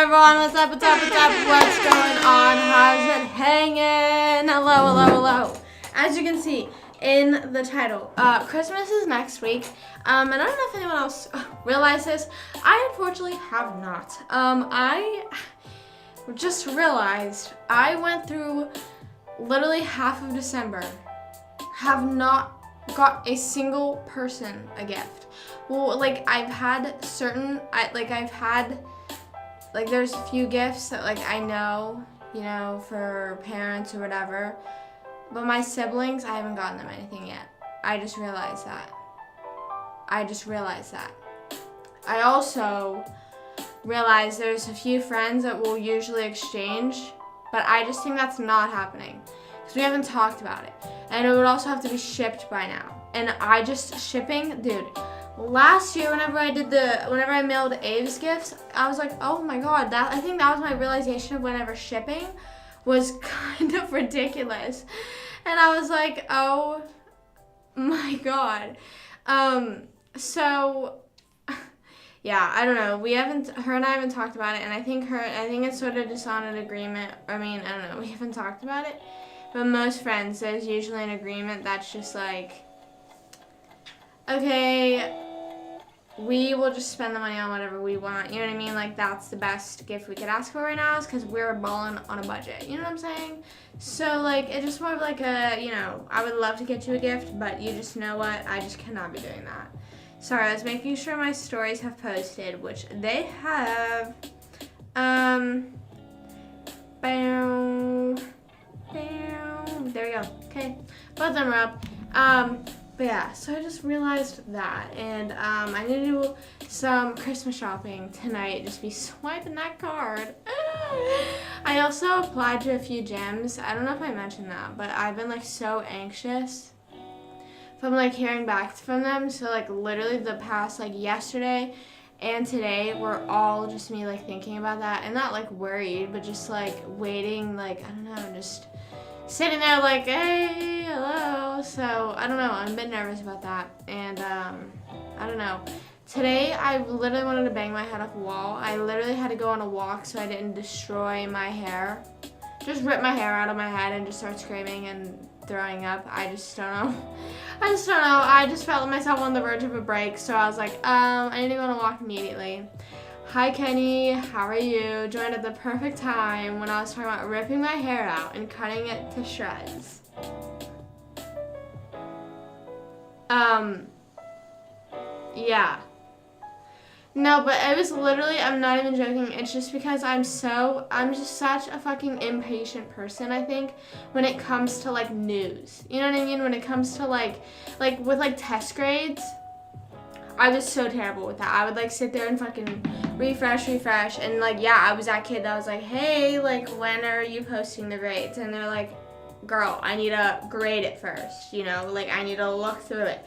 everyone, what's up, what's going on, how's it hanging? Hello. As you can see in the title, Christmas is next week, and I don't know if anyone else realized this. I unfortunately have not. I just realized I went through literally half of December, have not got a single person a gift. Well, like, there's a few gifts that, like, I know, for parents or whatever, but my siblings, I haven't gotten them anything yet. I just realized that. I also realized there's a few friends that will usually exchange, but I just think that's not happening, because we haven't talked about it, and it would also have to be shipped by now, and shipping, dude. Last year, whenever I mailed Abe's gifts, I was like, oh my god, I think that was my realization of whenever shipping was kind of ridiculous. And I was like, oh my god. So yeah, I don't know. Her and I haven't talked about it, and I think it's sort of just on an agreement. I mean, I don't know, we haven't talked about it. But most friends, there's usually an agreement that's just like, okay, we will just spend the money on whatever we want. You know what I mean? Like, that's the best gift we could ask for right now, is because we're balling on a budget. You know what I'm saying? So, like, it's just more of like I would love to get you a gift, but you just know what? I just cannot be doing that. Sorry, I was making sure my stories have posted, which they have. There we go. Okay. Both of them are up. But yeah, so I just realized that, and I need to do some Christmas shopping tonight, just be swiping that card. I also applied to a few gyms. I don't know if I mentioned that, but I've been like so anxious from like hearing back from them. So like literally the past like yesterday and today were all just me like thinking about that, and not like worried, but just like waiting, like, I don't know, just sitting there like, hey, hello. So I don't know, I'm a bit nervous about that, and I don't know. Today I literally wanted to bang my head off a wall. I literally had to go on a walk so I didn't destroy my hair. Just rip my hair out of my head and just start screaming and throwing up. I just don't know. I just felt myself on the verge of a break, so I was like, I need to go on a walk immediately. Hi Kenny, how are you? Joined at the perfect time when I was talking about ripping my hair out and cutting it to shreds. Yeah. No, but it was literally, I'm not even joking, it's just because I'm just such a fucking impatient person, I think, when it comes to like news. You know what I mean? When it comes to like with like test grades, I was so terrible with that. I would like sit there and fucking refresh, and like, yeah, I was that kid that was like, hey, like, when are you posting the grades? And they're like, girl, I need to grade it first, like, I need to look through it.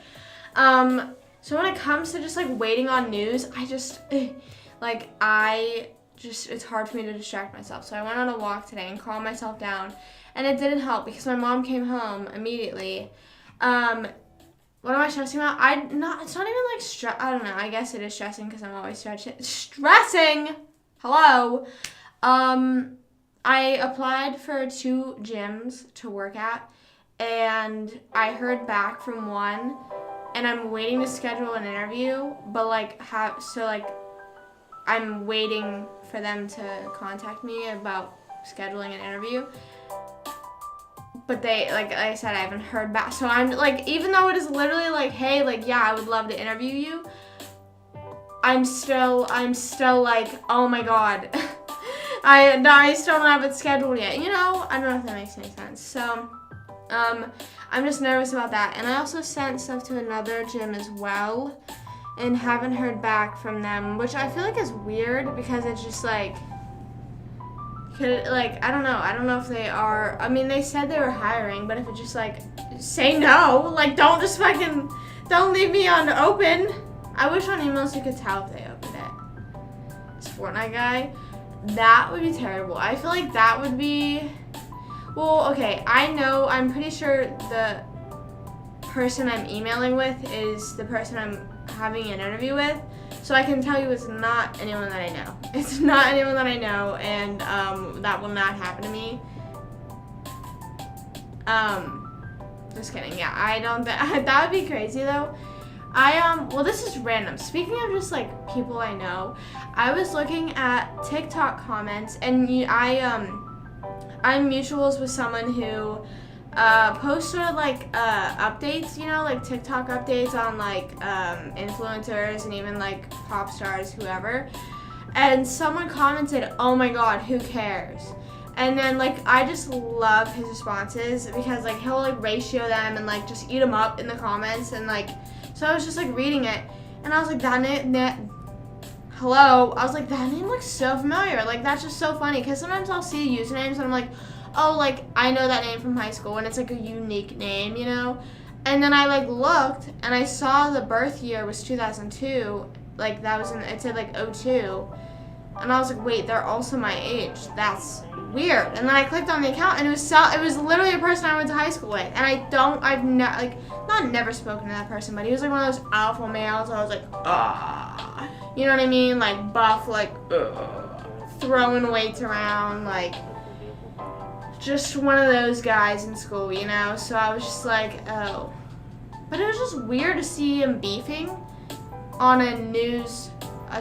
So when it comes to just like waiting on news, it's hard for me to distract myself. So I went on a walk today and calmed myself down, and it didn't help because my mom came home immediately. What am I stressing about? It's not even like I don't know. I guess it is stressing because I'm always stressing. Hello. I applied for 2 gyms to work at, and I heard back from one, and I'm waiting to schedule an interview, but I'm waiting for them to contact me about scheduling an interview. But they, like I said, I haven't heard back. So I'm like, even though it is literally like, hey, like, yeah, I would love to interview you, I'm still like, oh my god. I still don't have it scheduled yet. I don't know if that makes any sense. So, I'm just nervous about that. And I also sent stuff to another gym as well, and haven't heard back from them, which I feel like is weird, because it's just like, I don't know if they are. I mean, they said they were hiring, but if it's just like, say no, like, don't leave me on open. I wish on emails you could tell if they opened it. This Fortnite guy, that would be terrible. I feel like that would be, well, okay, I'm pretty sure the person I'm emailing with is the person I'm having an interview with. So I can tell you it's not anyone that I know. It's not anyone that I know, and that will not happen to me. Just kidding. Yeah, I don't. That would be crazy though. Well, this is random. Speaking of just like people I know, I was looking at TikTok comments, and I'm mutuals with someone who posted like updates, like TikTok updates on like influencers and even like pop stars, whoever. And someone commented, "Oh my God, who cares?" And then like I just love his responses because like he'll like ratio them and like just eat them up in the comments, and like so I was just like reading it, and I was like, that name looks so familiar. Like that's just so funny because sometimes I'll see usernames and I'm like, oh, like I know that name from high school, and it's like a unique name, And then I like looked and I saw the birth year was 2002. Like that was it said like 02. And I was like, wait, they're also my age. That's weird. And then I clicked on the account, and it was literally a person I went to high school with. And I've never spoken to that person, but he was like one of those alpha males. I was like, ah, you know what I mean? Like buff, like throwing weights around, like just one of those guys in school, So I was just like, oh. But it was just weird to see him beefing on a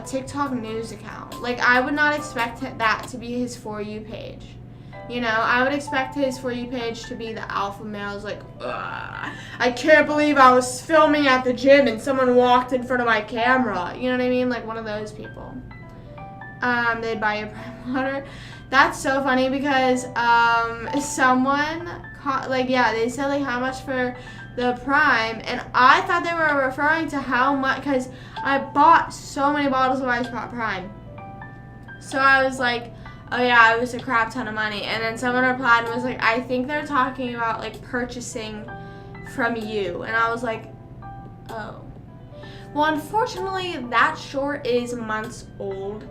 TikTok news account. Like I would not expect that to be his For You page. I would expect his For You page to be the alpha males like, ugh, I can't believe I was filming at the gym and someone walked in front of my camera. You know what I mean? Like one of those people. They'd buy you Prime water. That's so funny because someone they said like how much for the Prime, and I thought they were referring to how much, because I bought so many bottles of Ice Pop Prime. So I was like, oh yeah, it was a crap ton of money. And then someone replied and was like, I think they're talking about like purchasing from you. And I was like, oh. Well, unfortunately, that short is months old.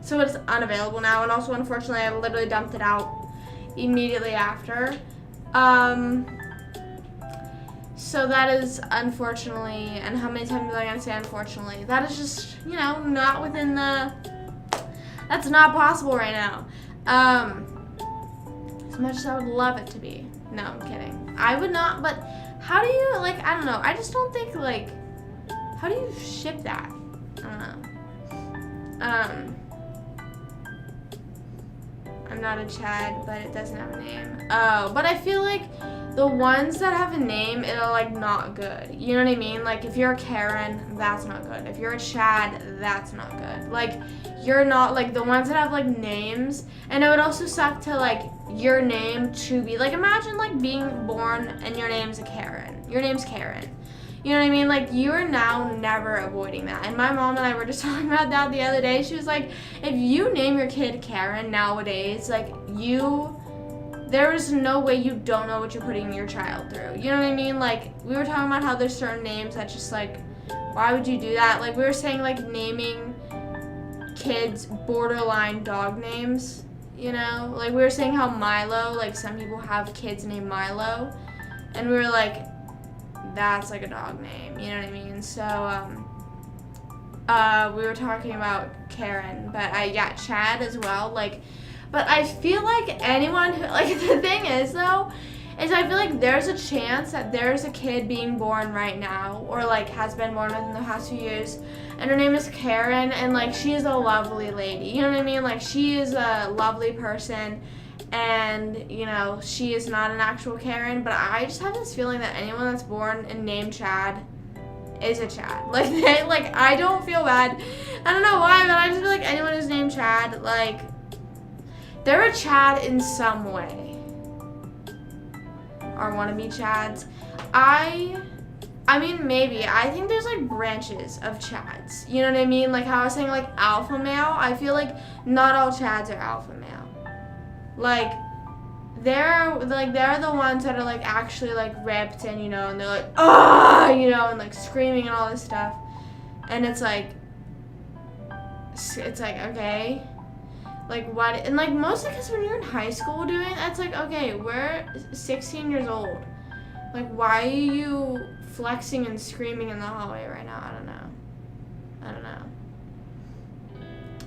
So it's unavailable now. And also, unfortunately, I literally dumped it out immediately after. So that is unfortunately, and how many times am I going to say unfortunately? That is just, not within that's not possible right now. As much as I would love it to be. No, I'm kidding. I would not, but how do you, I don't know. I just don't think, how do you ship that? I don't know. I'm not a Chad, but it doesn't have a name. Oh, but I feel like the ones that have a name, it'll not good. You know what I mean? Like if you're a Karen, that's not good. If you're a Chad, that's not good. You're not the ones that have names, and it would also suck to your name to be imagine being born and your name's a Karen. Your name's Karen. You know what I mean? You are now never avoiding that. And my mom and I were just talking about that the other day. She was like, if you name your kid Karen nowadays, there is no way you don't know what you're putting your child through. You know what I mean? We were talking about how there's certain names that just why would you do that? We were saying naming kids borderline dog names, we were saying how Milo, some people have kids named Milo, and we were like, that's a dog name, you know what I mean? So we were talking about Karen, but Chad as well, but I feel anyone who, the thing is though, is I feel there's a chance that there's a kid being born right now, or has been born within the past few years, and her name is Karen, and she is a lovely lady, you know what I mean? She is a lovely person, and she is not an actual Karen, but I just have this feeling that anyone that's born and named Chad is a Chad. I don't feel bad. I don't know why, but I just feel anyone who's named Chad, they're a Chad in some way. Or wanna be Chads. I mean, maybe. I think there's branches of Chads. You know what I mean? How I was saying alpha male. I feel not all Chads are alpha male. They're the ones that are actually ripped, and and they're ah, and screaming and all this stuff, and it's okay, what? And mostly because when you're in high school doing that's okay, we're 16 years old, Like, why are you flexing and screaming in the hallway right now? I don't know.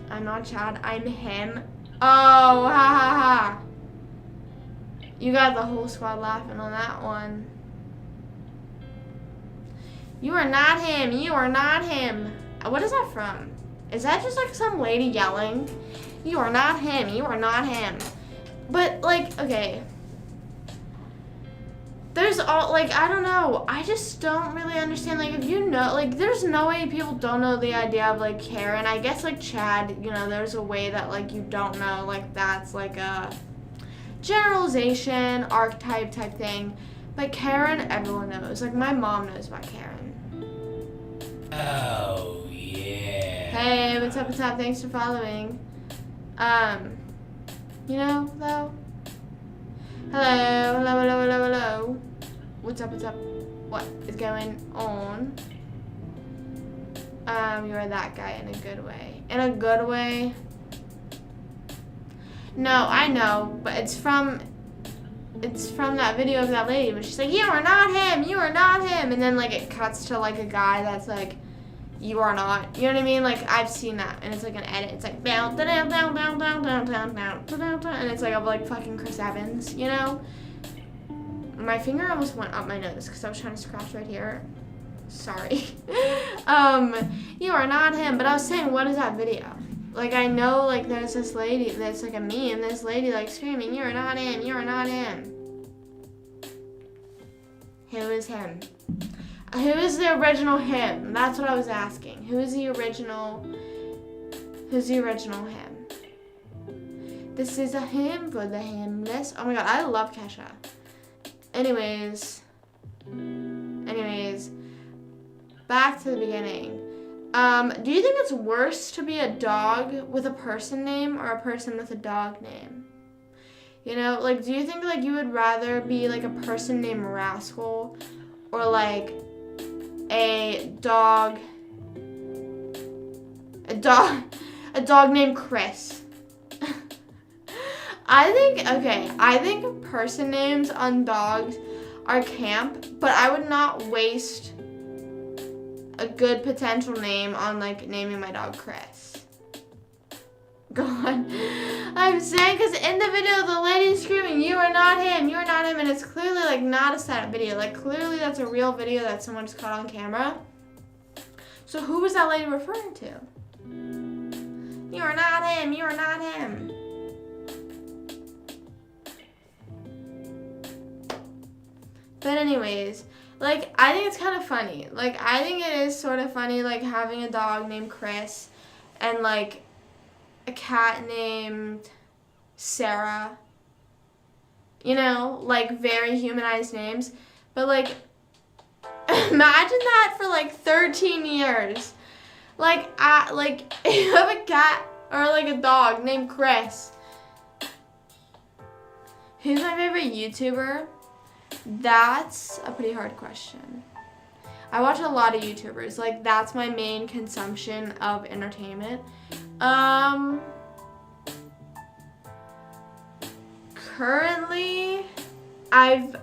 I'm not Chad. I'm him. Oh, ha ha ha. You got the whole squad laughing on that one. You are not him. You are not him. What is that from? Is that just like some lady yelling? You are not him. You are not him. But like, okay. There's all, like, I don't know. I just don't really understand. Like, if you know, like, there's no way people don't know the idea of, like, Karen. I guess, like, Chad, you know, there's a way that, like, you don't know. Like, that's, like, a generalization, archetype type thing. But Karen, everyone knows. Like, my mom knows about Karen. Oh, yeah. Hey, what's up, what's up? Thanks for following. You know, though? Hello. What's up? What is going on? You are that guy in a good way. In a good way? No, I know, but it's from that video of that lady, but she's like, you are not him, you are not him, and then like it cuts to like a guy that's like, you are not, you know what I mean? Like, I've seen that, and it's like an edit. It's like down, down, down, down, down, down, down, down, down, and it's like of like fucking Chris Evans, you know? My finger almost went up my nose because I was trying to scratch right here. Sorry. You are not him. But I was saying, what is that video? Like, I know, like, there's this lady that's like a meme, this lady like screaming, you are not him, you are not him. Who is him? Who is the original him? That's what I was asking. Who's the original him? This is a hymn for the hymnless. Oh my god, I love Kesha. Anyways, back to the beginning. Do you think it's worse to be a dog with a person name or a person with a dog name? You know, like, do you think, like, you would rather be, like, a person named Rascal or, like, a dog named Chris? I think person names on dogs are camp, but I would not waste a good potential name on, like, naming my dog Chris. God. I'm saying, because in the video, the lady's screaming, you are not him, and it's clearly, like, not a set video. Like, clearly that's a real video that someone just caught on camera. So who was that lady referring to? You are not him, you are not him. But anyways, like, I think it's kind of funny. Like, I think it is sort of funny, like, having a dog named Chris and, like, a cat named Sarah. You know, like, very humanized names. But, like, imagine that for, like, 13 years. Like, you have a cat or, like, a dog named Chris. Who's my favorite YouTuber? That's a pretty hard question. I watch a lot of YouTubers. Like, that's my main consumption of entertainment. Currently, I've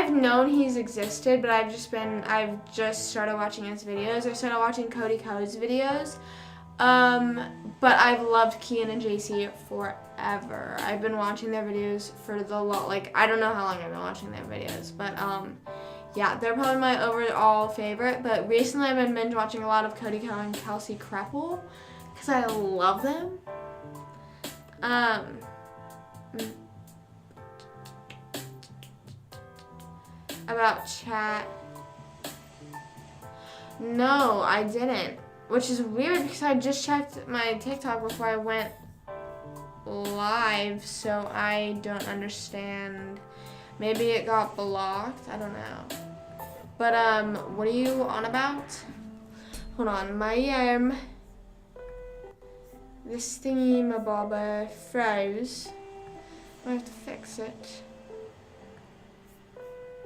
known he's existed, but I've just started watching his videos. I started watching Cody Co's videos. But I've loved Kian and JC forever. I've been watching their videos for I don't know how long I've been watching their videos, but yeah, they're probably my overall favorite. But recently I've been binge watching a lot of Cody Co and Kelsey Kreppel because I love them. About chat. No, I didn't. Which is weird because I just checked my TikTok before I went live, so I don't understand. Maybe it got blocked. I don't know. But what are you on about? Hold on, my this thingy my bobber froze. I have to fix it.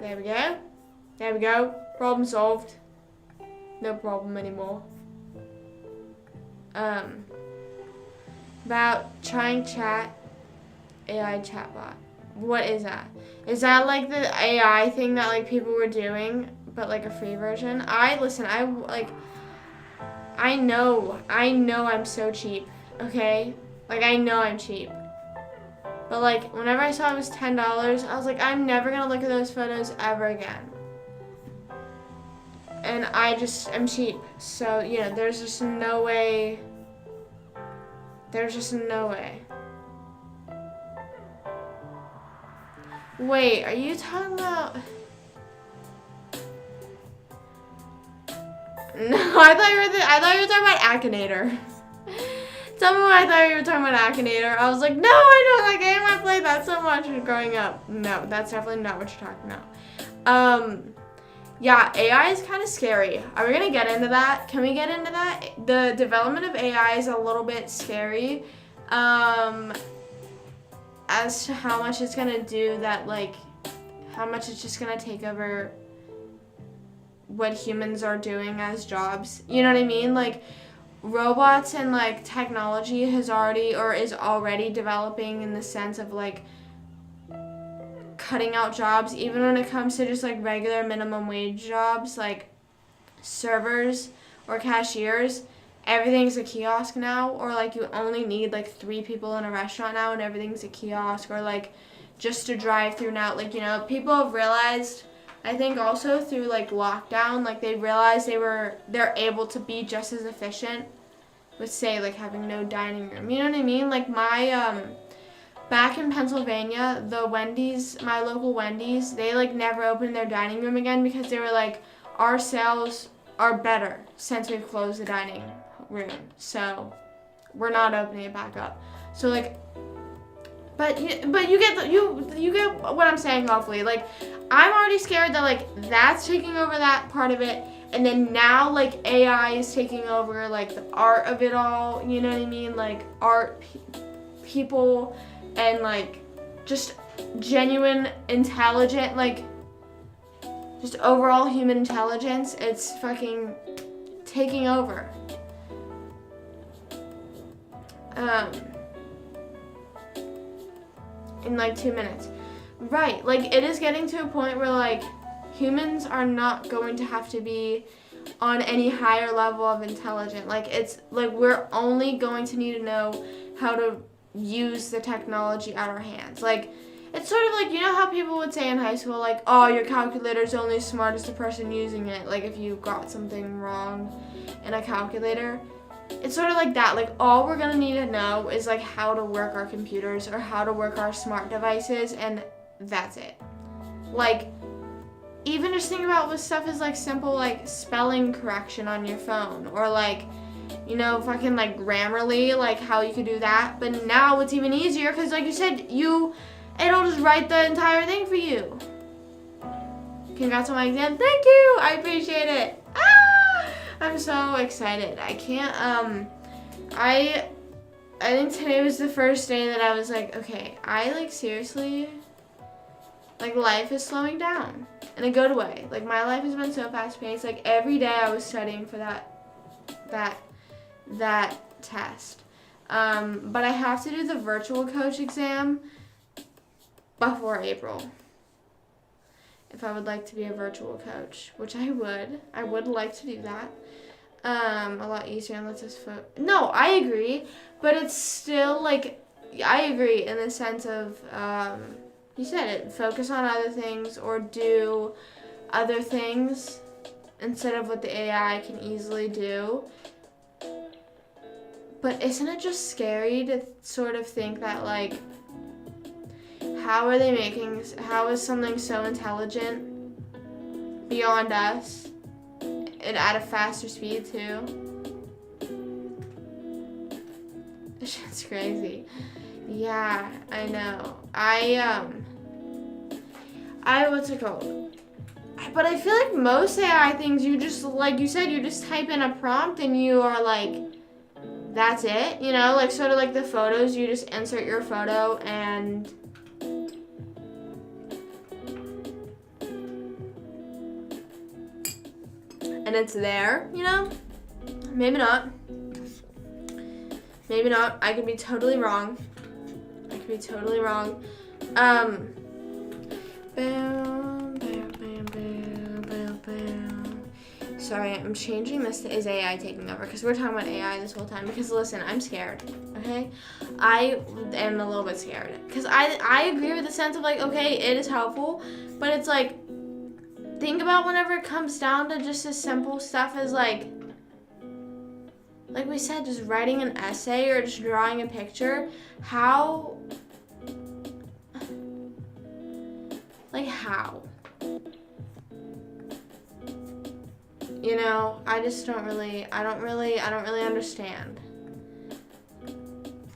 There we go. There we go. Problem solved. No problem anymore. About trying chat AI chatbot. What is that? Is that like the AI thing that like people were doing, but like a free version? I know I'm so cheap, okay? Like, I know I'm cheap. But like, whenever I saw it was $10, I was like, I'm never gonna look at those photos ever again. And I'm cheap. So, there's just no way. There's just no way. Wait, are you talking about... No, I thought you were talking about Akinator. Tell me why I thought you were talking about Akinator. I was like, no, I know that game. I played that so much growing up. No, that's definitely not what you're talking about. Yeah, AI is kind of scary. Are we gonna get into that? Can we get into that? The development of AI is a little bit scary. As to how much it's gonna do that, like, how much it's just gonna take over what humans are doing as jobs. You know what I mean? Like, robots and like technology is already developing in the sense of like cutting out jobs, even when it comes to just like regular minimum wage jobs like servers or cashiers. Everything's a kiosk now, or like you only need like 3 people in a restaurant now and everything's a kiosk, or like just a drive-through now. Like, people have realized, I think also through like lockdown, like they realized they're able to be just as efficient with, say, like having no dining room. You know what I mean? Like my back in Pennsylvania, my local Wendy's, they like never opened their dining room again because they were like, our sales are better since we've closed the dining room, so we're not opening it back up. So like, but you get what I'm saying, hopefully. Like, I'm already scared that like that's taking over that part of it, and then now like AI is taking over like the art of it all. You know what I mean? Like art, people, and like just genuine intelligent, like just overall human intelligence. It's fucking taking over. In like 2 minutes. Right, like it is getting to a point where like humans are not going to have to be on any higher level of intelligence. Like it's like we're only going to need to know how to use the technology at our hands. Like it's sort of like, how people would say in high school, like, oh, your calculator's only as smart as the person using it. Like if you got something wrong in a calculator. It's sort of like that. Like all we're gonna need to know is like how to work our computers or how to work our smart devices, and that's it. Like even just think about what stuff is like simple, like spelling correction on your phone, or like, fucking like Grammarly, like how you could do that. But now it's even easier because like you said, it'll just write the entire thing for you. Congrats on my exam. Thank you. I appreciate it. I'm so excited. I can't, I think today was the first day that I was like, okay, I like seriously, like life is slowing down in a good way. Like my life has been so fast paced. Like every day I was studying for that test. But I have to do the virtual coach exam before April. If I would like to be a virtual coach, which I would like to do that. A lot easier and lets us No, I agree, but it's still like, I agree in the sense of, you said it, focus on other things or do other things instead of what the AI can easily do. But isn't it just scary to sort of think that like, how is something so intelligent beyond us and at a faster speed too? This shit's crazy. Yeah, I know. What's it called? But I feel like most AI things, you just, like you said, you just type in a prompt and you are like, that's it, like sort of like the photos, you just insert your photo and it's there, Maybe not. Maybe not. I could be totally wrong. Boom, boom, boom, boom, boom, boom. Sorry, I'm changing this to is AI taking over because we're talking about AI this whole time. Because listen, I'm scared. Okay, I am a little bit scared because I agree with the sense of like, okay, it is helpful, but it's like, think about whenever it comes down to just as simple stuff as like we said, just writing an essay or just drawing a picture. How? You know, I don't really understand.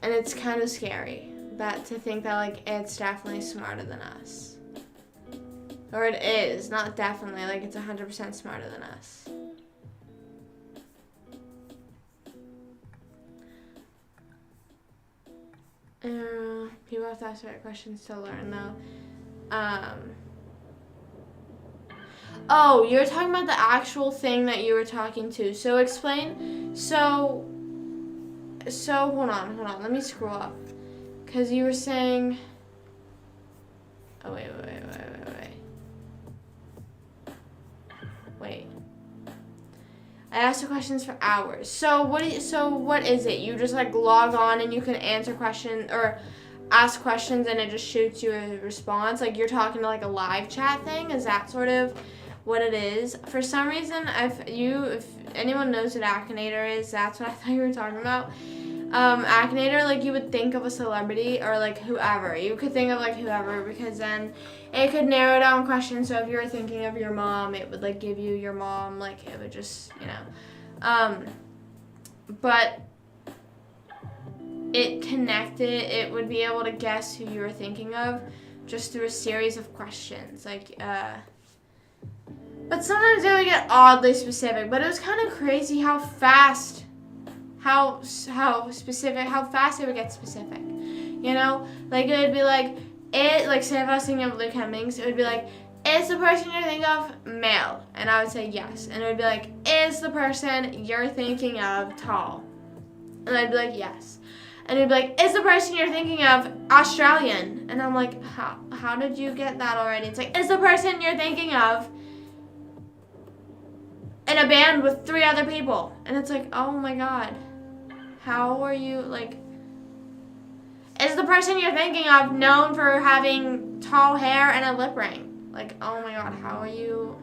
And it's kind of scary to think that like it's definitely smarter than us. Or it is, not definitely, like it's 100% smarter than us. People have to ask the right questions to learn though. Oh, you're talking about the actual thing that you were talking to. So explain. So hold on. Let me scroll up. Because you were saying. Oh, wait. I asked the questions for hours. So what is it? You just like log on and you can answer questions or ask questions and it just shoots you a response? Like you're talking to like a live chat thing? Is that sort of what it is? For some reason, if anyone knows what Akinator is, that's what I thought you were talking about. Akinator, like you would think of a celebrity or like whoever. You could think of like whoever because then it could narrow down questions. So if you were thinking of your mom, it would like give you your mom. Like it would just, you know. But it would be able to guess who you were thinking of just through a series of questions. Like, but sometimes they would get oddly specific. But it was kind of crazy how fast it would get specific. You know? Like, it would be like, say if I was thinking of Luke Hemmings, it would be like, is the person you're thinking of male? And I would say yes. And it would be like, is the person you're thinking of tall? And I'd be like, yes. And it'd be like, is the person you're thinking of Australian? And I'm like, how did you get that already? It's like, is the person you're thinking of in a band with 3 other people? And it's like, oh my God. How are you, like, is the person you're thinking of known for having tall hair and a lip ring? Like, oh my God, how are you?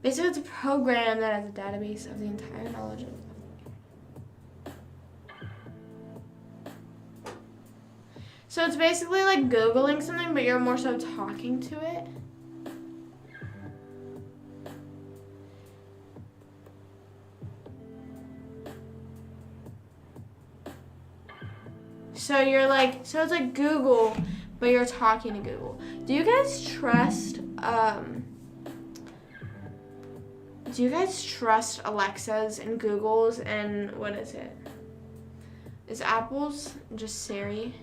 Basically, it's a program that has a database of the entire knowledge of. So it's basically like Googling something, but you're more so talking to it. So it's like Google, but you're talking to Google. Do you guys trust Alexas and Googles and what is it? Is Apple's just Siri?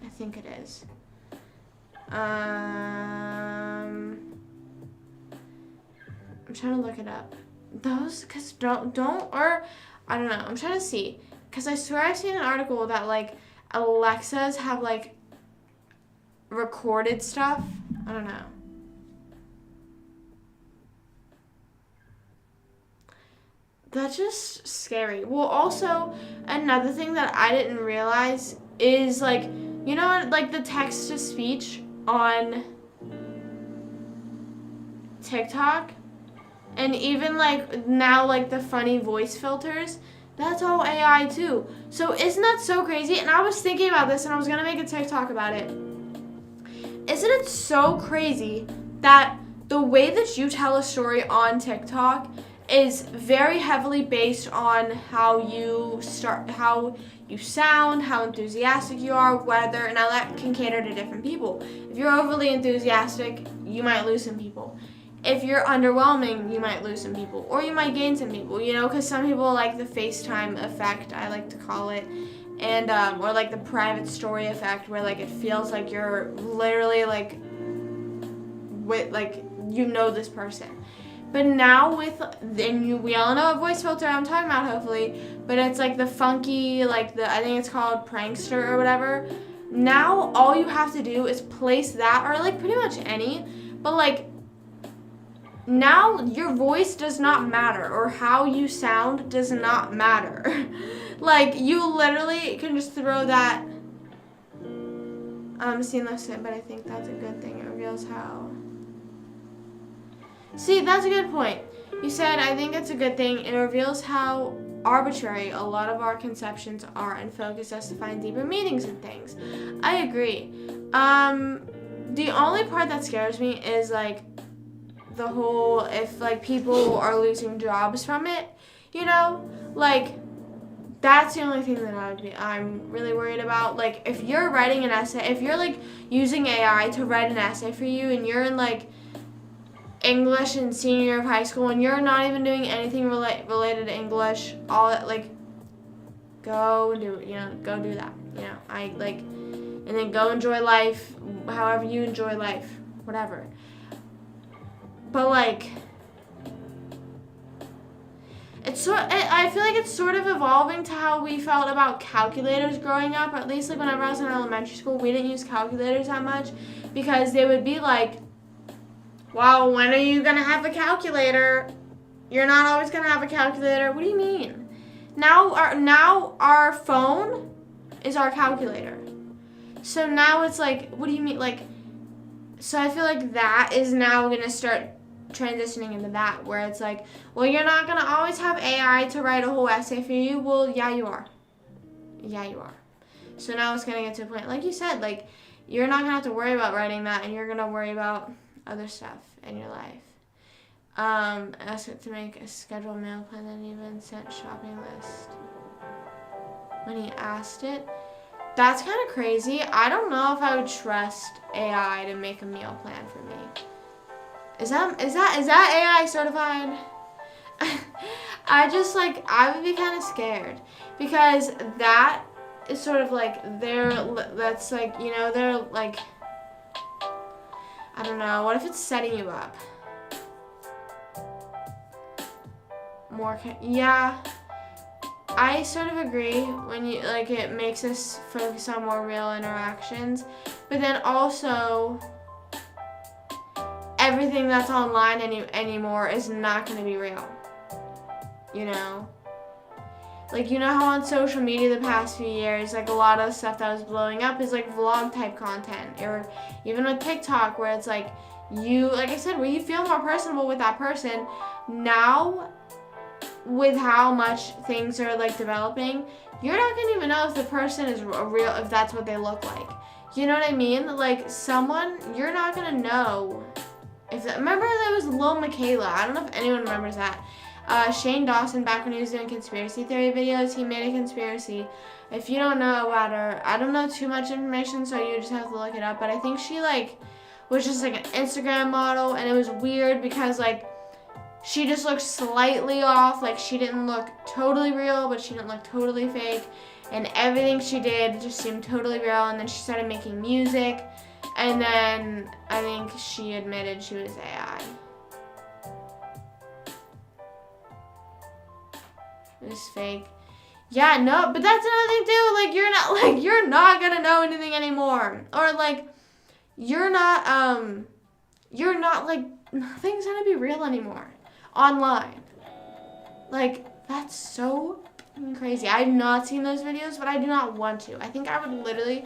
I think it is. I'm trying to look it up. Those, cause don't or I don't know. I'm trying to see. Because I swear I've seen an article that, like, Alexas have, like, recorded stuff. I don't know. That's just scary. Well, also, another thing that I didn't realize is, like, you know, like, the text-to-speech on TikTok? And even, like, now, like, the funny voice filters, that's all AI too. So isn't that so crazy? And I was thinking about this and I was going to make a TikTok about it. Isn't it so crazy that the way that you tell a story on TikTok is very heavily based on how you sound, how enthusiastic you are, whether, now that can cater to different people. If you're overly enthusiastic, you might lose some people. If you're underwhelming, you might lose some people. Or you might gain some people, you know, because some people like the FaceTime effect, I like to call it. And, or like the private story effect, where like it feels like you're literally like, you know this person. But now we all know what voice filter I'm talking about, hopefully. But it's like the funky, like I think it's called Prankster or whatever. now all you have to do is place that, or like pretty much any, but like now your voice does not matter, or how you sound does not matter. Like you literally can just throw that. I'm seeing this, but I think that's a good thing. It reveals how. See, that's a good point. You said, I think it's a good thing. It reveals how arbitrary a lot of our conceptions are and focus us to find deeper meanings in things. I agree. The only part that scares me is like the whole, if like people are losing jobs from it, you know, like that's the only thing that I'm really worried about. Like if you're writing an essay, if you're like using AI to write an essay for you, and you're in like English in senior year of high school, and you're not even doing anything related to English, all that, like go do it, go do that, I like, and then go enjoy life however you enjoy life, whatever. But like I feel like it's sort of evolving to how we felt about calculators growing up. At least like whenever I was in elementary school, we didn't use calculators that much, because they would be like, wow, when are you going to have a calculator? You're not always going to have a calculator. What do you mean? Now our phone is our calculator. So now it's like, what do you mean? Like, so I feel like that is now going to start transitioning into that, where it's like, well, you're not going to always have AI to write a whole essay for you. Well, yeah, you are. Yeah, you are. So now it's going to get to a point, like you said, like, you're not going to have to worry about writing that, and you're going to worry about other stuff in your life. Ask it to make a scheduled meal plan, and even sent shopping list. When he asked it, that's kind of crazy. I don't know if I would trust AI to make a meal plan for me. Is that AI certified? I would be kind of scared, because that is sort of like they're like, I don't know, what if it's setting you up? Yeah, I sort of agree when you, like, it makes us focus on more real interactions, but then also everything that's online anymore is not going to be real, Like, how on social media the past few years, like, a lot of stuff that was blowing up is, like, vlog-type content. Or even with TikTok, where it's, like, like I said, where you feel more personable with that person. Now, with how much things are, like, developing, you're not going to even know if the person is real, if that's what they look like. You know what I mean? Like, you're not going to know. Remember there was Lil Michaela. I don't know if anyone remembers that. Shane Dawson, back when he was doing conspiracy theory videos, he made a conspiracy. If you don't know about her, I don't know too much information, so you just have to look it up. But I think she, like, was just, like, an Instagram model, and it was weird because, like, she just looked slightly off. Like, she didn't look totally real, but she didn't look totally fake. And everything she did just seemed totally real. And then she started making music. And then I think she admitted she was AI. It was fake. Yeah, no, but that's another thing too. Like, you're not gonna know anything anymore. Or like, you're not like, nothing's gonna be real anymore online. Like, that's so crazy. I've not seen those videos, but I do not want to. I think I would literally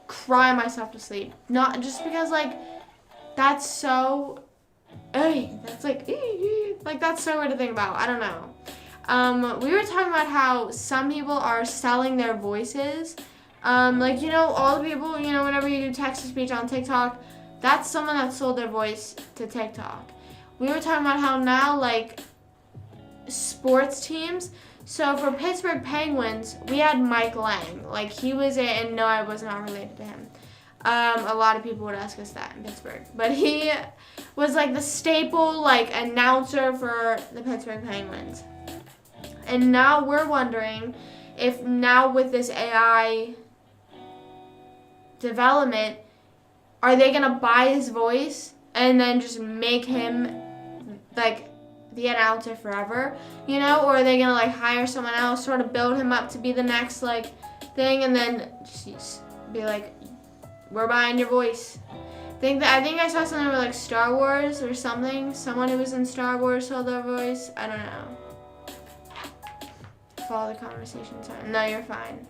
cry myself to sleep. Not just because, like, that's so, that's like that's so weird to think about. I don't know. We were talking about how some people are selling their voices. Like, all the people, whenever you do text-to-speech on TikTok, that's someone that sold their voice to TikTok. We were talking about how now, like, sports teams. So for Pittsburgh Penguins, we had Mike Lang. Like, he was it, and no, I was not related to him. A lot of people would ask us that in Pittsburgh. But he was, like, the staple, like, announcer for the Pittsburgh Penguins. And now we're wondering if now with this AI development, are they going to buy his voice and then just make him, like, the announcer forever, or are they going to, like, hire someone else, sort of build him up to be the next, like, thing, and then just be like, we're buying your voice. I think I saw something with like Star Wars or something. Someone who was in Star Wars sold their voice. I don't know. Follow the conversation time. No, you're fine.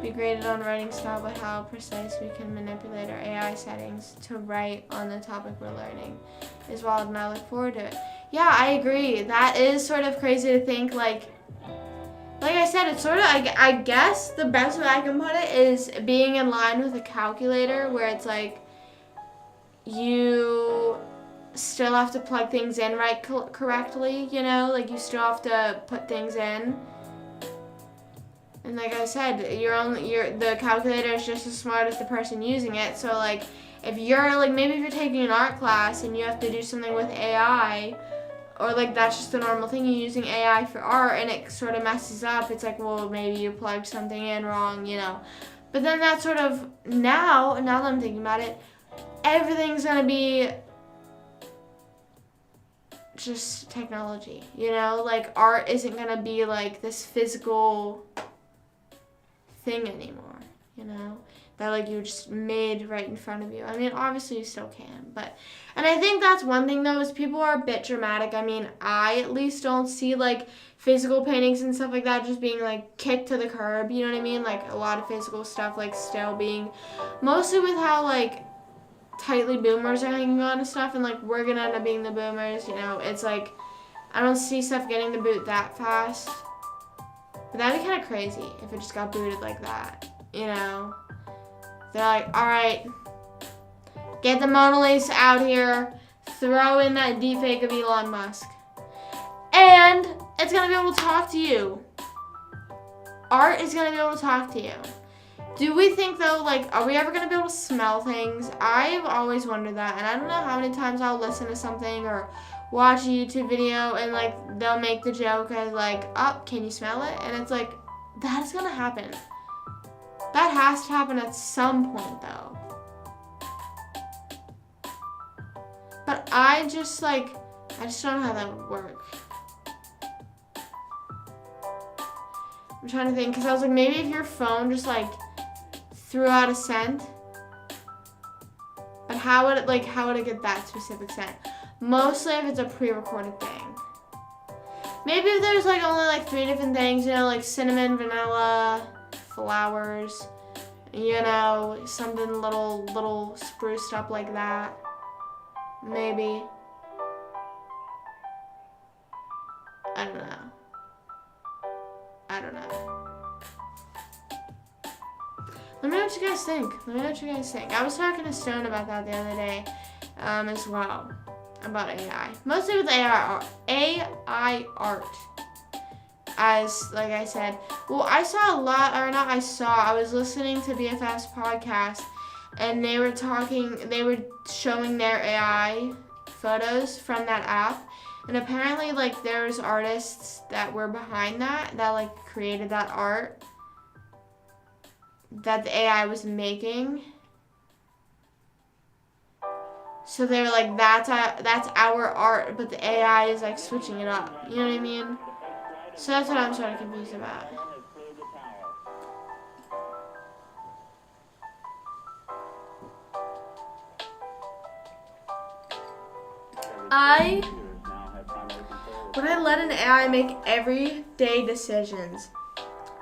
Be graded on writing style, but how precise we can manipulate our AI settings to write on the topic we're learning is wild, and I look forward to it. Yeah, I agree. That is sort of crazy to think, like I said, it's sort of, I guess the best way I can put it is being in line with a calculator, where it's like you still have to plug things in correctly, you know, like you still have to put things in. And like I said, the calculator is just as smart as the person using it. So like, if you're like, maybe if you're taking an art class and you have to do something with AI, or like that's just a normal thing, you're using AI for art and it sort of messes up, it's like, well, maybe you plugged something in wrong, you know. But then that sort of, now that I'm thinking about it, everything's gonna be just technology, you know? Like art isn't gonna be like this physical thing anymore, you know, that like you just made right in front of you. I mean, obviously you still can, but, and I think that's one thing though, is people are a bit dramatic. I mean, I at least don't see like physical paintings and stuff like that just being like kicked to the curb, you know what I mean? Like a lot of physical stuff like still being, mostly with how like tightly boomers are hanging on to stuff, and like we're gonna end up being the boomers, you know. It's like, I don't see stuff getting to boot that fast. But that'd be kind of crazy if it just got booted like that, you know? They're like, all right, get the Mona Lisa out here, throw in that deepfake of Elon Musk. And it's going to be able to talk to you. Art is going to be able to talk to you. Do we think, though, like, are we ever going to be able to smell things? I've always wondered that, and I don't know how many times I'll listen to something or watch a YouTube video and like they'll make the joke as like, oh, can you smell it? And it's like, that's gonna happen. That has to happen at some point though. But I just don't know how that would work. I'm trying to think, because I was like, maybe if your phone just like threw out a scent, but how would it get that specific scent? Mostly if it's a pre-recorded thing. Maybe if there's like only like 3 different things, you know, like cinnamon, vanilla, flowers, you know, something little spruced up like that. Maybe. I don't know. Let me know what you guys think. I was talking to Stone about that the other day as well. About AI. Mostly with AI art. As, like I said. Well, I was listening to BFF's podcast, and they were showing their AI photos from that app. And apparently, like, there's artists that were behind that like, created that art that the AI was making. So they were like, that's our art, but the AI is like switching it up. You know what I mean? So that's what I'm sort of confused about. Would I let an AI make everyday decisions?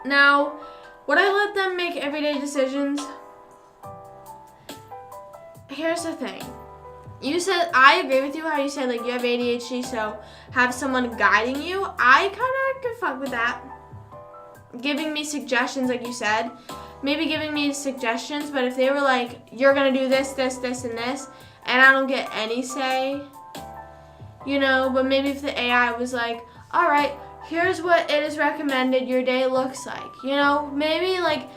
Now, would I let them make everyday decisions? Here's the thing. You said, I agree with you how you said like you have ADHD, so have someone guiding you. I kind of could fuck with that. Giving me suggestions, like you said. Maybe giving me suggestions, but if they were like, you're going to do this, this, this, and this, and I don't get any say, you know, but maybe if the AI was like, all right, here's what it is recommended your day looks like, you know, maybe like,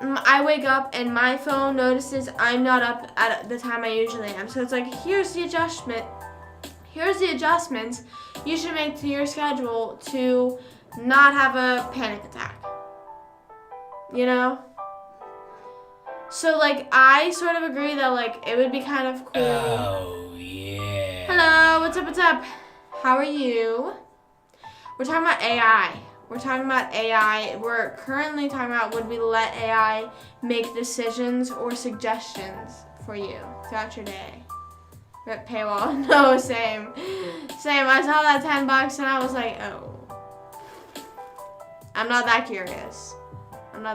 I wake up and my phone notices I'm not up at the time I usually am. So it's like, here's the adjustments you should make to your schedule to not have a panic attack. You know? So like, I sort of agree that like, it would be kind of cool. Oh, yeah. Hello, what's up? How are you? We're talking about AI. We're talking about AI. We're currently talking about, would we let AI make decisions or suggestions for you throughout your day? Rip paywall. No, same. Same. I saw that $10 and I was like, oh. I'm not that curious. And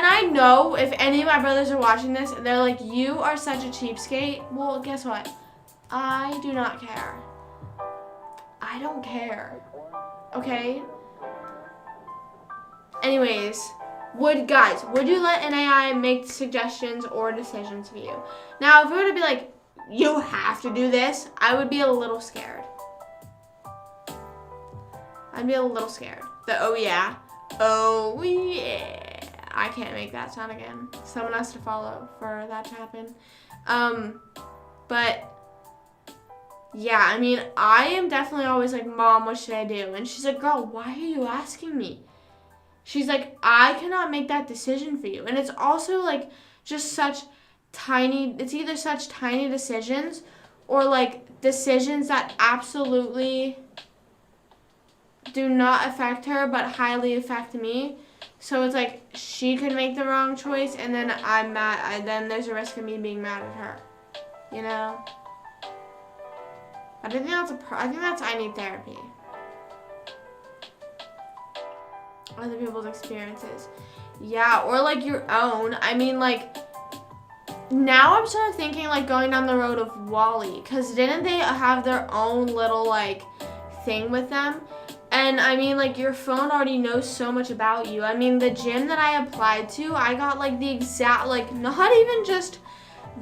I know if any of my brothers are watching this, they're like, you are such a cheapskate. Well, guess what? I do not care. I don't care. Okay? Anyways, would you let an AI make suggestions or decisions for you? Now, if it were to be like, you have to do this, I would be a little scared. I'd be a little scared. The oh yeah. Oh yeah. I can't make that sound again. Someone has to follow for that to happen. But yeah, I mean, I am definitely always like, Mom, what should I do? And she's like, girl, why are you asking me? She's like, I cannot make that decision for you. And it's also like just such tiny, it's either such tiny decisions or like decisions that absolutely do not affect her but highly affect me. So it's like she could make the wrong choice and then I'm mad. Then there's a risk of me being mad at her. You know? I think that's I need therapy. Other people's experiences. Yeah, or like your own. I mean, like, now I'm sort of thinking like going down the road of Wall-E, because didn't they have their own little like thing with them? And I mean, like, your phone already knows so much about you. I mean, the gym that I applied to, I got like the exact, like, not even just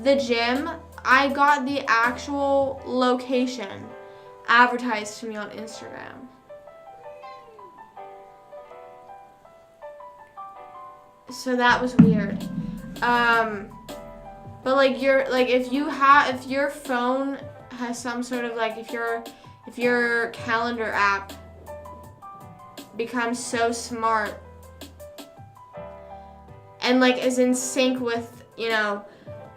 the gym, I got the actual location advertised to me on Instagram. So that was weird. But like if your phone has some sort of like, if your calendar app becomes so smart and like is in sync with, you know,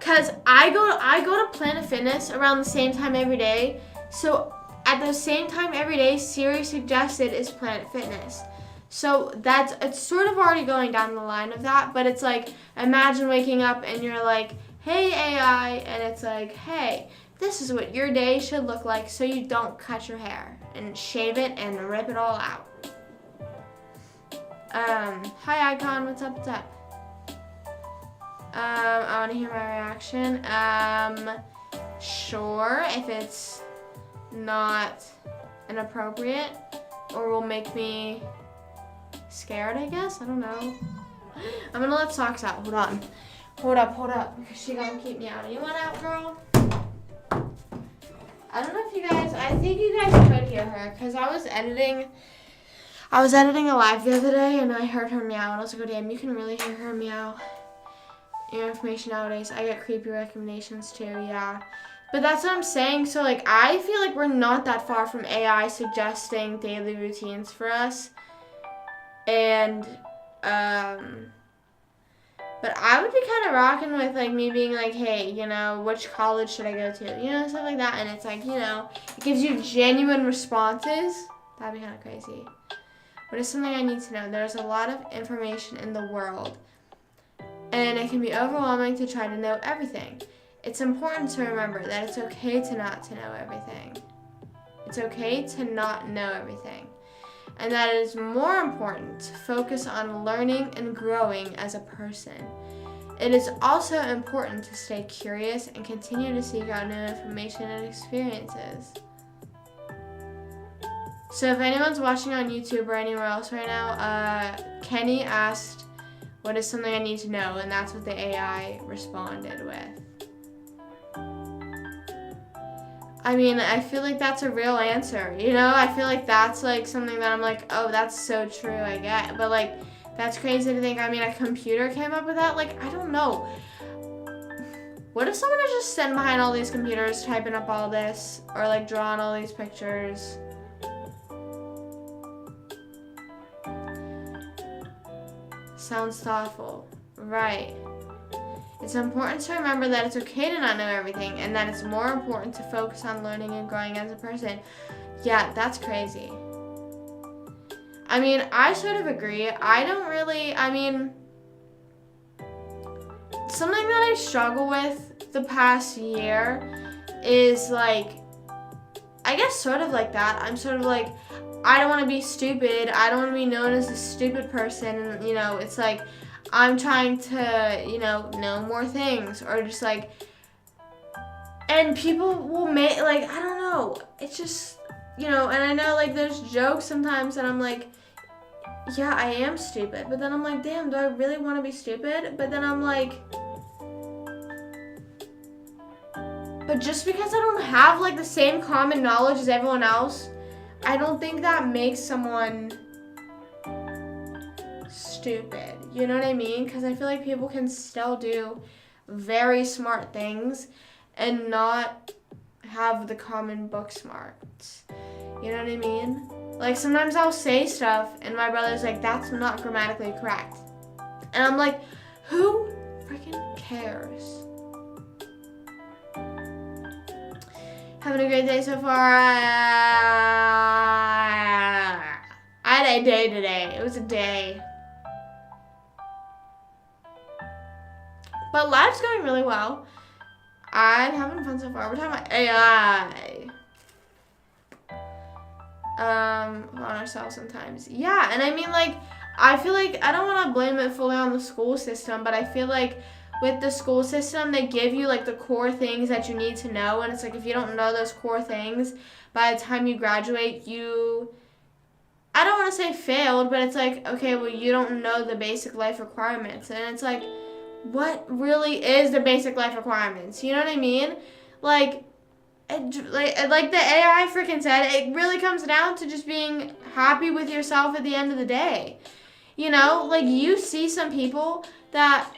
cause I go to Planet Fitness around the same time every day. So at the same time every day, Siri suggested is Planet Fitness. So it's sort of already going down the line of that, but it's like, imagine waking up and you're like, hey AI, and it's like, hey, this is what your day should look like so you don't cut your hair and shave it and rip it all out. Hi Icon, what's up, what's up? I want to hear my reaction. Sure, if it's not inappropriate or will make me scared, I guess. I don't know. I'm gonna let Socks out. Hold on. Hold up. Because she gonna keep me out. You want out, girl? I don't know if you guys, I think you guys could hear her because I was editing a live the other day and I heard her meow and I was like, oh damn, you can really hear her meow. Your information nowadays. I get creepy recommendations too, yeah. But that's what I'm saying. So like, I feel like we're not that far from AI suggesting daily routines for us. And, but I would be kind of rocking with, like, me being like, hey, you know, which college should I go to? You know, stuff like that. And it's like, you know, it gives you genuine responses. That'd be kind of crazy. What is something I need to know? There's a lot of information in the world. And it can be overwhelming to try to know everything. It's important to remember that it's okay to not to know everything. It's okay to not know everything. And that it is more important to focus on learning and growing as a person. It is also important to stay curious and continue to seek out new information and experiences. So if anyone's watching on YouTube or anywhere else right now, Kenny asked, what is something I need to know? And that's what the AI responded with. I mean, I feel like that's a real answer, you know? I feel like that's, like, something that I'm like, oh, that's so true, I get. But, like, that's crazy to think, I mean, a computer came up with that? Like, I don't know. What if someone is just sitting behind all these computers typing up all this? Or, like, drawing all these pictures? Sounds thoughtful. Right. It's important to remember that it's okay to not know everything and that it's more important to focus on learning and growing as a person. Yeah, that's crazy. I mean, I sort of agree. Something that I struggle with the past year is like, I guess sort of like that. I'm sort of like, I don't want to be stupid. I don't want to be known as a stupid person. And, it's like, I'm trying to, know more things, or just like, and people will make, like, I don't know. It's just, and I know, like, there's jokes sometimes, and I'm like, yeah, I am stupid. But then I'm like, damn, do I really want to be stupid? But then I'm like, but just because I don't have, like, the same common knowledge as everyone else, I don't think that makes someone stupid. You know what I mean? Because I feel like people can still do very smart things and not have the common book smarts. You know what I mean? Like, sometimes I'll say stuff and my brother's like, that's not grammatically correct. And I'm like, who freaking cares? Having a great day so far. I had a day today. It was a day. But life's going really well. I'm having fun so far. We're talking about AI. On ourselves sometimes. Yeah, and I mean, like, I feel like I don't want to blame it fully on the school system, but I feel like with the school system, they give you, like, the core things that you need to know, and it's like, if you don't know those core things, by the time you graduate, I don't want to say failed, but it's like, okay, well, you don't know the basic life requirements, and it's like, what really is the basic life requirements? You know what I mean? Like the AI freaking said, it really comes down to just being happy with yourself at the end of the day. Like, you see some people that,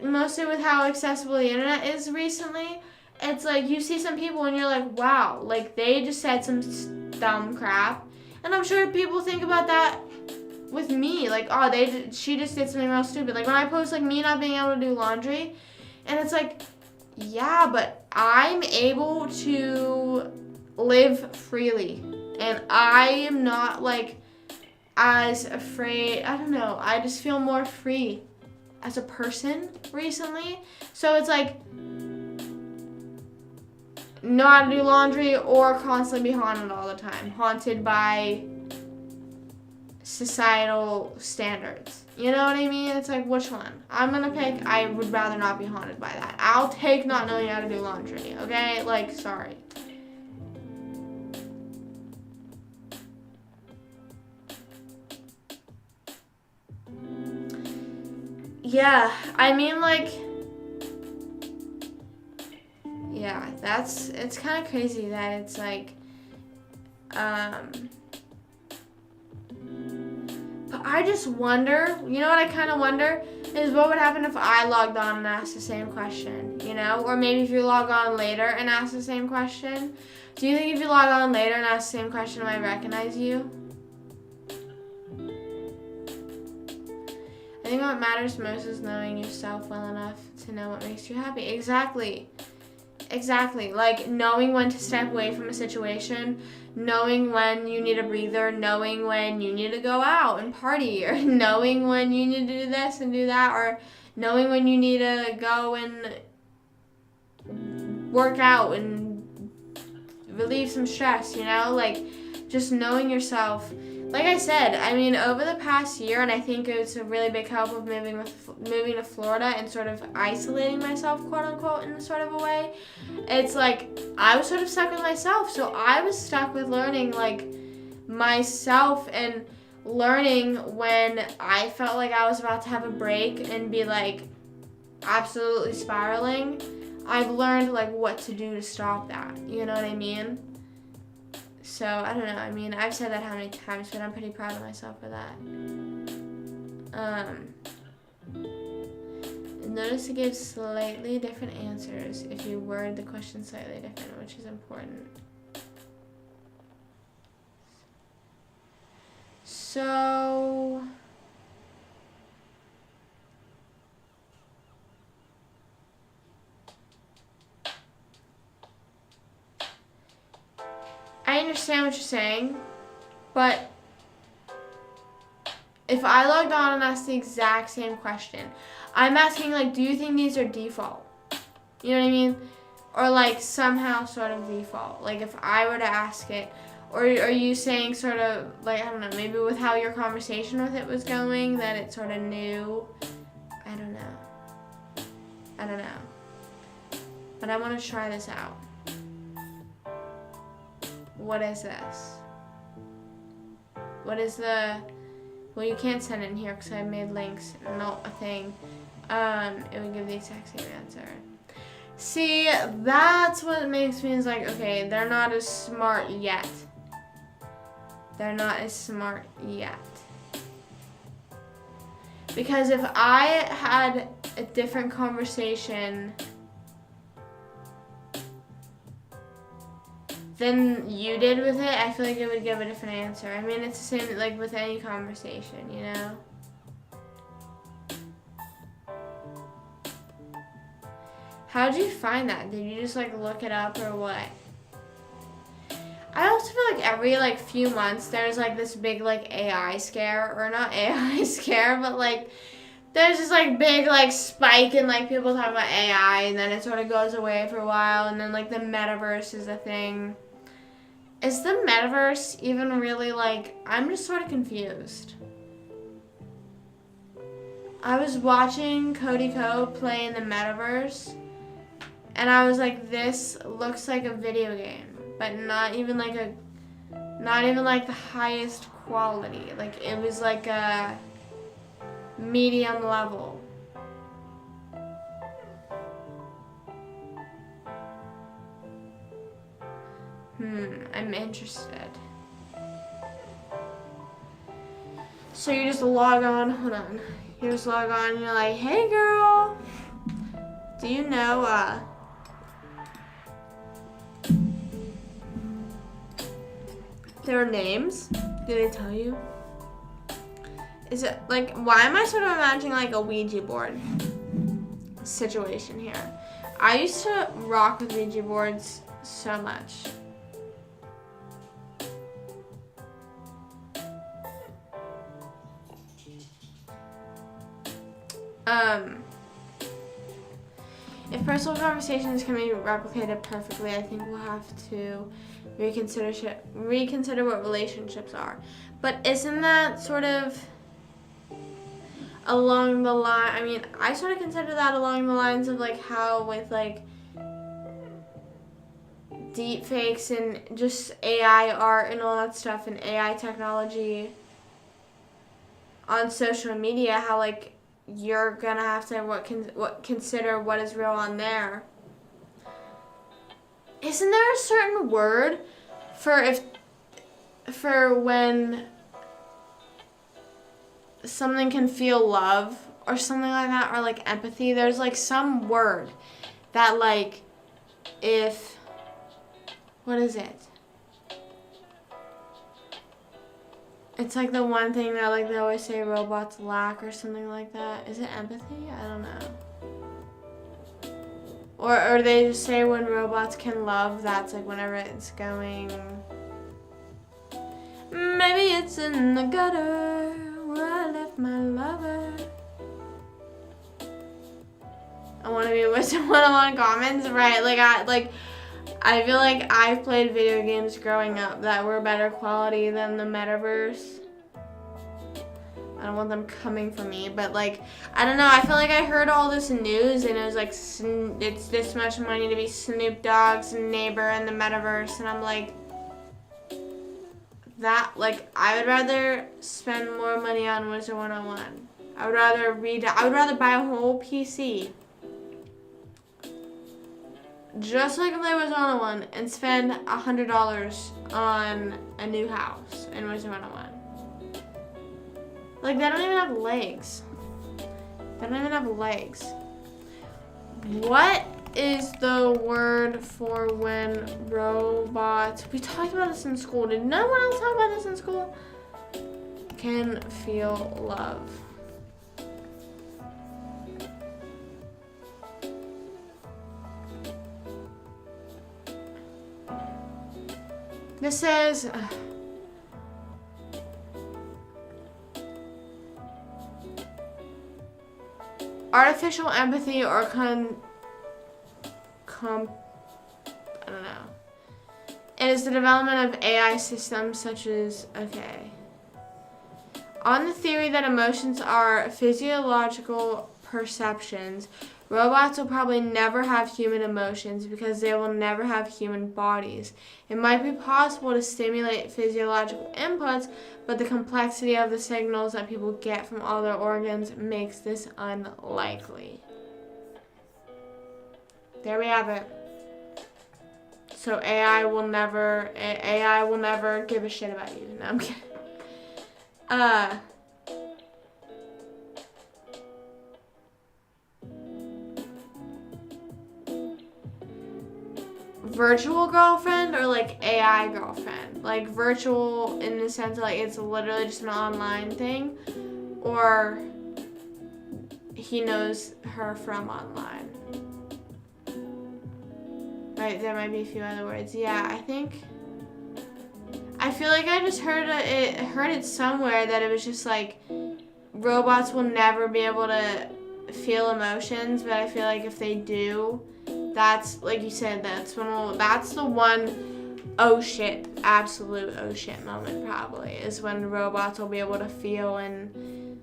mostly with how accessible the internet is recently, it's like you see some people and you're like, wow, like, they just said some dumb crap. And I'm sure people think about that with me, like, oh, she just did something real stupid. Like, when I post, like, me not being able to do laundry, and it's like, yeah, but I'm able to live freely, and I am not, like, as afraid. I don't know, I just feel more free as a person recently. So it's like, not to do laundry or constantly be haunted all the time, haunted by societal standards. You know what I mean? It's like, which one? I'm gonna pick, I would rather not be haunted by that. I'll take not knowing how to do laundry, okay? Like, sorry. Yeah, I mean, like, yeah, it's kind of crazy that it's like, but I just wonder, you know what I kind of wonder, is what would happen if I logged on and asked the same question, Or maybe if you log on later and ask the same question. Do you think if you log on later and ask the same question, I might recognize you? I think what matters most is knowing yourself well enough to know what makes you happy. Exactly. Like, knowing when to step away from a situation, knowing when you need a breather, knowing when you need to go out and party, or knowing when you need to do this and do that, or knowing when you need to go and work out and relieve some stress, like, just knowing yourself. Like I said, I mean, over the past year, and I think it's a really big help of moving to Florida and sort of isolating myself, quote unquote, in sort of a way. It's like, I was sort of stuck with myself. So I was stuck with learning, like, myself, and learning when I felt like I was about to have a break and be, like, absolutely spiraling. I've learned, like, what to do to stop that. You know what I mean? So, I don't know. I mean, I've said that how many times, but I'm pretty proud of myself for that. Notice to give slightly different answers if you word the question slightly different, which is important. So, I understand what you're saying, but if I logged on and asked the exact same question, I'm asking, like, do you think these are default? You know what I mean? Or, like, somehow sort of default. Like, if I were to ask it, or are you saying sort of, like, I don't know, maybe with how your conversation with it was going, that it sort of knew? I don't know. I don't know. But I want to try this out. What is this? What is the... Well, you can't send it in here because I made links, not a thing. It would give the exact same answer. See, that's what makes me like, okay, they're not as smart yet. They're not as smart yet. Because if I had a different conversation than you did with it, I feel like it would give a different answer. I mean, it's the same like with any conversation, you know? How'd you find that? Did you just like look it up or what? I also feel like every like few months there's like this big like AI scare, or not AI scare, but like there's this like big like spike in like people talking about AI, and then it sort of goes away for a while, and then like the metaverse is a thing. Is the metaverse even really like, I'm just sort of confused. I was watching Cody Co play in the metaverse, and I was like, this looks like a video game, but not even like the highest quality. Like it was like a medium level. I'm interested. So you just log on, hold on. You just log on and you're like, hey girl, do you know, their names? Do they tell you? Is it like, why am I sort of imagining like a Ouija board situation here? I used to rock with Ouija boards so much. If personal conversations can be replicated perfectly, I think we'll have to reconsider what relationships are. But isn't that sort of along the line? I mean, I sort of consider that along the lines of like how with like deep fakes and just AI art and all that stuff and AI technology on social media, how like you're gonna have to consider what is real on there. Isn't there a certain word for when something can feel love or something like that, or like empathy? There's like some word that like if, what is it? It's like the one thing that like they always say robots lack or something like that. Is it empathy? I don't know. Or they just say when robots can love, that's like whenever it's going. Maybe it's in the gutter where I left my lover. I want to be with someone on comments, right? I feel like I've played video games growing up that were better quality than the metaverse. I don't want them coming for me, but like, I don't know. I feel like I heard all this news and it was like, it's this much money to be Snoop Dogg's neighbor in the metaverse. And I'm like, I would rather spend more money on Wizard 101. I would rather buy a whole PC. Just like if I was 101 and spend $100 on a new house in Wizard 101. Like, they don't even have legs. They don't even have legs. What is the word for when robots... We talked about this in school. Did no one else talk about this in school? Can feel love. This says, artificial empathy or I don't know. It is the development of AI systems such as, okay. On the theory that emotions are physiological perceptions, robots will probably never have human emotions because they will never have human bodies. It might be possible to stimulate physiological inputs, but the complexity of the signals that people get from all their organs makes this unlikely. There we have it. So AI will never give a shit about you. No, I'm kidding. Virtual girlfriend or like AI girlfriend? Like virtual in the sense that like it's literally just an online thing, or he knows her from online. Right, there might be a few other words. Yeah, I feel like I just heard it somewhere that it was just like robots will never be able to feel emotions, but I feel like if they do, that's like you said, that's the one oh shit, absolute oh shit moment probably is when robots will be able to feel and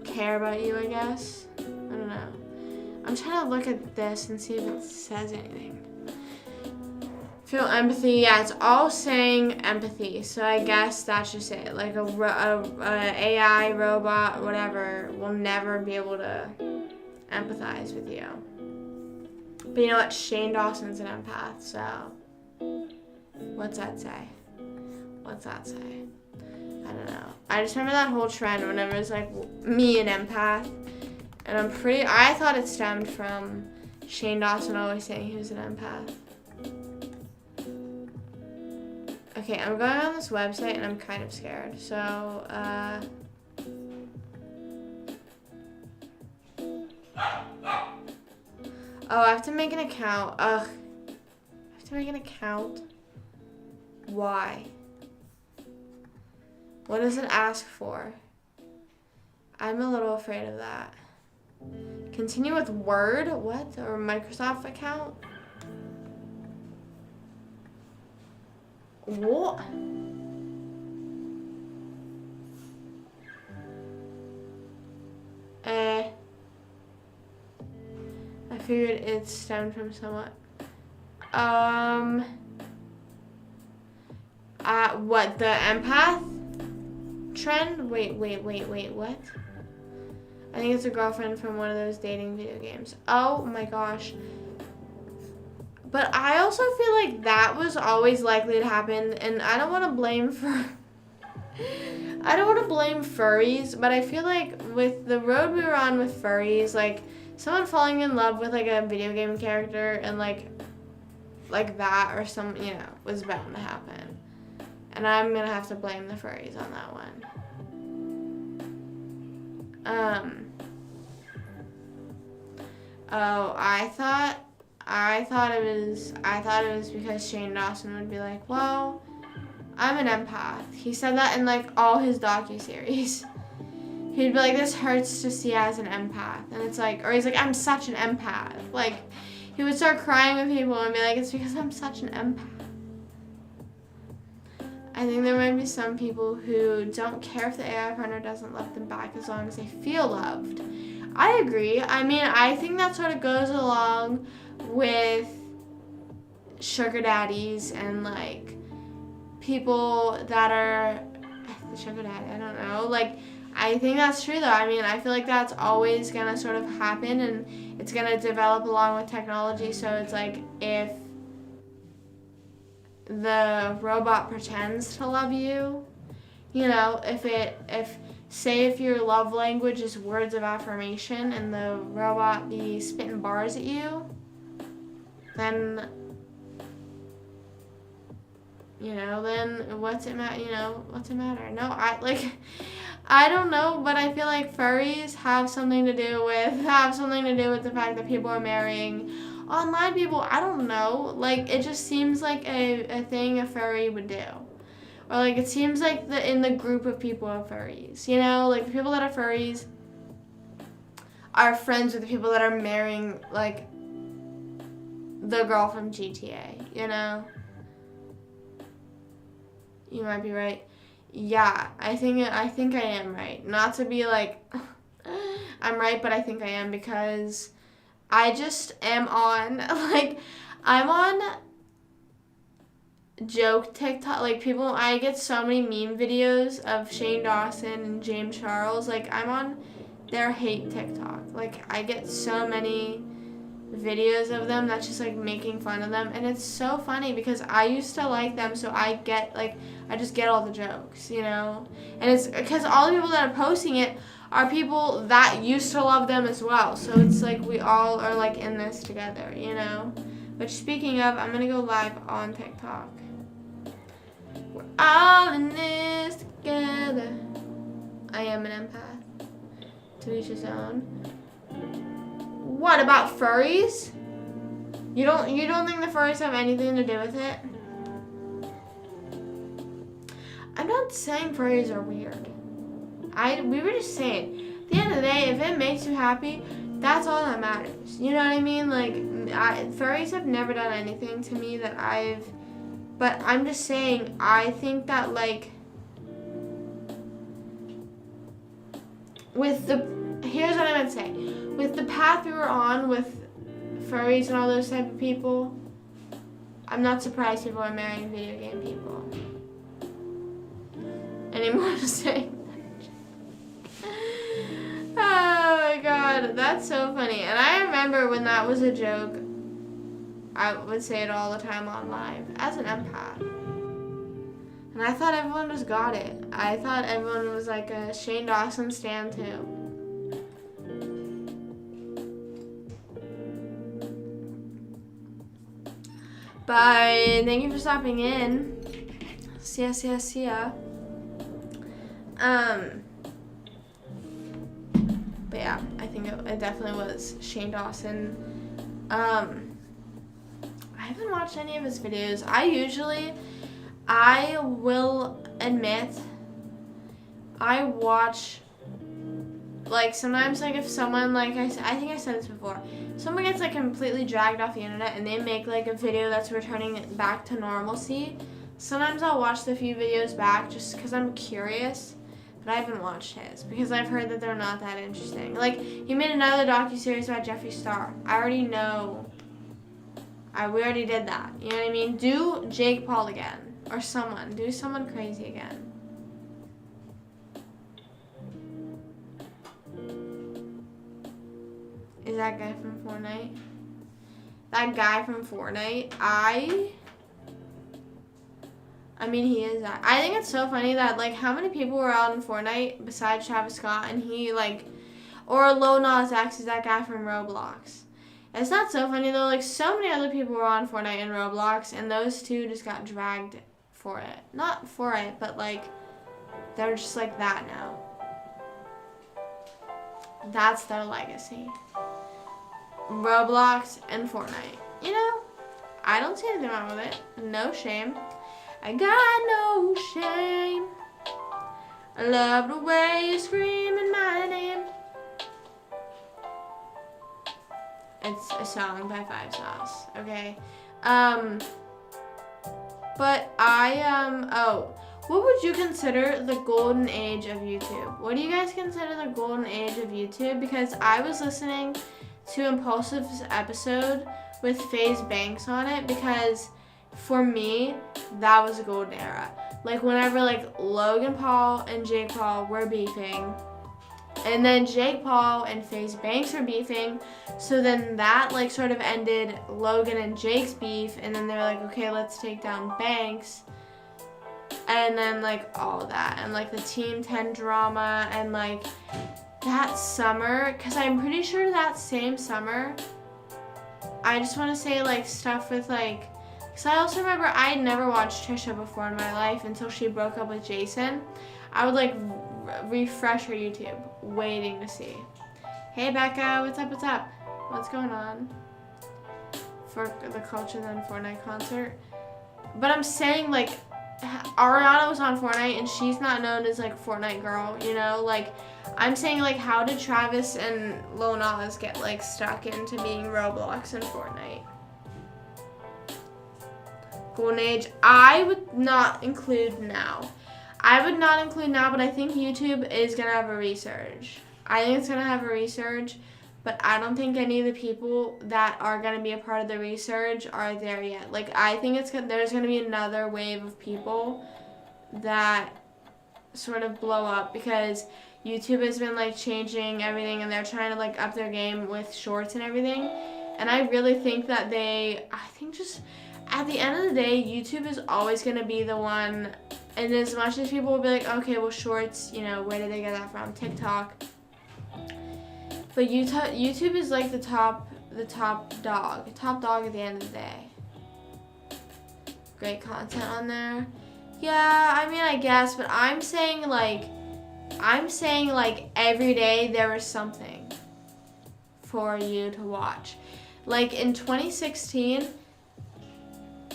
care about you, I guess. I don't know. I'm trying to look at this and see if it says anything. Feel empathy. Yeah, it's all saying empathy. So I guess that's just it. Like a AI robot, whatever, will never be able to empathize with you. But you know what? Shane Dawson's an empath. So what's that say? What's that say? I don't know. I just remember that whole trend whenever it was like me an empath. And I thought it stemmed from Shane Dawson always saying he was an empath. Okay, I'm going on this website and I'm kind of scared. So, oh, I have to make an account. Ugh. I have to make an account. Why? What does it ask for? I'm a little afraid of that. Continue with Word? What? Or Microsoft account? What? I figured it stemmed from somewhat. What? The empath trend? Wait, what? I think it's a girlfriend from one of those dating video games. Oh my gosh. But I also feel like that was always likely to happen, and I don't want to blame furries, but I feel like with the road we were on with furries, like someone falling in love with like a video game character and like that or some, was bound to happen. And I'm going to have to blame the furries on that one. Oh, I thought it was because Shane Dawson would be like, well, I'm an empath. He said that in like all his docuseries. He'd be like, this hurts to see as an empath. And it's like, or he's like, I'm such an empath. Like, he would start crying with people and be like, it's because I'm such an empath. I think there might be some people who don't care if the AI partner doesn't love them back as long as they feel loved. I agree. I mean, I think that sort of goes along with sugar daddies and like people that are the sugar daddy, I don't know. Like, I think that's true though. I mean, I feel like that's always gonna sort of happen and it's gonna develop along with technology. So it's like if the robot pretends to love you, if your love language is words of affirmation and the robot be spitting bars at you, then what's it matter? No, I don't know, but I feel like furries have something to do with the fact that people are marrying online people. I don't know. Like, it just seems like a thing a furry would do. or like it seems like in the group of people are furries, you know, like the people that are furries are friends with the people that are marrying like the girl from GTA, you know. You might be right. Yeah, I think I am right. Not to be like I'm right, but I think I am, because I just am on like I'm on joke TikTok. Like people, I get so many meme videos of Shane Dawson and James Charles. Like I'm on their hate TikTok. Like I get so many videos of them that's just like making fun of them, and it's so funny because I used to like them, so I just get all the jokes, you know. And it's because all the people that are posting it are people that used to love them as well, so it's like we all are like in this together, you know. But speaking of, I'm gonna go live on TikTok. We're all in this together. I am an empath. To each his own. What about furries? You don't think the furries have anything to do with it? I'm not saying furries are weird. We were just saying, at the end of the day, if it makes you happy, that's all that matters. You know what I mean? Like, furries have never done anything to me that but I'm just saying, I think that like, here's what I would say. With the path we were on with furries and all those type of people, I'm not surprised people are marrying video game people. Any more to say? Oh my god, that's so funny. And I remember when that was a joke, I would say it all the time on live as an empath. And I thought everyone just got it. I thought everyone was like a Shane Dawson stan too. Bye. Thank you for stopping in. See ya. But yeah, I think it definitely was Shane Dawson. I haven't watched any of his videos. I will admit, I watch, like, sometimes, like, if someone, like, I think I said this before, someone gets, like, completely dragged off the internet and they make, like, a video that's returning it back to normalcy, sometimes I'll watch the few videos back just because I'm curious, but I haven't watched his because I've heard that they're not that interesting. Like, he made another docuseries about Jeffree Star. I already know. We already did that. You know what I mean? Do Jake Paul again. Or someone. Do someone crazy again. Is that guy from Fortnite? That guy from Fortnite? I mean, he is that. I think it's so funny that, like, how many people were out in Fortnite besides Travis Scott, and he, like, or Lil Nas X is that guy from Roblox. It's not so funny, though. Like, so many other people were on Fortnite and Roblox, and those two just got dragged for it. Not for it, but, like, they're just like that now. That's their legacy. Roblox and Fortnite. You know, I don't see anything wrong with it. No shame. I got no shame. I love the way you screaming my name. It's a song by Five Sauce, okay? But what would you consider the golden age of YouTube? What do you guys consider the golden age of YouTube? Because I was listening to Impulsive's episode with FaZe Banks on it, because for me, that was a golden era. Like, whenever, like, Logan Paul and Jake Paul were beefing, and then Jake Paul and FaZe Banks were beefing, so then that, like, sort of ended Logan and Jake's beef, and then they were like, okay, let's take down Banks, and then, like, all of that, and, like, the Team 10 drama, and, like, that summer, because I'm pretty sure that same summer, I just want to say, like, stuff with, like, because I also remember I had never watched Trisha before in my life until she broke up with Jason. I would, like, refresh her YouTube, waiting to see. Hey, Becca, what's up? What's going on? For the Culture Then Fortnite concert. But I'm saying, like, Ariana was on Fortnite and she's not known as like Fortnite girl, you know? Like, I'm saying like, how did Travis and Lil Nas get like stuck into being Roblox and Fortnite? Golden Age, I would not include now. I would not include now, but I think YouTube is gonna have a resurge. I think it's gonna have a resurge, but I don't think any of the people that are gonna be a part of the resurge are there yet. Like, I think there's gonna be another wave of people that sort of blow up because YouTube has been like changing everything and they're trying to like up their game with shorts and everything. And I really think that just at the end of the day, YouTube is always going to be the one, and as much as people will be like, okay, well, shorts, you know, where did they get that from? TikTok. But YouTube is like the top dog at the end of the day. Great content on there. Yeah, I mean, I guess, but I'm saying like every day there was something for you to watch. Like in 2016,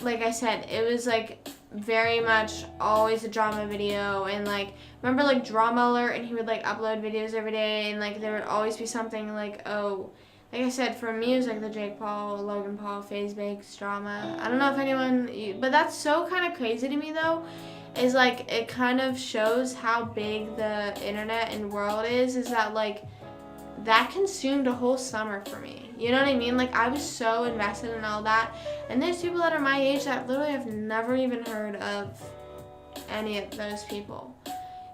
like I said, it was like very much always a drama video, and like remember like Drama Alert, and he would like upload videos every day, and like there would always be something like, oh, like I said, for me it was like the Jake Paul, Logan Paul, FaZe Banks drama. I don't know if anyone, but that's so kind of crazy to me though, is like it kind of shows how big the internet and world is that like that consumed a whole summer for me. You know what I mean? Like, I was so invested in all that. And there's people that are my age that literally have never even heard of any of those people.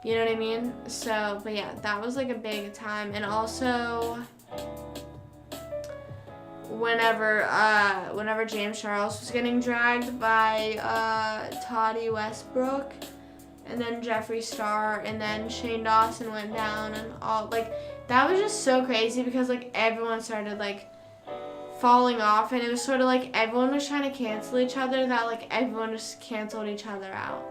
You know what I mean? So, but yeah, that was like a big time. And also, whenever James Charles was getting dragged by Toddy Westbrook, and then Jeffree Star, and then Shane Dawson went down, and all, like, that was just so crazy because, like, everyone started, like, falling off, and it was sort of like everyone was trying to cancel each other, that, like, everyone just canceled each other out.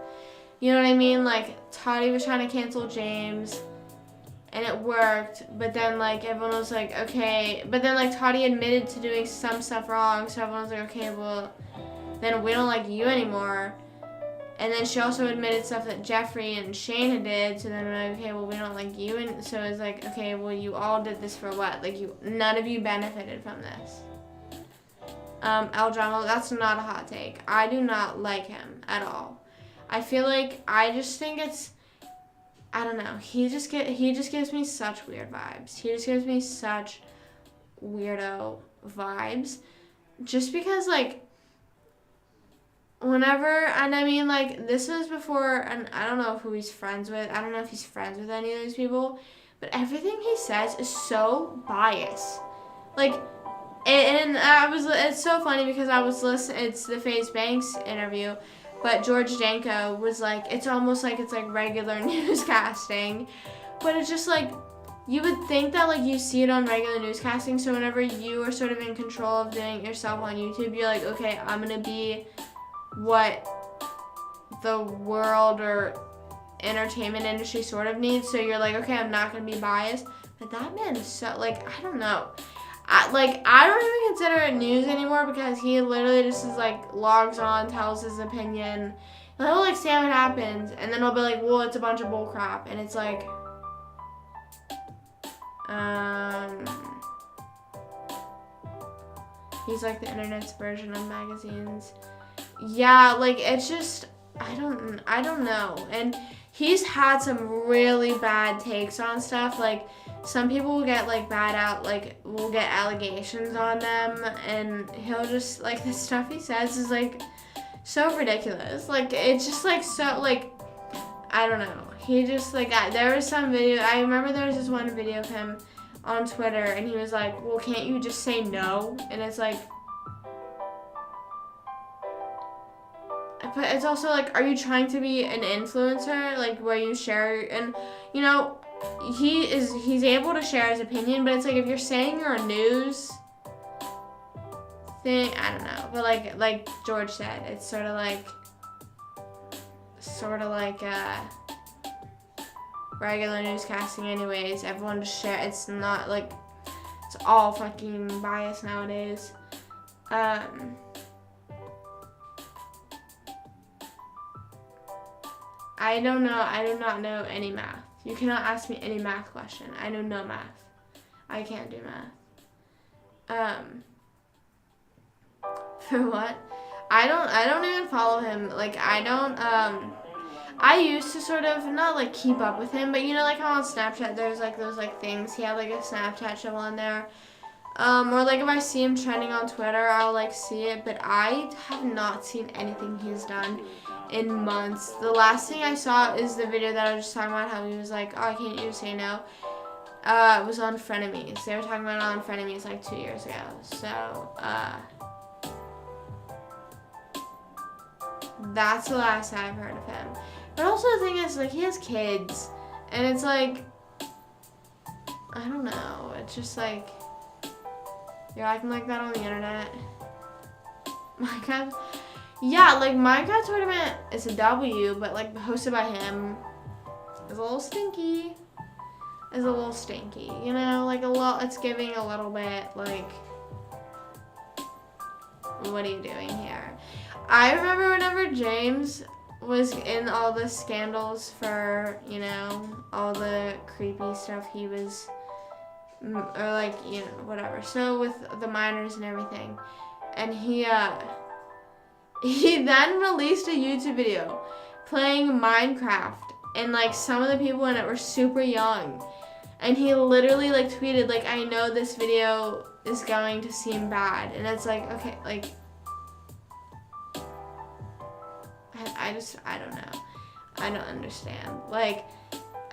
You know what I mean? Like, Toddy was trying to cancel James, and it worked, but then, like, everyone was like, okay, but then, like, Toddy admitted to doing some stuff wrong, so everyone was like, okay, well, then we don't like you anymore. And then she also admitted stuff that Jeffree and Shane did, so then we're like, okay, well, we don't like you, and so it's like, okay, well, you all did this for what? Like, none of you benefited from this. El Drama, that's not a hot take. I do not like him at all. I feel like, I just think it's, I don't know, he just gives me such weird vibes. He just gives me such weirdo vibes. Just because, like, whenever, and I mean, like, this was before, and I don't know who he's friends with. I don't know if he's friends with any of these people, but everything he says is so biased. Like, and it's so funny because I was listening, it's the FaZe Banks interview, but George Janko was like, it's almost like it's like regular newscasting, but it's just like, you would think that like you see it on regular newscasting, so whenever you are sort of in control of doing it yourself on YouTube, you're like, okay, I'm gonna be what the world or entertainment industry sort of needs, so you're like, okay, I'm not gonna be biased. But that man is so, like, I don't know, I don't even consider it news anymore because he literally just is like logs on, tells his opinion, and he'll like say what happens, and then he'll be like, well, it's a bunch of bull crap, and it's like, he's like the internet's version of magazines. Yeah, like, it's just, I don't know. And he's had some really bad takes on stuff. Like, some people will get, like, will get allegations on them, and he'll just, like, the stuff he says is, like, so ridiculous. Like, it's just, like, so, like, I don't know. He just, like, there was some video, I remember there was this one video of him on Twitter, and he was like, well, can't you just say no? And it's like, but it's also like, are you trying to be an influencer, like, where you share, and, you know, he's able to share his opinion, but it's like, if you're saying you're a news thing, I don't know, but like George said, it's sort of like regular newscasting anyways. Everyone just share, it's not like, it's all fucking biased nowadays. I don't know. I do not know any math. You cannot ask me any math question. I know no math. I can't do math. For what? I don't even follow him. Like, I don't, I used to sort of, not like keep up with him, but you know, like how on Snapchat there's like those like things. He had like a Snapchat show on there. Or like if I see him trending on Twitter, I'll like see it, but I have not seen anything he's done in months. The last thing I saw is the video that I was just talking about, how he was like, oh, I can't you say no. It was on Frenemies. They were talking about it on Frenemies like 2 years ago. So, that's the last I've heard of him. But also the thing is, like, he has kids, and it's like, I don't know, it's just like, you're acting like that on the internet. Minecraft, yeah, like, Minecraft tournament is a W, but, like, hosted by him is a little stinky. Is a little stinky, you know, like, it's giving a little bit, like, what are you doing here? I remember whenever James was in all the scandals for, you know, all the creepy stuff he was, or like, you know, whatever. So with the minors and everything. And he then released a YouTube video playing Minecraft. And like some of the people in it were super young. And he literally like tweeted, like, I know this video is going to seem bad. And it's like, okay, like, I don't know. I don't understand. Like,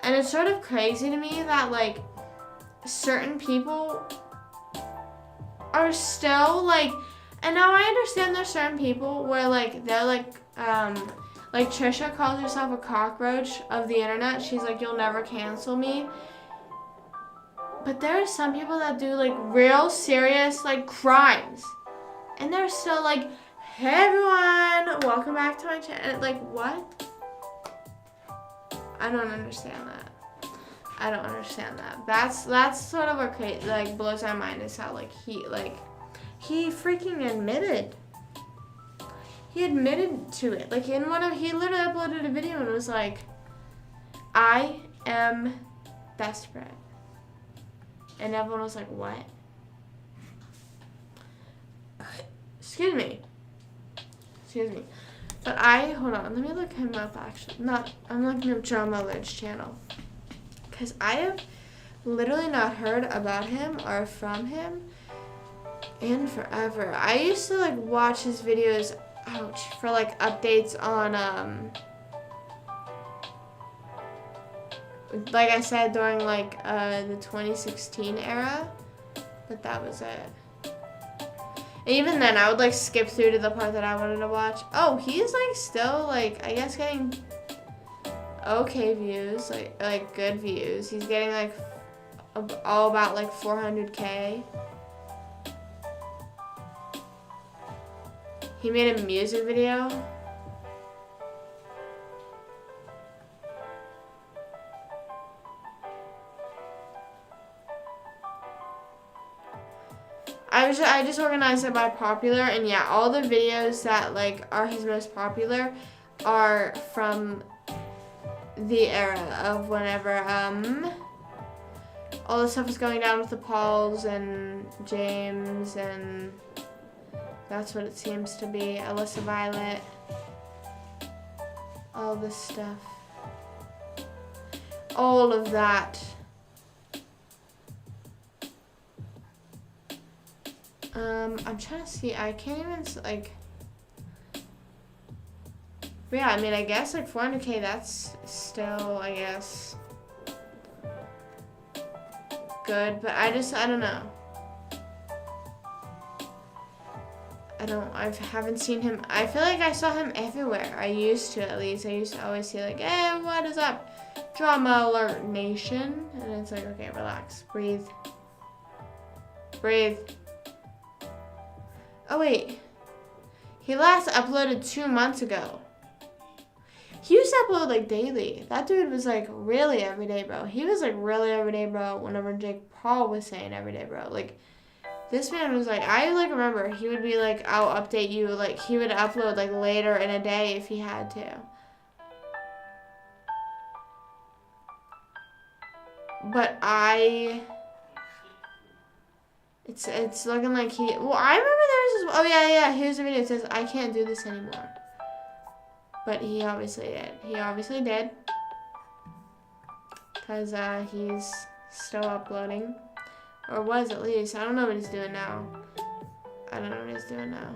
and it's sort of crazy to me that, like, certain people are still, like, and now I understand there's certain people where, like, they're, like Trisha calls herself a cockroach of the internet. She's like, you'll never cancel me. But there are some people that do, like, real serious, like, crimes. And they're still, like, hey everyone, welcome back to my channel. Like, what? I don't understand that. I don't understand that. That's sort of what like blows my mind is how like he freaking admitted. He admitted to it. Like in he literally uploaded a video and was like, I am desperate. And everyone was like, what? Excuse me. But hold on, let me look him up actually. I'm looking up John Millard's channel. Because I have literally not heard about him or from him in forever. I used to like watch his videos, for like updates on, like I said, during like the 2016 era. But that was it. Even then, I would, like, skip through to the part that I wanted to watch. Oh, he's, like, still, like, I guess getting okay views, like good views. He's getting, like, all about, like, 400K. He made a music video. I just organized it by popular, and yeah, all the videos that like are his most popular are from the era of whenever all the stuff was going down with the Pauls and James, and that's what it seems to be. Alyssa Violet, all this stuff, all of that. I'm trying to see, I can't even, like, but yeah, I mean, I guess, like, 400K, that's still, I guess, good, but I don't know. I haven't seen him, I feel like I saw him everywhere. I used to, at least. I used to always see, like, hey, what is up? Drama Alert Nation. And it's like, okay, relax, breathe. Oh, wait. He last uploaded 2 months ago. He used to upload, like, daily. That dude was, like, really everyday, bro. He was, like, really everyday, bro, whenever Jake Paul was saying everyday, bro. Like, this man was, like, I, like, remember, he would be, like, I'll update you. Like, he would upload, like, later in a day if he had to. But it's looking like he, well, I remember there was this, oh yeah, here's the video. It says, I can't do this anymore. But he obviously did. He obviously did. Because he's still uploading. Or was at least. I don't know what he's doing now. I don't know what he's doing now.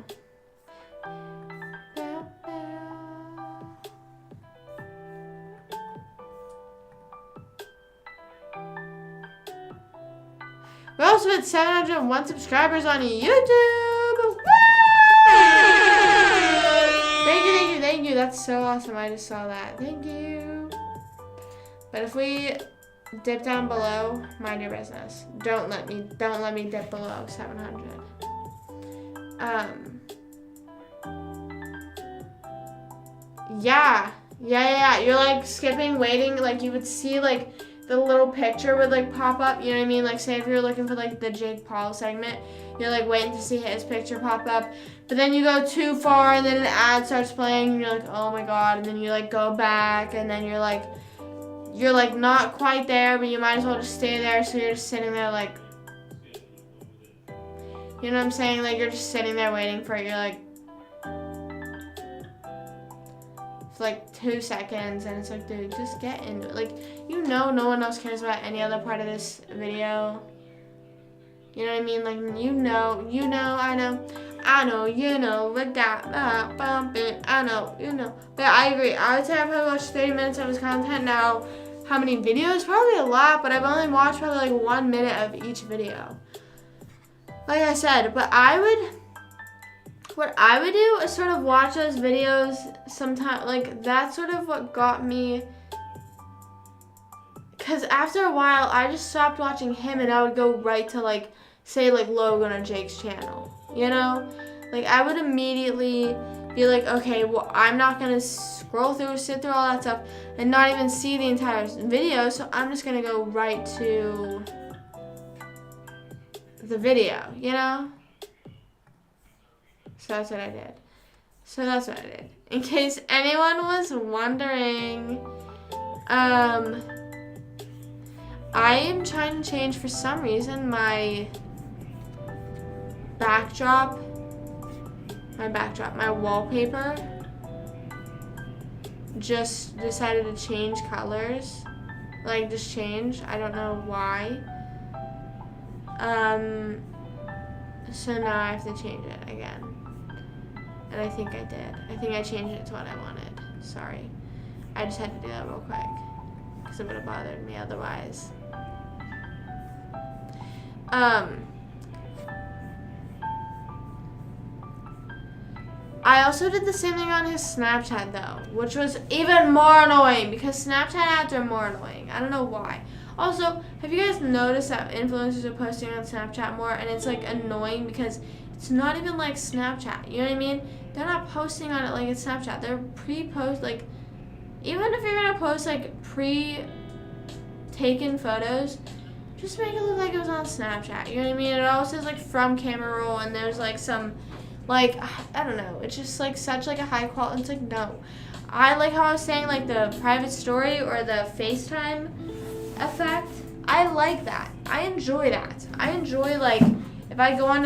We also hit 701 subscribers on YouTube. Woo! Thank you. That's so awesome. I just saw that. Thank you. But if we dip down below, mind your business. Don't let me dip below 700. Yeah. You're like skipping, waiting, like you would see like the little picture would like pop up, you know what I mean? Like say if you're looking for like the Jake Paul segment, you're like waiting to see his picture pop up, but then you go too far and then an ad starts playing and you're like, oh my god, and then you like go back and then you're like not quite there, but you might as well just stay there, so you're just sitting there like, you know what I'm saying? Like you're just sitting there waiting for it, you're like, for like 2 seconds, and it's like, dude, just get into it. Like, you know no one else cares about any other part of this video. You know what I mean? Like, you know, we got that bumping, I know. But I agree. I would say I probably watched 30 minutes of his content now. How many videos? Probably a lot, but I've only watched probably like 1 minute of each video. Like I said, but what I would do is sort of watch those videos sometime, like that's sort of what got me, because after a while I just stopped watching him and I would go right to like, say like Logan or Jake's channel, you know? Like I would immediately be like, okay, well I'm not going to scroll through, sit through all that stuff and not even see the entire video, so I'm just going to go right to the video, you know? So that's what I did. In case anyone was wondering, I am trying to change, for some reason, my wallpaper just decided to change colors. Like, just change. I don't know why. So now I have to change it again. And I think I did. I think I changed it to what I wanted. Sorry. I just had to do that real quick, because it would have bothered me otherwise. I also did the same thing on his Snapchat though, which was even more annoying, because Snapchat ads are more annoying. I don't know why. Also, have you guys noticed that influencers are posting on Snapchat more, and it's like annoying because it's not even like Snapchat, you know what I mean? They're not posting on it like it's Snapchat. They're pre-post, like, even if you're gonna post like pre-taken photos, just make it look like it was on Snapchat, you know what I mean? It always says like from camera roll, and there's like some, like, I don't know, it's just like such like a high quality. It's like, no. I like how I was saying like the private story or the FaceTime effect. I like that. I enjoy that. I enjoy, like, if I go on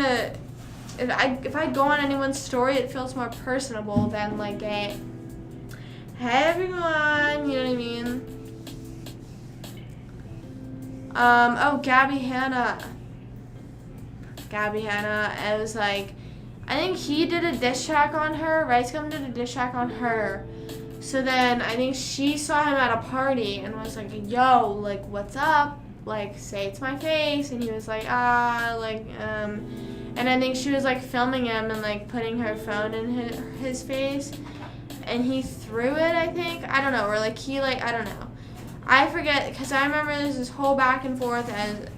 anyone's story, it feels more personable than like a, hey everyone, you know what I mean? Oh, Gabby Hanna, it was like, I think he did a diss track on her, Ricegum did a diss track on her. So then I think she saw him at a party and was like, yo, like, what's up? Like, say it to my face. And he was like, and I think she was like filming him and like putting her phone in his face. And he threw it, I think. I don't know. Or like he, like, I don't know. I forget, because I remember there's this whole back and forth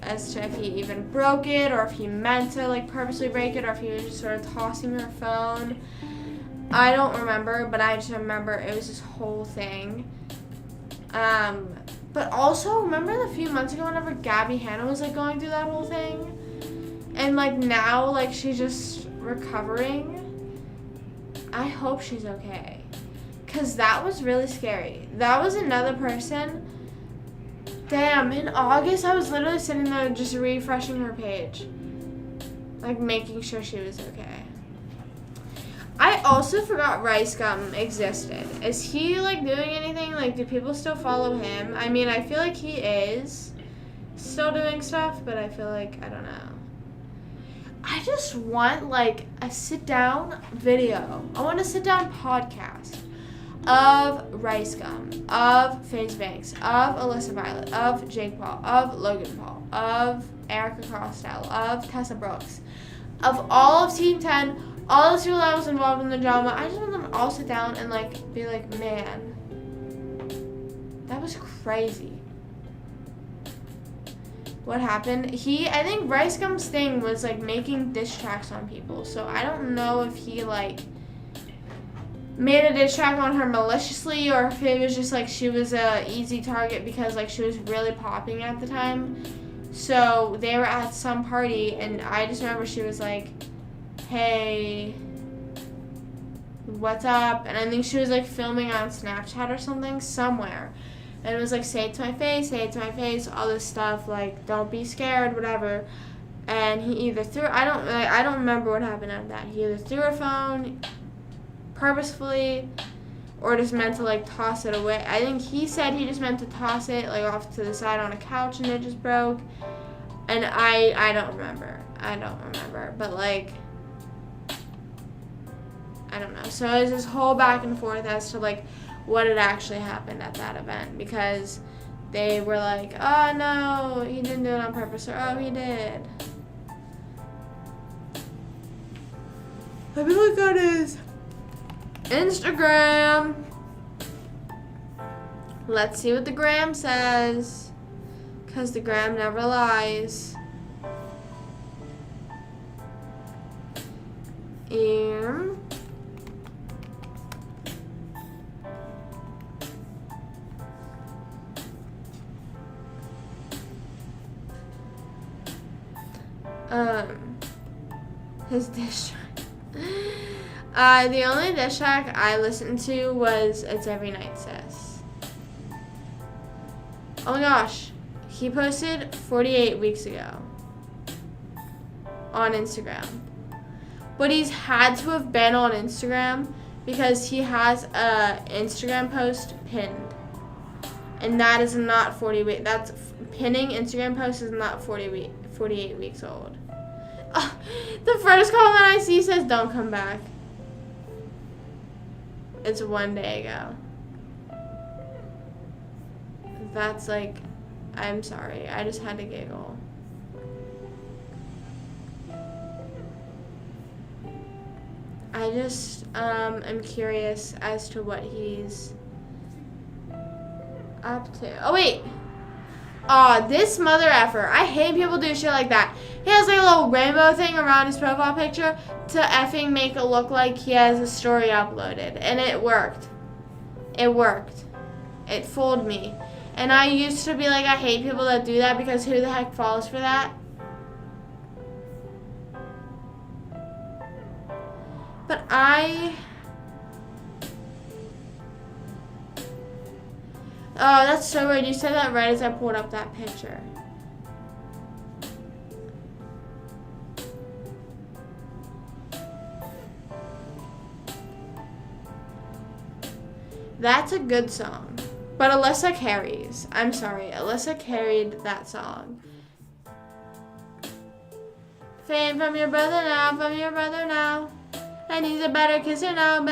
as to if he even broke it, or if he meant to like purposely break it, or if he was just sort of tossing her phone. I don't remember, but I just remember it was this whole thing. But also, remember a few months ago whenever Gabby Hanna was like going through that whole thing? And like now, like she's just recovering. I hope she's okay. Because that was really scary. That was another person Damn, in August, I was literally sitting there just refreshing her page. Like, making sure she was okay. I also forgot Rice Gum existed. Is he, like, doing anything? Like, do people still follow him? I mean, I feel like he is still doing stuff, but I feel like, I don't know. I just want, like, a sit-down video. I want a sit-down podcast of Rice Gum, of FaZe Banks, of Alyssa Violet, of Jake Paul, of Logan Paul, of Erica Costello, of Tessa Brooks, of all of Team 10, all the people that was involved in the drama. I just want them all sit down and, like, be like, man, that was crazy. What happened? I think Rice Gum's thing was, like, making diss tracks on people. So I don't know if he, like, made a diss track on her maliciously, or if it was just, like, she was a easy target because, like, she was really popping at the time. So they were at some party, and I just remember she was like, hey, what's up? And I think she was, like, filming on Snapchat or something somewhere. And it was like, say it to my face, all this stuff, like, don't be scared, whatever. And he either threw, I don't remember what happened after that. He either threw her phone purposefully or just meant to, like, toss it away. I think he said he just meant to toss it, like, off to the side on a couch and it just broke. And I don't remember. But, like, I don't know. So it was this whole back and forth as to, like, what had actually happened at that event, because they were like, oh no, he didn't do it on purpose, or oh, he did. Let me look at his Instagram. Let's see what the gram says, because the gram never lies. His diss track. The only diss track I listened to was It's Every Night, Sis. Oh my gosh. He posted 48 weeks ago on Instagram. But he's had to have been on Instagram because he has a Instagram post pinned. And that is not 40 weeks. That's pinning Instagram posts is not 48 weeks old. The first comment I see says, don't come back. It's 1 day ago. That's like, I'm sorry. I just had to giggle. I just am curious as to what he's up to. Oh, wait. Aw, this mother effer. I hate people do shit like that. He has like a little rainbow thing around his profile picture to effing make it look like he has a story uploaded. And it worked. It worked. It fooled me. And I used to be like, I hate people that do that because who the heck falls for that? But oh, that's so weird. You said that right as I pulled up that picture. That's a good song. But Alyssa carries. I'm sorry. Alyssa carried that song. Fame from your brother now. And he's a better kisser now,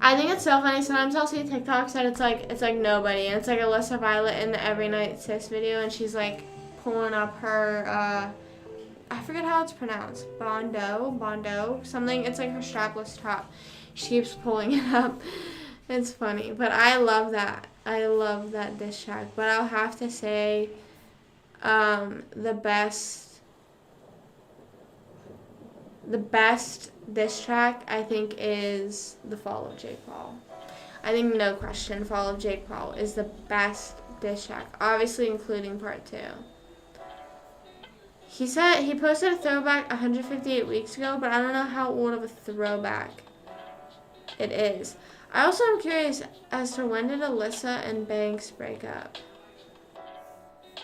I think it's so funny. Sometimes I'll see TikToks and it's like nobody, and it's like Alyssa Violet in the Every Night Sis video, and she's like pulling up her I forget how it's pronounced, Bondo, something. It's like her strapless top. She keeps pulling it up. It's funny, but I love that. I love that diss track. But I'll have to say, the best diss track, I think, is The Fall of Jake Paul. I think, no question, Fall of Jake Paul is the best diss track, obviously including part 2. He said he posted a throwback 158 weeks ago, but I don't know how old of a throwback it is. I also am curious as to when did Alyssa and Banks break up?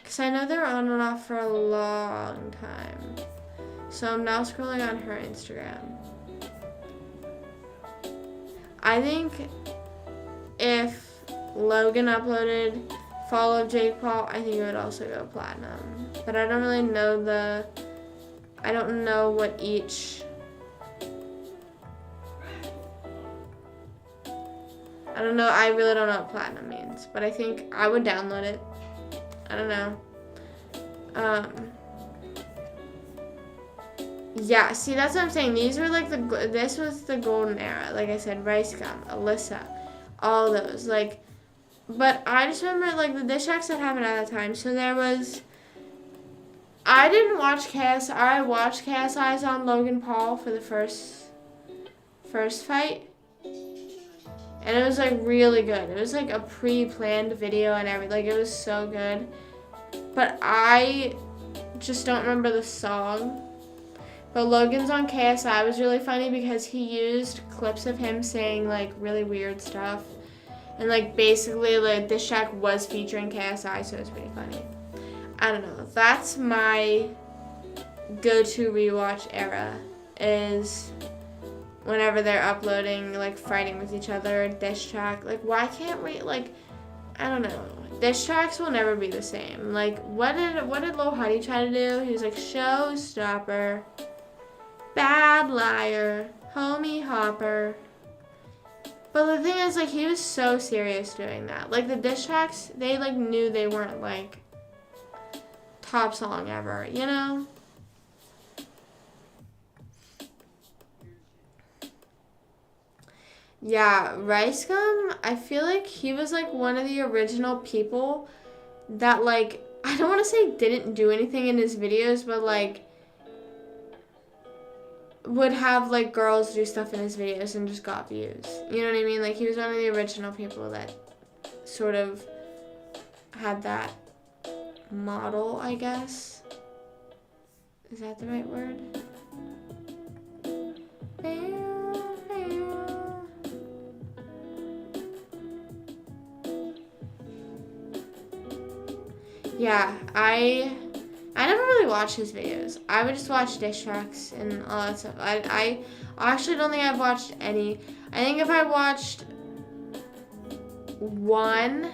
Because I know they were on and off for a long time. So I'm now scrolling on her Instagram. I think if Logan uploaded Fall of Jake Paul, I think it would also go platinum. But I don't really know I don't know what each, I don't know, I really don't know what platinum means. But I think I would download it. I don't know. Yeah, see, that's what I'm saying. These were like this was the golden era. Like I said, Rice Gum, Alyssa, all those. Like, but I just remember like the diss tracks that happened at the time. So there was, I didn't watch KSI. I watched KSI's on Logan Paul for the first fight. And it was like really good. It was like a pre-planned video and everything. Like it was so good. But I just don't remember the song. But Logan's on KSI was really funny because he used clips of him saying like really weird stuff. And like basically like this track was featuring KSI, so it's pretty funny. I don't know. That's my go-to rewatch era is whenever they're uploading like fighting with each other, diss track. Like why can't we like, I don't know. Diss tracks will never be the same. Like what did Lil Huddy try to do? He was like showstopper, bad liar, homie hopper. But the thing is, like, he was so serious doing that. Like, the diss tracks, they, like, knew they weren't, like, top song ever, you know? Yeah, Rice Gum, I feel like he was, like, one of the original people that, like, I don't want to say didn't do anything in his videos, but, like, would have like girls do stuff in his videos and just got views. You know what I mean? Like he was one of the original people that sort of had that model, I guess. Is that the right word? Yeah, I never really watched his videos. I would just watch diss tracks and all that stuff. I actually don't think I've watched any. I think if I watched one,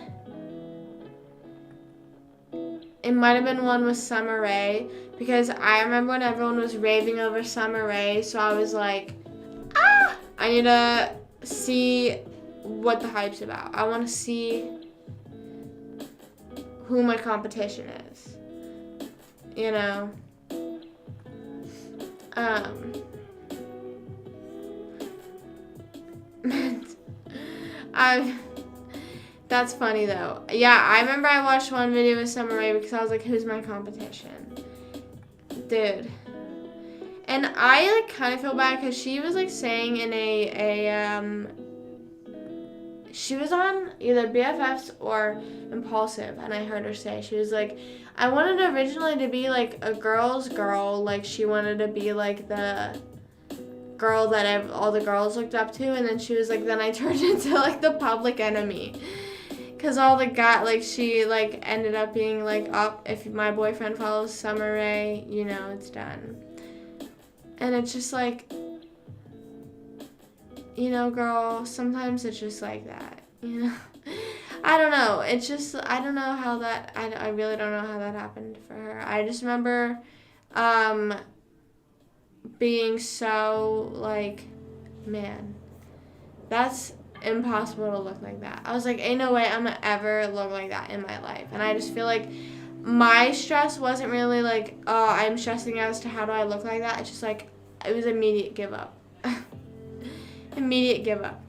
it might have been one with Summer Rae, because I remember when everyone was raving over Summer Rae, so I was like, I need to see what the hype's about. I want to see who my competition is. You know, that's funny though. Yeah, I remember I watched one video with Summer Rae because I was like, who's my competition? Dude. And I like kind of feel bad because she was like saying in she was on either BFFs or Impulsive, and I heard her say, she was like, I wanted originally to be like a girl's girl, like she wanted to be like the girl that all the girls looked up to, and then she was like, then I turned into like the public enemy, because all the like she like ended up being like, if my boyfriend follows Summer Rae, you know, it's done. And it's just like, you know, girl, sometimes it's just like that, you know? I don't know. It's just, I don't know how that, I really don't know how that happened for her. I just remember being so, like, man, that's impossible to look like that. I was like, ain't no way I'm going to ever look like that in my life. And I just feel like my stress wasn't really like, oh, I'm stressing as to how do I look like that. It's just like, it was immediate give up. Immediate give up.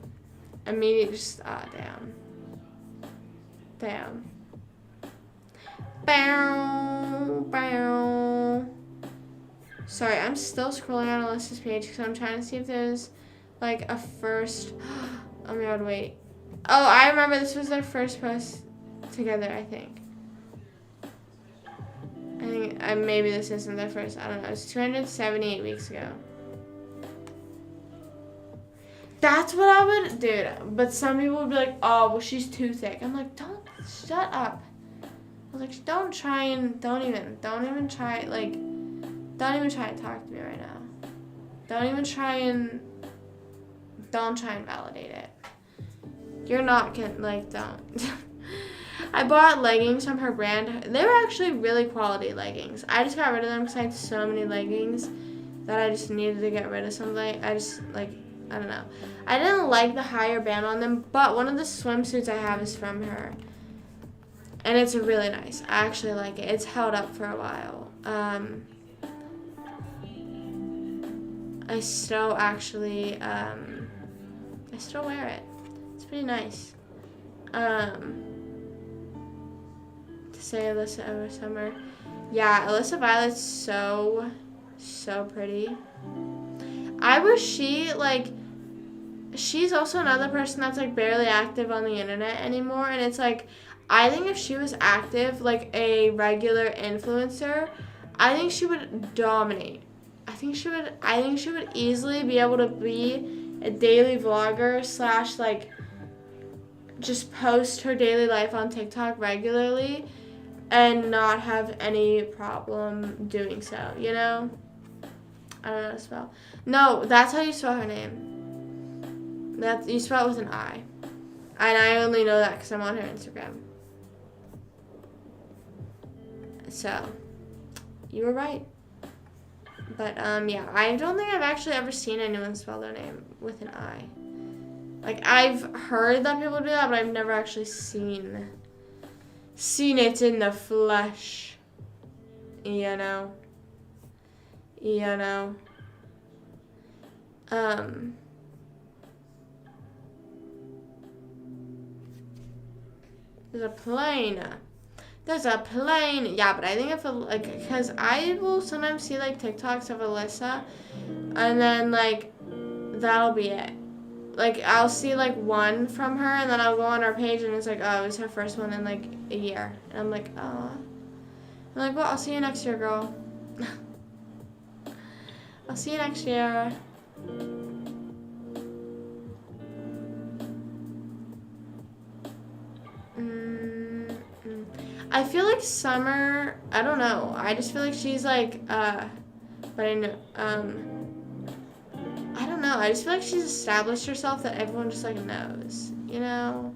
Immediate just, damn. Damn. Bow, bow. Sorry, I'm still scrolling on Alyssa's page because I'm trying to see if there's like a first. Oh my god, wait. Oh, I remember this was their first post together, I think. Maybe this isn't their first. I don't know. It's 278 weeks ago. That's what I would, dude. But some people would be like, oh, well, she's too thick. I'm like, don't, shut up. was like, don't even try to talk to me right now. Don't try and validate it. You're not getting, like, don't. I bought leggings from her brand. They were actually really quality leggings. I just got rid of them because I had so many leggings that I just needed to get rid of something. I don't know. I didn't like the higher band on them, but one of the swimsuits I have is from her. And it's really nice. I actually like it. It's held up for a while. I still wear it. It's pretty nice. To say Alyssa over summer. Yeah, Alyssa Violet's so pretty. I wish she's also another person that's, like, barely active on the internet anymore, and it's like, I think if she was active, like a regular influencer, I think she would dominate. I think she would easily be able to be a daily vlogger / like just post her daily life on TikTok regularly and not have any problem doing so, you know? I don't know how to spell. No, that's how you spell her name. You spell it with an I. And I only know that because I'm on her Instagram. So, you were right. But, yeah, I don't think I've actually ever seen anyone spell their name with an I. Like, I've heard that people do that, but I've never actually seen it in the flesh. You know? There's a plane. Yeah, but I think because I will sometimes see, like, TikToks of Alyssa, and then, like, that'll be it. Like, I'll see, like, one from her, and then I'll go on her page, and it's like, oh, it was her first one in, like, a year. And I'm like, oh. I'm like, well, I'll see you next year, girl. I'll see you next year. I feel like Summer, I don't know. I just feel like she's like, but I know, I don't know. I just feel like she's established herself that everyone just, like, knows, you know?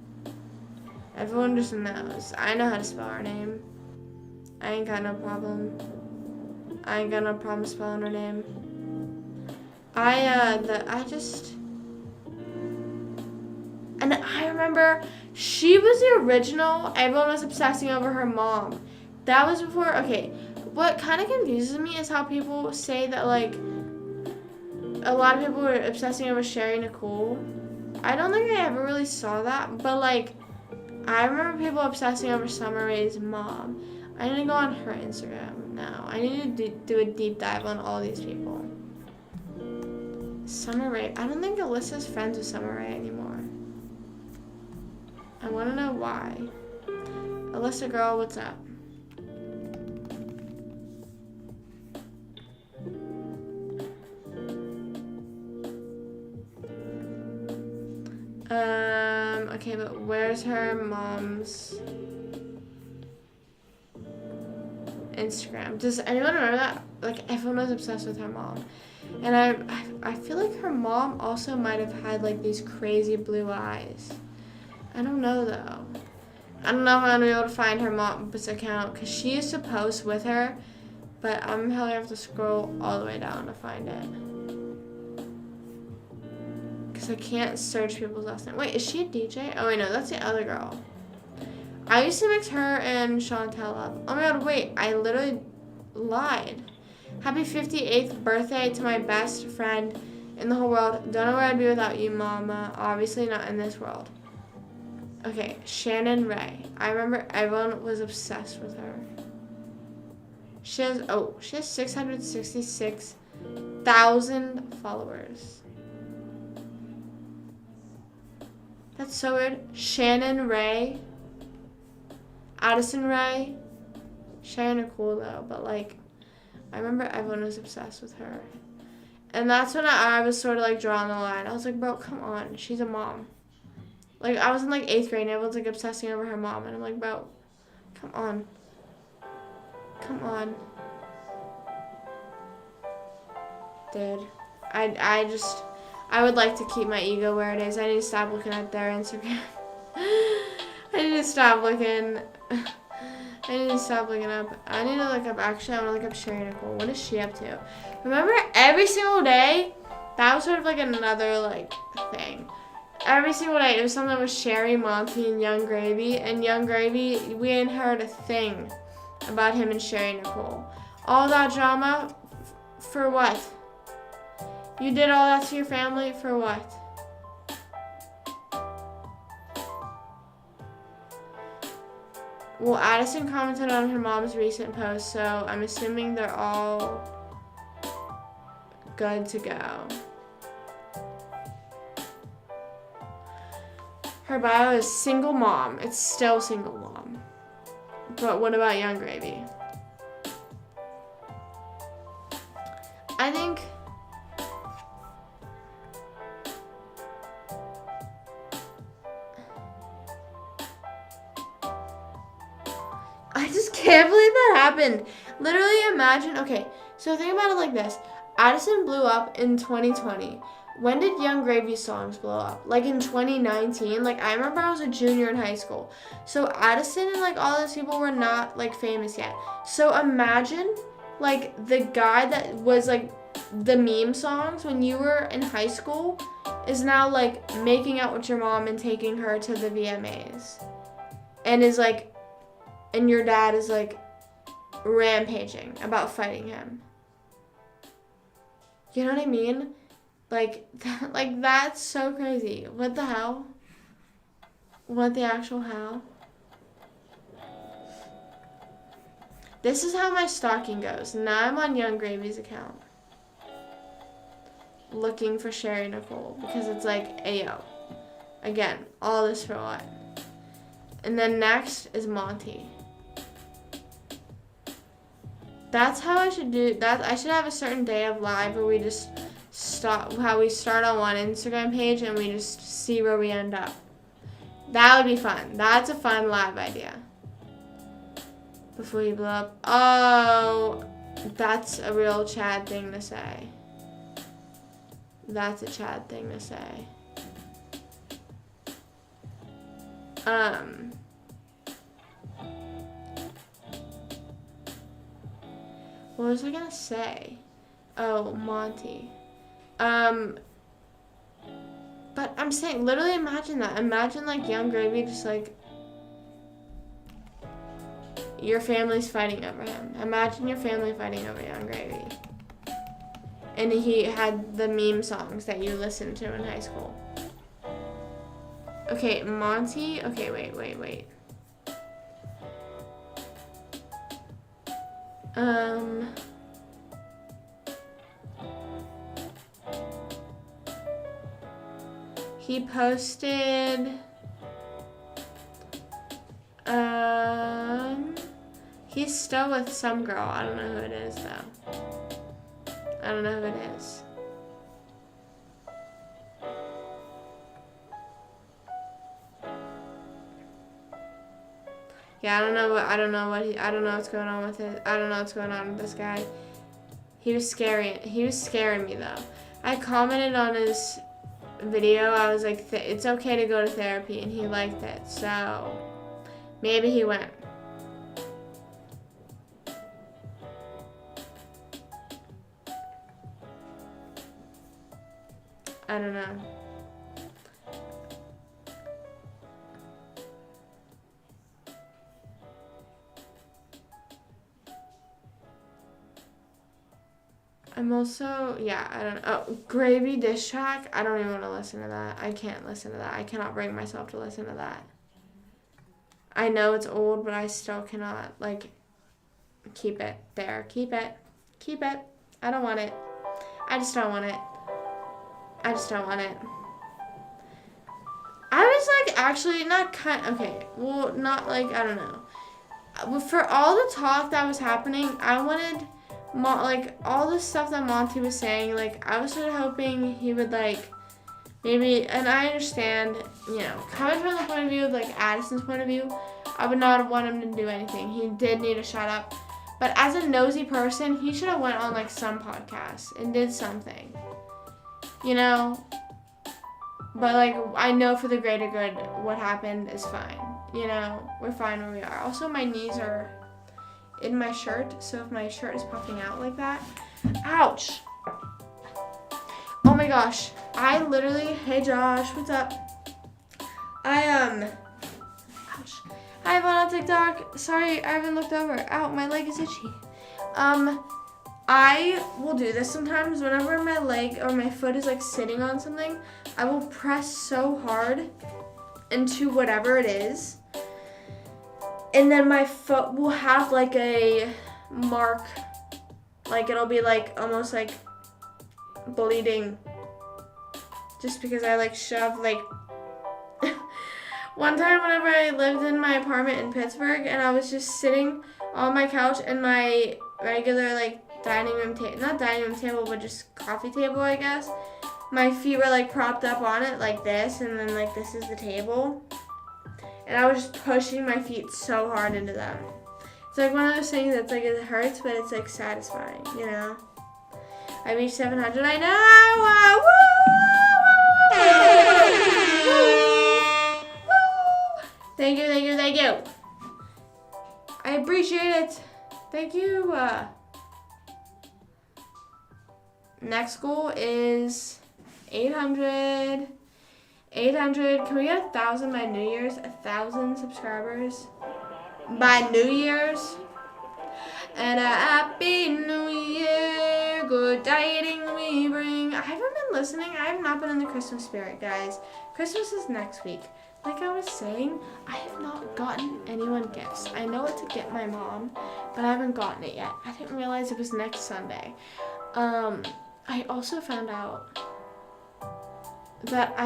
Everyone just knows. I know how to spell her name. I ain't got no problem spelling her name. And I remember she was the original. Everyone was obsessing over her mom. That was before, okay, what kind of confuses me is how people say that, like, a lot of people were obsessing over Sherry Nicole. I don't think I ever really saw that, but, like, I remember people obsessing over Summer Rae's mom. I need to go on her Instagram now. I need to do a deep dive on all these people. Summer Rae. I don't think Alyssa's friends with Summer Rae anymore. I want to know why. Alyssa, girl, what's up? Okay, but where's her mom's Instagram? Does anyone remember that? Like, everyone was obsessed with her mom. And I feel like her mom also might have had, like, these crazy blue eyes. I don't know, though. I don't know if I'm going to be able to find her mom's account, because she used to post with her, but I'm probably going to have to scroll all the way down to find it. Because I can't search people's last name. Wait, is she a DJ? Oh, wait, no, that's the other girl. I used to mix her and Chantel up. Oh, my God, wait, I literally lied. Happy 58th birthday to my best friend in the whole world. Don't know where I'd be without you, Mama. Obviously not in this world. Okay, Shannon Ray. I remember everyone was obsessed with her. She has 666,000 followers. That's so weird. Shannon Ray. Addison Ray. Sharon Nicole, though, but, like, I remember everyone was obsessed with her. And that's when I was sort of, like, drawing the line. I was like, bro, come on. She's a mom. Like, I was in, like, 8th grade, and everyone's, like, obsessing over her mom. And I'm like, bro, come on. Come on. Dude. I would like to keep my ego where it is. I need to stop looking at their Instagram. I need to stop looking. I need to stop looking up. I need to look up, actually, I want to look up Sherry Nicole. What is she up to? Remember, every single day, that was sort of like another, like, thing. Every single day, it was something with Sherry, Monty, and Young Gravy. And Young Gravy, we ain't heard a thing about him and Sherry Nicole. All that drama, for what? You did all that to your family, for what? Well, Addison commented on her mom's recent post, so I'm assuming they're all good to go. Her bio is single mom. It's still single mom. But what about Young Gravy? I think I just can't believe that happened. Literally imagine, okay, so think about it like this. Addison blew up in 2020. When did Young Gravy's songs blow up? Like in 2019? Like I remember I was a junior in high school. So Addison and like all those people were not like famous yet. So imagine like the guy that was like the meme songs when you were in high school is now like making out with your mom and taking her to the VMAs. And is like, and your dad is like rampaging about fighting him. You know what I mean? Like that's so crazy. What the hell? What the actual hell? This is how my stalking goes. Now I'm on Young Gravy's account. Looking for Sherry Nicole. Because it's like, ayo. Again, all this for what? And then next is Monty. That's how I should do that. I should have a certain day of live where we just how we start on one Instagram page and we just see where we end up. That would be fun. That's a fun live idea. Before you blow up. Oh, that's a real Chad thing to say. That's a Chad thing to say. What was I gonna say? Oh, Monty. But I'm saying, literally imagine that. Imagine like Young Gravy just like, your family's fighting over him. Imagine your family fighting over Young Gravy. And he had the meme songs that you listened to in high school. Okay, Monty. Okay, wait. He posted, he's still with some girl. I don't know who it is, though. I don't know who it is. Yeah, I don't know what's going on with it. I don't know what's going on with this guy. He was scaring me, though. I commented on his video. I was like, it's okay to go to therapy, and he liked it. So maybe he went. I don't know. I'm also, yeah, I don't know. Oh, Gravy diss track. I don't even want to listen to that. I can't listen to that. I cannot bring myself to listen to that. I know it's old, but I still cannot, like, keep it there. Keep it. I don't want it. I just don't want it. I was, like, actually not okay. Well, not, like, I don't know. For all the talk that was happening, I wanted... like all the stuff that Monty was saying, like I was sort of hoping he would like maybe, and I understand, you know, coming from the point of view of like Addison's point of view, I would not want him to do anything. He did need to shut up, But as a nosy person, he should have went on like some podcast and did something. You know? But like, I know for the greater good, what happened is fine. You know, we're fine where we are. Also, my knees are in my shirt, so if my shirt is popping out like that, ouch. Oh my gosh, I literally, hey Josh, what's up? Ouch. Hi, everyone on TikTok. Sorry, I haven't looked over. Ow, my leg is itchy. I will do this sometimes whenever my leg or my foot is like sitting on something. I will press so hard into whatever it is, and then my foot will have like a mark, like it'll be like almost like bleeding, just because I like shoved like one time whenever I lived in my apartment in Pittsburgh and I was just sitting on my couch and my regular like dining room table, not dining room table, but just coffee table, I guess. My feet were like propped up on it like this, and then like this is the table. And I was just pushing my feet so hard into them. It's like one of those things that's like it hurts, but it's like satisfying, you know? I reached 700, I know! Woo! Thank you, thank you, thank you. I appreciate it. Thank you. Next goal is 800. 800. Can we get 1,000 by New Year's? 1,000 subscribers by New Year's. And a happy New Year. Good tidings we bring. I haven't been listening. I have not been in the Christmas spirit, guys. Christmas is next week. Like I was saying, I have not gotten anyone gifts. I know what to get my mom, but I haven't gotten it yet. I didn't realize it was next Sunday. I also found out that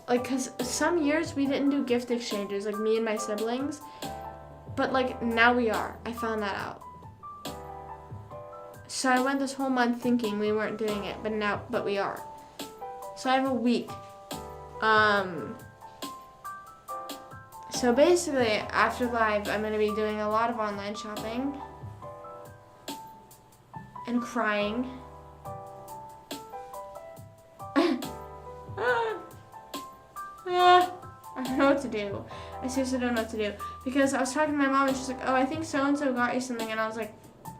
because some years we didn't do gift exchanges, like me and my siblings, but like now we are. I found that out. So I went this whole month thinking we weren't doing it, but we are. So I have a week. So basically, after live, I'm going to be doing a lot of online shopping and crying. I don't know what to do. I seriously don't know what to do. Because I was talking to my mom and she's like, oh, I think so-and-so got you something. And I was like,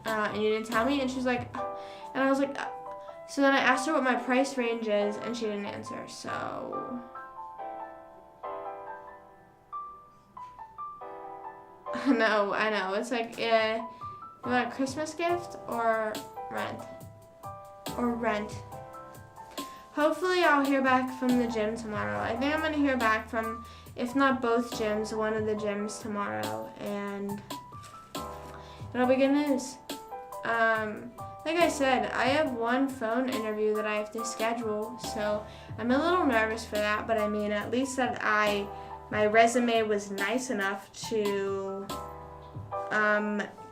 and you didn't tell me? And she's like, and I was like, so then I asked her what my price range is and she didn't answer. So no, I know. It's like, you want a Christmas gift or rent? Or rent. Hopefully I'll hear back from the gym tomorrow. I think I'm going to hear back from, if not both gyms, one of the gyms tomorrow. And it'll be good news. Like I said, I have one phone interview that I have to schedule. So I'm a little nervous for that. But I mean, at least that my resume was nice enough to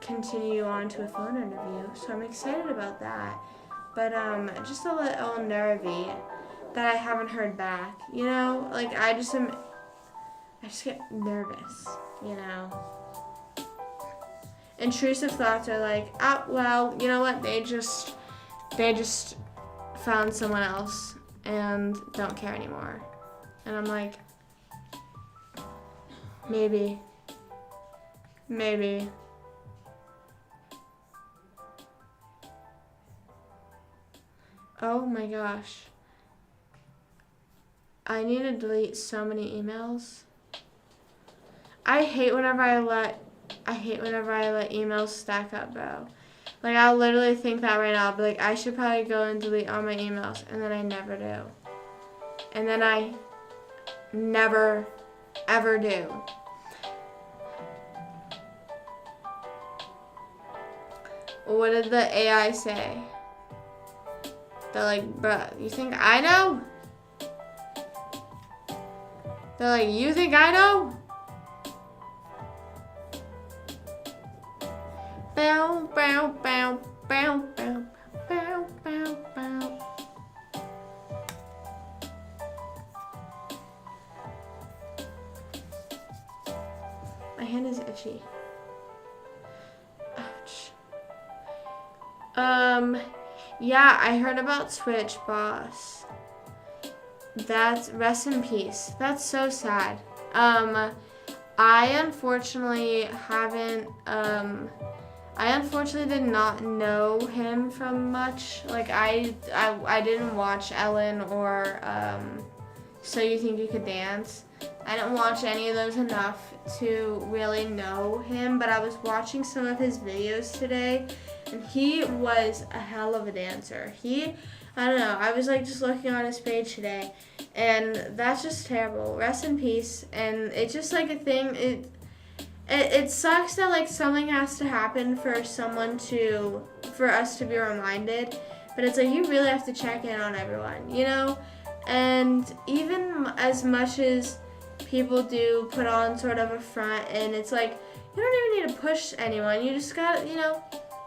continue on to a phone interview. So I'm excited about that. But just a little nervy that I haven't heard back. You know, like I just get nervous, you know. Intrusive thoughts are like, oh well, you know what? They just found someone else and don't care anymore. And I'm like, maybe. Oh my gosh. I need to delete so many emails. I hate whenever I let emails stack up, bro. Like, I'll literally think that right now. I'll be like, I should probably go and delete all my emails. And then I never do. And then I never, ever do. What did the AI say? They're like, bruh, you think I know? They're like, you think I know? Bow, bow, bow, bow, bow, bow, bow, bow. My hand is itchy. Ouch. Yeah, I heard about Twitch, boss. That's rest in peace. That's so sad. I unfortunately haven't, I unfortunately did not know him from much. Like, I didn't watch Ellen or, So You Think You Could Dance. I didn't watch any of those enough to really know him, but I was watching some of his videos today, and he was a hell of a dancer. I don't know, I was like just looking on his page today, and that's just terrible. Rest in peace. And it's just like a thing, it sucks that like something has to happen for us to be reminded, but it's like you really have to check in on everyone, you know? And even as much as people do put on sort of a front, and it's like, you don't even need to push anyone. You just got,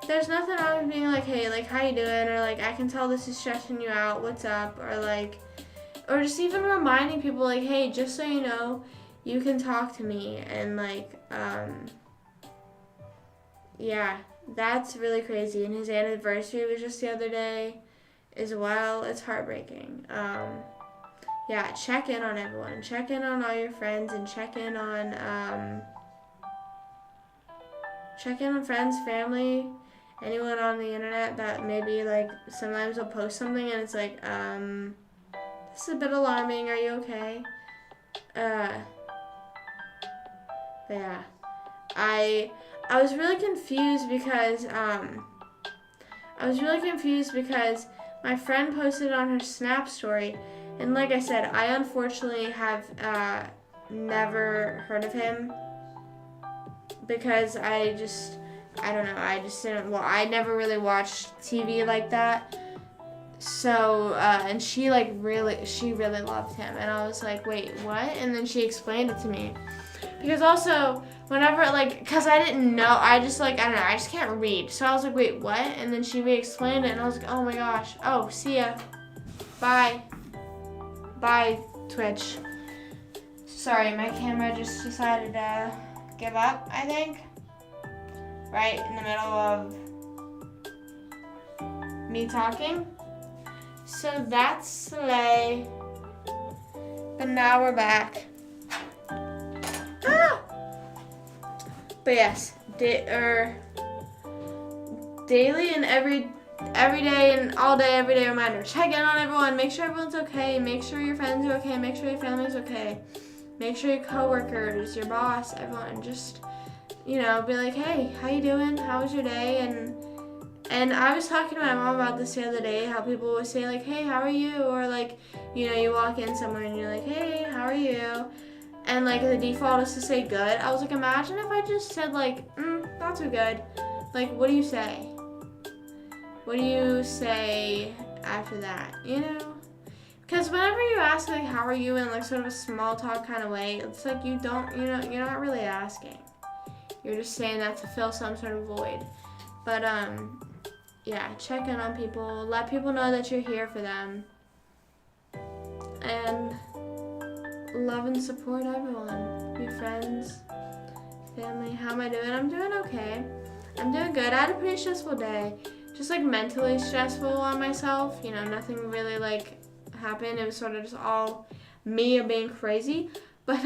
there's nothing wrong with being like, hey, like, how you doing? Or like, I can tell this is stressing you out. What's up? Or like, or just even reminding people like, hey, just so you know, you can talk to me. And like, yeah, that's really crazy. And his anniversary was just the other day as well. It's heartbreaking. Yeah, check in on everyone. Check in on all your friends, and check in on friends, family, anyone on the internet that maybe like sometimes will post something and it's like, this is a bit alarming. Are you okay? But yeah, I was really confused because my friend posted on her Snap story. And like I said, I unfortunately have never heard of him because I don't know, I never really watched TV like that. So, and she really loved him. And I was like, wait, what? And then she explained it to me. Because also, whenever, because I didn't know, I don't know, I just can't read. So I was like, wait, what? And then she re-explained it, and I was like, oh my gosh. Oh, see ya. Bye. Bye, Twitch. Sorry, my camera just decided to give up, I think. Right in the middle of me talking. So that's Slay. But now we're back. Ah! But yes, daily and every day and all day, every day reminder. Check in on everyone. Make sure everyone's okay. Make sure your friends are okay. Make sure your family's okay. Make sure your coworkers, your boss, everyone, just, be like, hey, how you doing? How was your day? And I was talking to my mom about this the other day, how people would say, like, hey, how are you? Or, like, you walk in somewhere and you're like, hey, how are you? And, like, the default is to say good. I was like, imagine if I just said, like, not too good. Like, what do you say? What do you say after that, Because whenever you ask, like, how are you in, like, sort of a small talk kind of way, it's like you're not really asking. You're just saying that to fill some sort of void. But, yeah, check in on people. Let people know that you're here for them. And love and support everyone. Your friends, family. How am I doing? I'm doing okay. I'm doing good. I had a pretty stressful day. Just, like, mentally stressful on myself. Nothing really, like, happened. It was sort of just all me being crazy. But,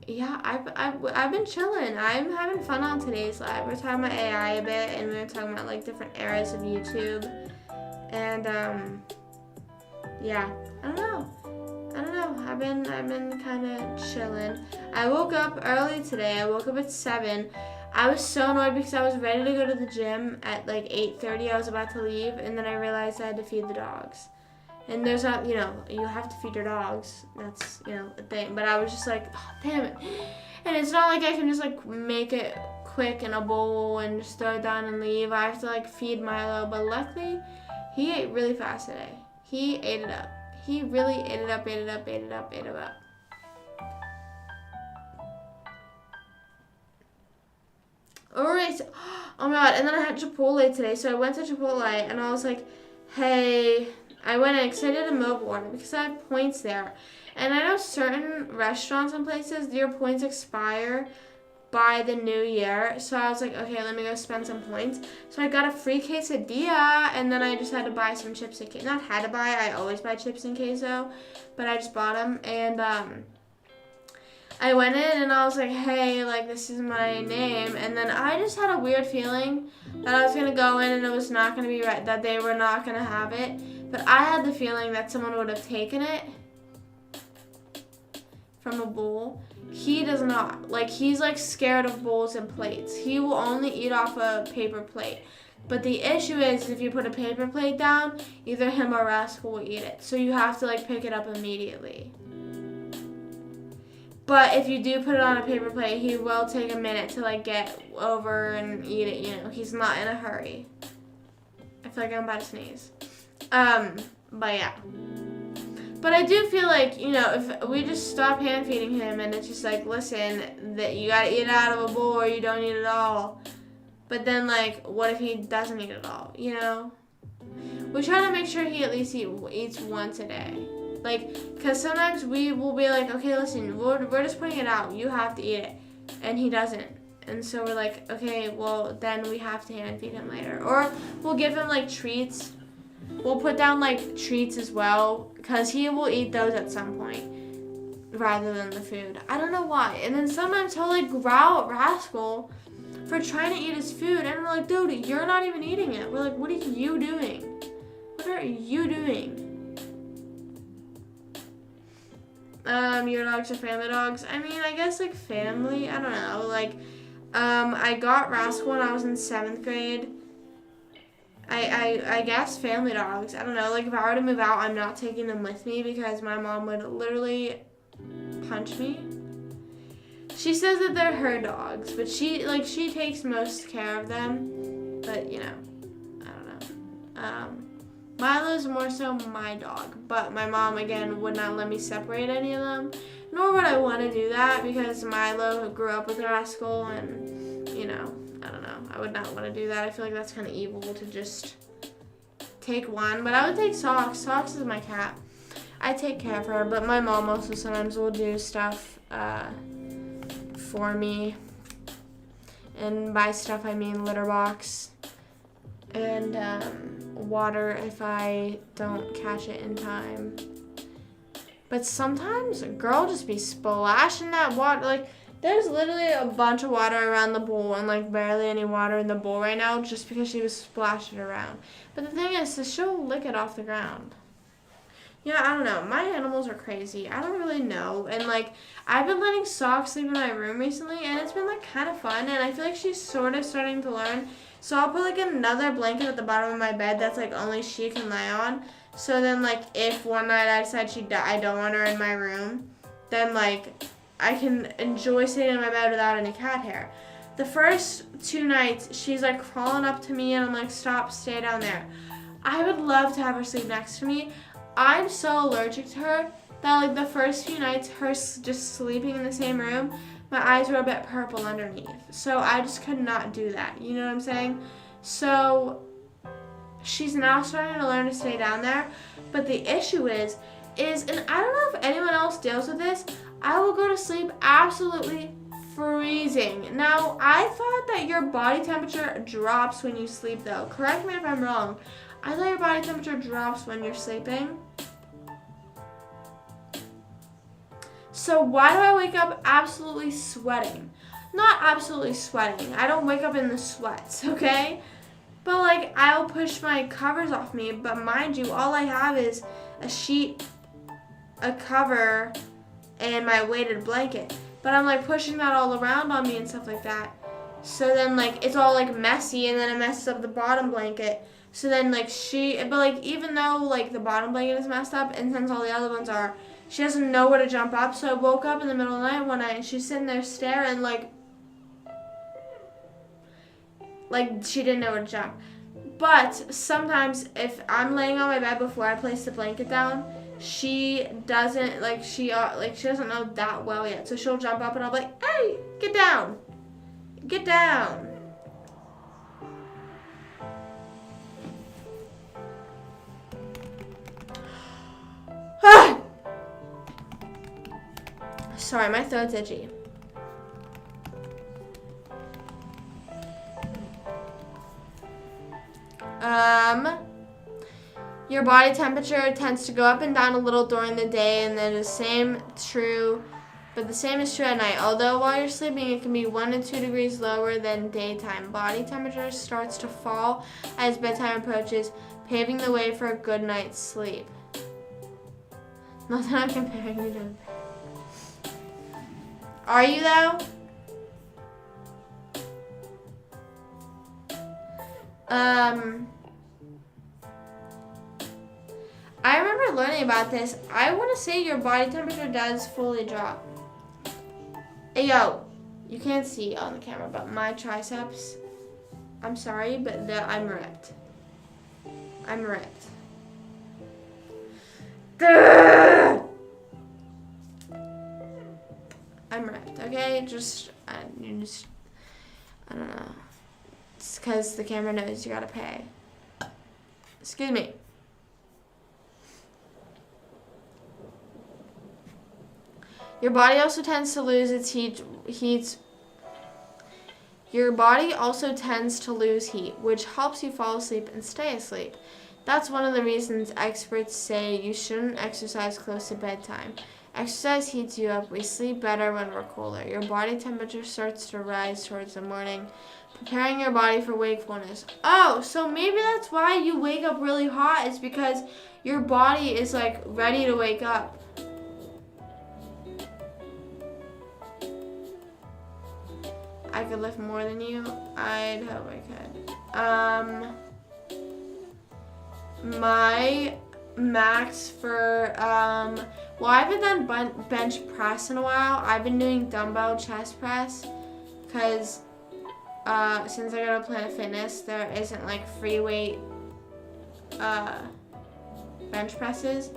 yeah, I've been chilling. I'm having fun on today's live. We're talking about AI a bit, and we were talking about, like, different eras of YouTube. And, yeah, I don't know. I've been kind of chilling. I woke up early today. I woke up at 7. I was so annoyed because I was ready to go to the gym at like 8:30. I was about to leave, and then I realized I had to feed the dogs. And there's not, you have to feed your dogs. That's, a thing. But I was just like, oh, damn it. And it's not like I can just like make it quick in a bowl and just throw it down and leave. I have to like feed Milo. But luckily, he ate really fast today. He ate it up. He really ate it up. Alright, oh my god, and then I had Chipotle today, so I went to Chipotle, and I was like, hey, I went in because I did a mobile order, because I have points there, and I know certain restaurants and places, your points expire by the new year. So I was like, okay, let me go spend some points. So I got a free quesadilla, and then I just had to buy some chips and queso. Not had to buy, I always buy chips and queso, but I just bought them. And I went in and I was like, hey, like, this is my name. And then I just had a weird feeling that I was going to go in and it was not going to be right, that they were not going to have it. But I had the feeling that someone would have taken it from a bowl. He does not. Like, he's like scared of bowls and plates. He will only eat off a paper plate. But the issue is, if you put a paper plate down, either him or Rascal will eat it. So you have to like pick it up immediately. But if you do put it on a paper plate, he will take a minute to like get over and eat it. You know, he's not in a hurry. I feel like I'm about to sneeze. But yeah. But I do feel like, you know, if we just stop hand feeding him and it's just like, listen, that you gotta eat it out of a bowl or you don't eat it all. But then, like, what if he doesn't eat it all, you know? We try to make sure he at least eats once a day. Like, because sometimes we will be like, okay, listen, we're just putting it out. You have to eat it. And he doesn't. And so we're like, okay, well, then we have to hand feed him later. Or we'll give him, like, treats. We'll put down, like, treats as well, because he will eat those at some point rather than the food. I don't know why. And then sometimes he'll, like, growl at Rascal for trying to eat his food. And we're like, dude, you're not even eating it. We're like, what are you doing? What are you doing? Your dogs are family dogs? I mean, I guess, like, family. I don't know. Like, I got Rascal when I was in 7th grade. I guess family dogs. I don't know. Like, if I were to move out, I'm not taking them with me because my mom would literally punch me. She says that they're her dogs, but she takes most care of them. But, you know, I don't know. Milo's more so my dog, but my mom, again, would not let me separate any of them. Nor would I want to do that because Milo grew up with Rascal and, you know, I don't know. I would not want to do that. I feel like that's kind of evil to just take one. But I would take Socks. Socks is my cat. I take care of her, but my mom also sometimes will do stuff for me. And by stuff, I mean litter box and water if I don't catch it in time. But sometimes a girl just be splashing that water. Like, there's literally a bunch of water around the bowl and, like, barely any water in the bowl right now just because she was splashing around. But the thing is, she'll lick it off the ground. Yeah, I don't know. My animals are crazy. I don't really know. And, like, I've been letting Socks sleep in my room recently, and it's been, like, kind of fun. And I feel like she's sort of starting to learn. So I'll put, like, another blanket at the bottom of my bed that's, like, only she can lie on. So then, like, if one night I decide I don't want her in my room, then, like, I can enjoy sitting in my bed without any cat hair. The first 2 nights, she's, like, crawling up to me, and I'm like, stop, stay down there. I would love to have her sleep next to me. I'm so allergic to her that, like, the first few nights, her just sleeping in the same room, my eyes were a bit purple underneath. So I just could not do that. You know what I'm saying? So she's now starting to learn to stay down there. But the issue is, and I don't know if anyone else deals with this, I will go to sleep absolutely freezing. Now, I thought that your body temperature drops when you sleep, though. Correct me if I'm wrong. I thought your body temperature drops when you're sleeping. So why do I wake up absolutely sweating? Not absolutely sweating. I don't wake up in the sweats, okay? But, like, I'll push my covers off me. But mind you, all I have is a sheet, a cover, and my weighted blanket. But I'm, like, pushing that all around on me and stuff like that. So then, like, it's all, like, messy, and then it messes up the bottom blanket. So then, like, but, like, even though, like, the bottom blanket is messed up, and since all the other ones are, she doesn't know where to jump up. So I woke up in the middle of the night one night, and she's sitting there staring, like she didn't know where to jump. But sometimes, if I'm laying on my bed before I place the blanket down, she doesn't, she doesn't know that well yet. So she'll jump up, and I'll be like, hey, get down. Get down. Sorry, my throat's itchy. Your body temperature tends to go up and down a little during the day, and then the same is true at night. Although while you're sleeping, it can be 1 to 2 degrees lower than daytime. Body temperature starts to fall as bedtime approaches, paving the way for a good night's sleep. Not that I'm comparing you to. Are you though? I remember learning about this. I want to say your body temperature does fully drop. Hey, yo, you can't see on the camera, but my triceps, I'm sorry, but I'm ripped. I'm ripped. I'm ripped, okay? I don't know. It's because the camera knows you gotta pay. Excuse me. Your body also tends to lose its heat. Your body also tends to lose heat, which helps you fall asleep and stay asleep. That's one of the reasons experts say you shouldn't exercise close to bedtime. Exercise heats you up. We sleep better when we're cooler. Your body temperature starts to rise towards the morning, preparing your body for wakefulness. Oh, so maybe that's why you wake up really hot, is because your body is like ready to wake up. I could lift more than you. I'd hope I could. My max for, well, I haven't done bench press in a while. I've been doing dumbbell chest press because since I go to Planet Fitness, there isn't like free weight bench presses.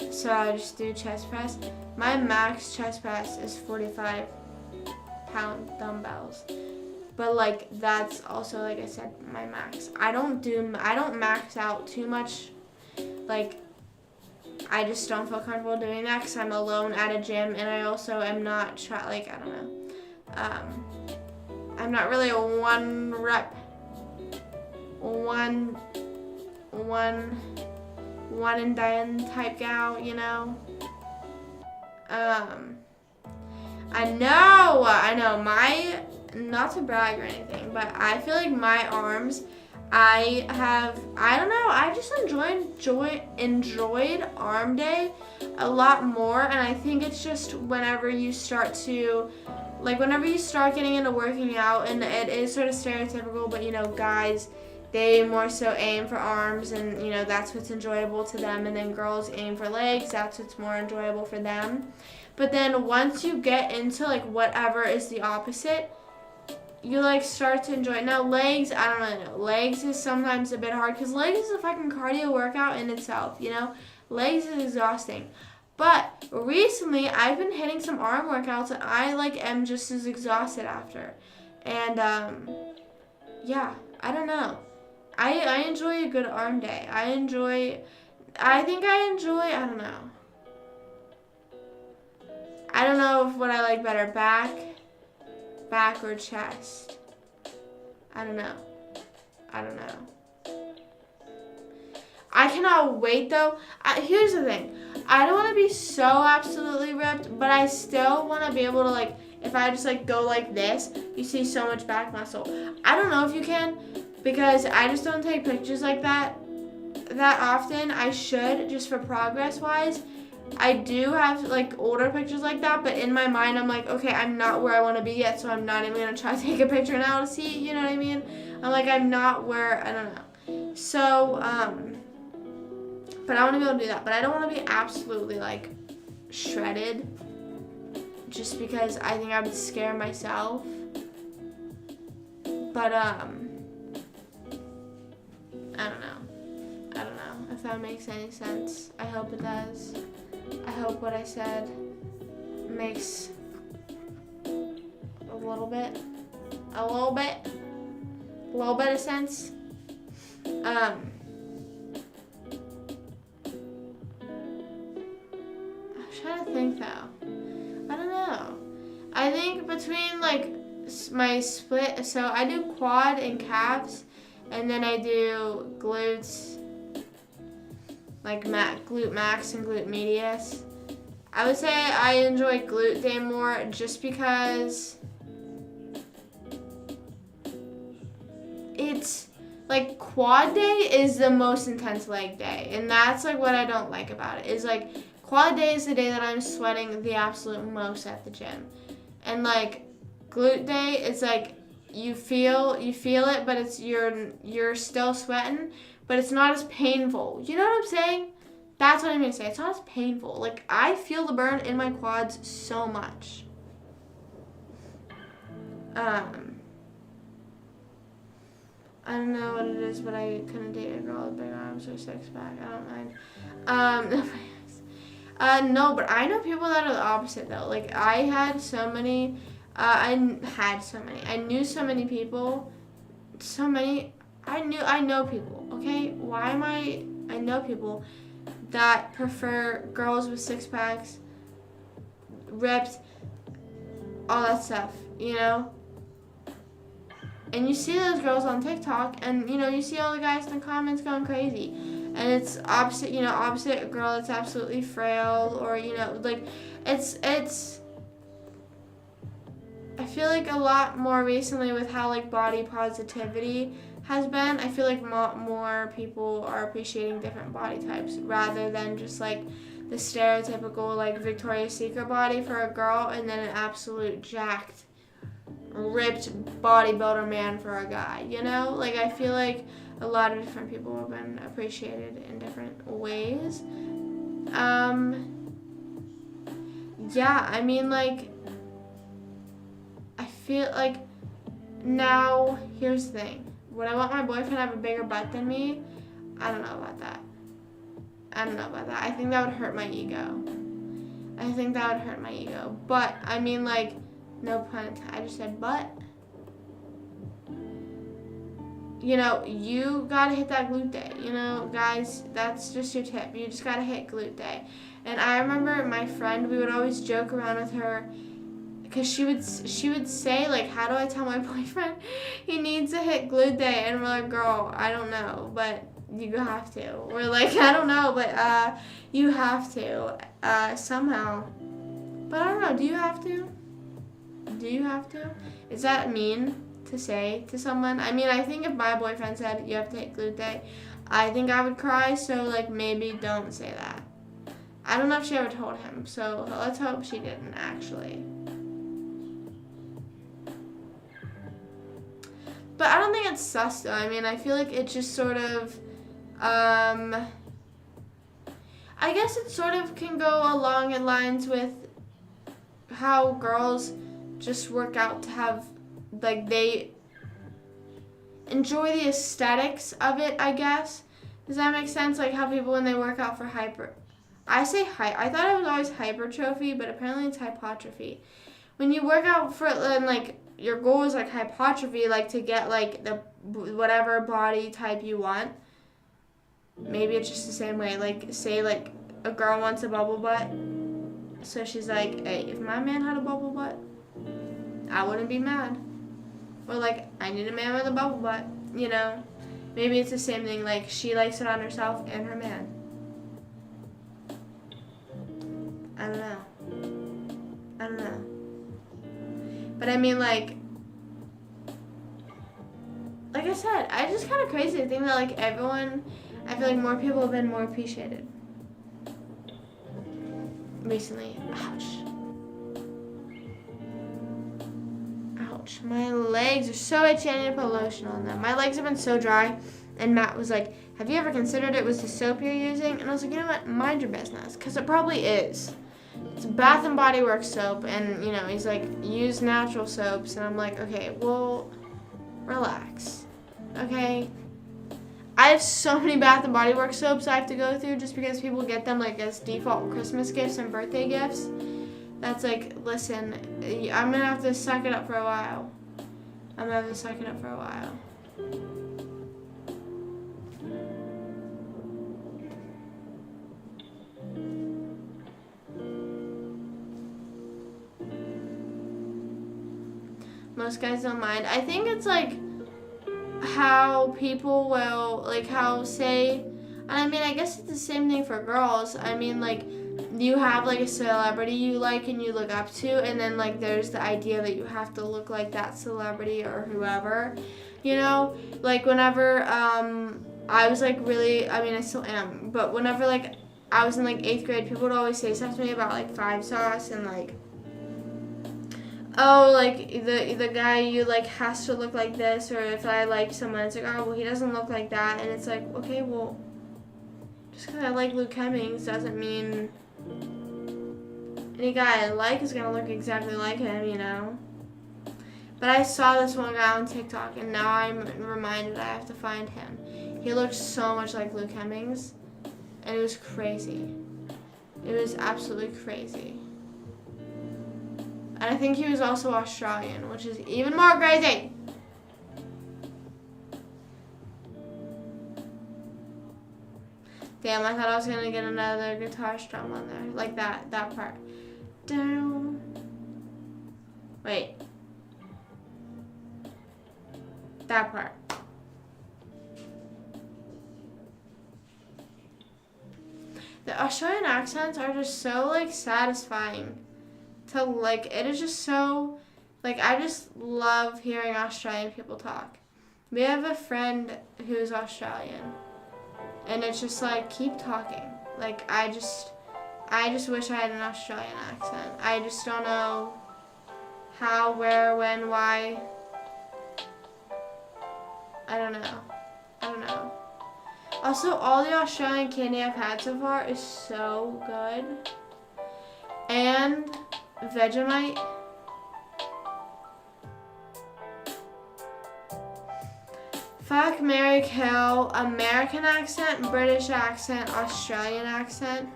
So I just do chest press. My max chest press is 45-pound dumbbells. But like that's also, like I said, my max. I don't max out too much. Like I just don't feel comfortable doing that because I'm alone at a gym, and I also am not I don't know. I'm not really a one and done type gal, you know. I know, not to brag or anything, but I feel like my arms, I just enjoyed arm day a lot more, and I think it's just whenever you start getting into working out, and it is sort of stereotypical, but you know, guys, they more so aim for arms, and you know, that's what's enjoyable to them, and then girls aim for legs, that's what's more enjoyable for them. But then once you get into like whatever is the opposite, you like start to enjoy it. Now legs, I don't really know. Legs is sometimes a bit hard because legs is a fucking cardio workout in itself, you know? Legs is exhausting. But recently I've been hitting some arm workouts and I like am just as exhausted after. And yeah, I don't know. I enjoy a good arm day. I don't know. I don't know what I like better, back or chest. I don't know. I cannot wait though. Here's the thing. I don't want to be so absolutely ripped, but I still want to be able to, like, if I just like go like this, you see so much back muscle. I don't know if you can, because I just don't take pictures like that often. I should, just for progress wise. I do have like older pictures like that, but in my mind I'm like, okay, I'm not where I want to be yet, so I'm not even gonna try to take a picture now to see, you know what I mean? I'm not where, I don't know. So, but I want to be able to do that, but I don't want to be absolutely like shredded, just because I think I would scare myself. But I don't know if that makes any sense. I hope it does. I hope what I said makes a little bit of sense. I'm trying to think though. I don't know. I think between like my split, so I do quad and calves, and then I do glutes like glute max and glute medius. I would say I enjoy glute day more just because it's like quad day is the most intense leg day, and that's like what I don't like about it is like quad day is the day that I'm sweating the absolute most at the gym, and like glute day it's like you feel it, but it's you're still sweating, but it's not as painful. You know what I'm saying? That's what I'm gonna say. It's not as painful. Like I feel the burn in my quads so much. I don't know what it is, but I couldn't date a girl with big arms or six pack. I don't mind. No, but I know people that are the opposite though. Like I had so many. I knew so many people. I know people. Okay, I know people that prefer girls with six packs, ripped, all that stuff. You know. And you see those girls on TikTok, and you know you see all the guys in the comments going crazy, and it's opposite a girl that's absolutely frail, or you know like it's. I feel like a lot more recently with how like body positivity has been. I feel like more people are appreciating different body types rather than just like the stereotypical like Victoria's Secret body for a girl, and then an absolute jacked, ripped bodybuilder man for a guy, you know? Like I feel like a lot of different people have been appreciated in different ways. Yeah, I mean like I feel like now here's the thing. Would I want my boyfriend to have a bigger butt than me? I don't know about that. I think that would hurt my ego. But I mean like no pun intended. I just said but. You know, you gotta hit that glute day. You know, guys, that's just your tip. You just gotta hit glute day. And I remember my friend, we would always joke around with her because she would say like, how do I tell my boyfriend he needs to hit glute day? And we're like, girl, I don't know, but you have to. We're like, I don't know, but you have to somehow. But I don't know. Do you have to? Is that mean to say to someone? I mean, I think if my boyfriend said you have to hit glute day, I think I would cry. So like maybe don't say that. I don't know if she ever told him. So let's hope she didn't actually. But I don't think it's sus though. I mean, I feel like it just sort of, I guess it sort of can go along in lines with how girls just work out to have, like, they enjoy the aesthetics of it, I guess. Does that make sense? Like how people when they work out for I thought it was always hypertrophy, but apparently it's hypertrophy. When you work out for, like, your goal is like hypertrophy, like to get like the whatever body type you want. Maybe it's just the same way. Like say like a girl wants a bubble butt, so she's like, hey, if my man had a bubble butt, I wouldn't be mad. Or like I need a man with a bubble butt, you know. Maybe it's the same thing. Like she likes it on herself and her man. I don't know. But I mean, like I said, I just kind of crazy to think that like everyone, I feel like more people have been more appreciated recently. Ouch. My legs are so itchy. I need to put lotion on them. My legs have been so dry. And Matt was like, have you ever considered it was the soap you're using? And I was like, you know what? Mind your business. Because it probably is. It's Bath and Body Works soap, and you know he's like, use natural soaps, and I'm like, okay, well, relax, okay. I have so many Bath and Body Works soaps I have to go through just because people get them like as default Christmas gifts and birthday gifts. That's like, listen, I'm gonna have to suck it up for a while. Most guys don't mind. I think it's like how people will, like how say And I mean, I guess it's the same thing for girls. I mean, like, you have like a celebrity you like and you look up to, and then like there's the idea that you have to look like that celebrity or whoever, you know? Like whenever I was like really, I mean I still am, but whenever like I was in like 8th grade, people would always say stuff to me about like 5 sauce and like, oh, like the guy you like has to look like this, or if I like someone, it's like, oh well, he doesn't look like that, and it's like, okay, well, just because I like Luke Hemmings doesn't mean any guy I like is gonna look exactly like him, you know. But I saw this one guy on TikTok, and now I'm reminded I have to find him. He looked so much like Luke Hemmings, and it was crazy. It was absolutely crazy. And I think he was also Australian, which is even more crazy. Damn, I thought I was gonna get another guitar strum on there, like that part. Down. Wait. That part. The Australian accents are just so like satisfying to like. It is just so like, I just love hearing Australian people talk. We have a friend who's Australian, and it's just like, keep talking. Like I just wish I had an Australian accent. I just don't know how, where, when, why. I don't know. Also, all the Australian candy I've had so far is so good. And Vegemite. Fuck, marry, kill. American accent, British accent, Australian accent.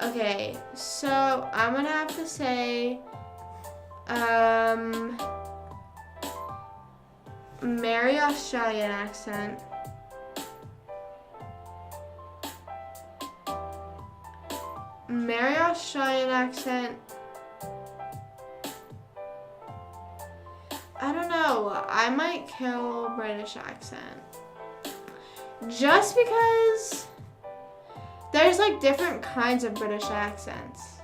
Okay, so I'm gonna have to say, marry Australian accent. Marry Australian accent. I don't know. I might kill British accent. Just because there's like different kinds of British accents.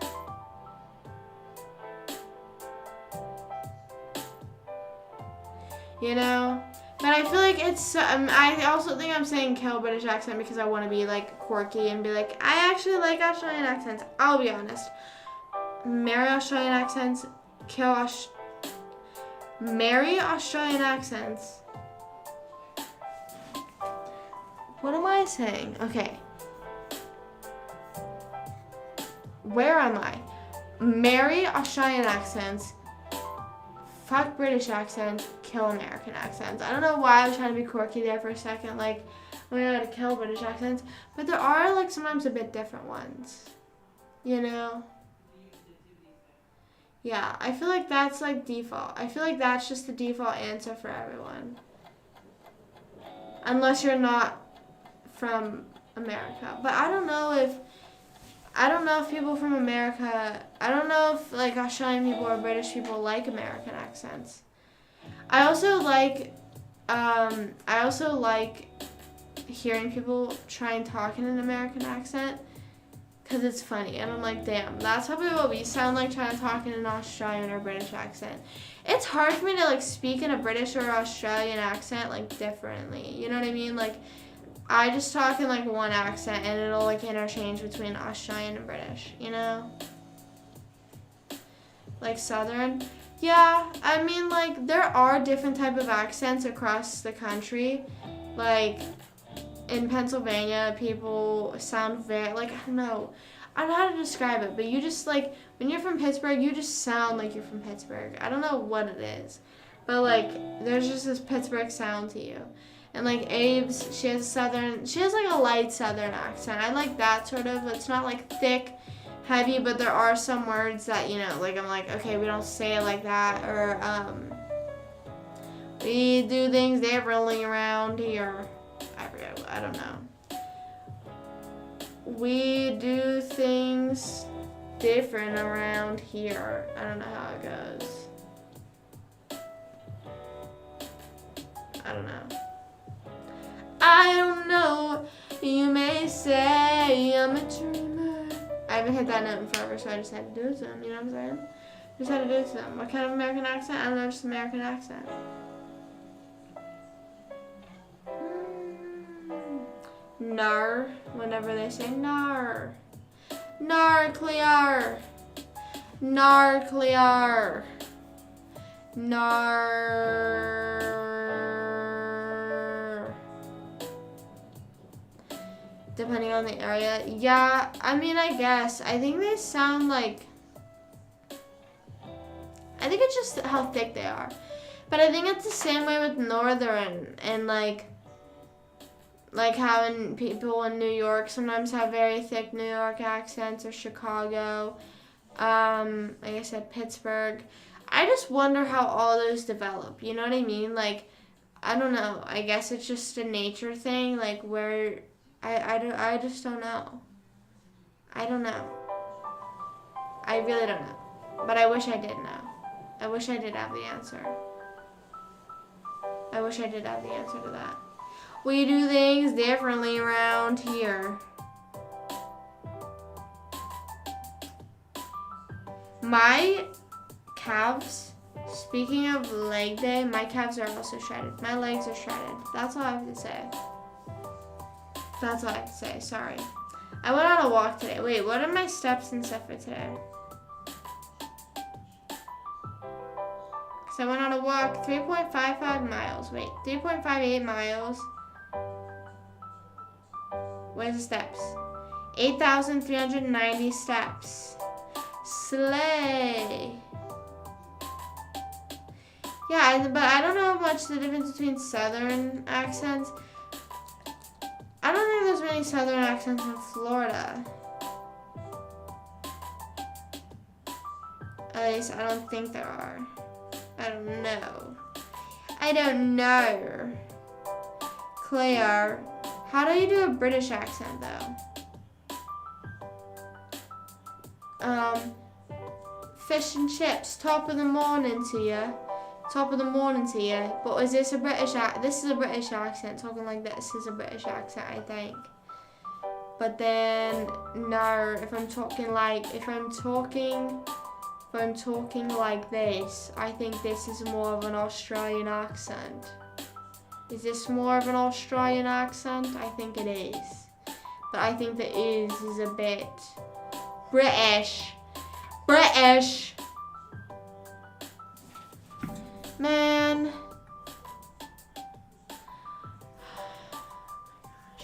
You know? But I feel like it's, I also think I'm saying kill British accent because I want to be like quirky and be like, I actually like Australian accents. I'll be honest. Marry Australian accents, marry Australian accents. What am I saying? Okay. Where am I? Marry Australian accents, fuck British accents, kill American accents. I don't know why I was trying to be quirky there for a second, like, oh my god, kill British accents. But there are, like, sometimes a bit different ones. You know? Yeah, I feel like that's, like, default. I feel like that's just the default answer for everyone. Unless you're not from America. But I don't know if people from America, I don't know if, like, Australian people or British people like American accents. I also like hearing people try and talk in an American accent because it's funny. And I'm like, damn, that's probably what we sound like trying to talk in an Australian or British accent. It's hard for me to, like, speak in a British or Australian accent, like, differently. You know what I mean? Like, I just talk in, like, one accent and it'll, like, interchange between Australian and British, you know? Like, Southern. Yeah, I mean, like, there are different type of accents across the country. Like, in Pennsylvania, people sound very, like, I don't know how to describe it, but you just, like, when you're from Pittsburgh, you just sound like you're from Pittsburgh. I don't know what it is, but, like, there's just this Pittsburgh sound to you. And, like, Abe's, she has, like, a light Southern accent. I like that sort of. It's not, like, thick, heavy, but there are some words that, you know, like, I'm like, okay, we don't say it like that, or, we do things differently around here. I don't know. We do things different around here. I don't know how it goes. I don't know. You may say I'm a dreamer. I haven't hit that note in forever, so I just had to do it to them. You know what I'm saying? Just had to do it to them. What kind of American accent? I don't know, just American accent. Nar, whenever they say nar. Narclear. Narclear. Nar. Depending on the area. Yeah, I mean, I guess. I think they sound like... I think it's just how thick they are. But I think it's the same way with Northern and like having people in New York sometimes have very thick New York accents, or Chicago. Like I said, Pittsburgh. I just wonder how all those develop. You know what I mean? Like, I don't know. I guess it's just a nature thing. Like where I just don't know. I don't know. I really don't know. But I wish I did know. I wish I did have the answer. I wish I did have the answer to that. We do things differently around here. My calves, speaking of leg day, my calves are also shredded. My legs are shredded. That's all I have to say. That's all I have to say. Sorry. I went on a walk today. Wait, what are my steps and stuff for today? So I went on a walk, 3.55 miles. Wait, 3.58 miles. Where's the steps? 8,390 steps. Slay. Yeah, but I don't know much the difference between southern accents. I don't think there's many southern accents in Florida. At least I don't think there are. I don't know. I don't know. Claire, how do you do a British accent though? Fish and chips, top of the morning to you. Top of the morning to you. But is this a British accent? This is a British accent. Talking like this is a British accent, I think. But then, no, if I'm talking like this, I think this is more of an Australian accent. Is this more of an Australian accent? I think it is. But I think the is a bit British. British. Man.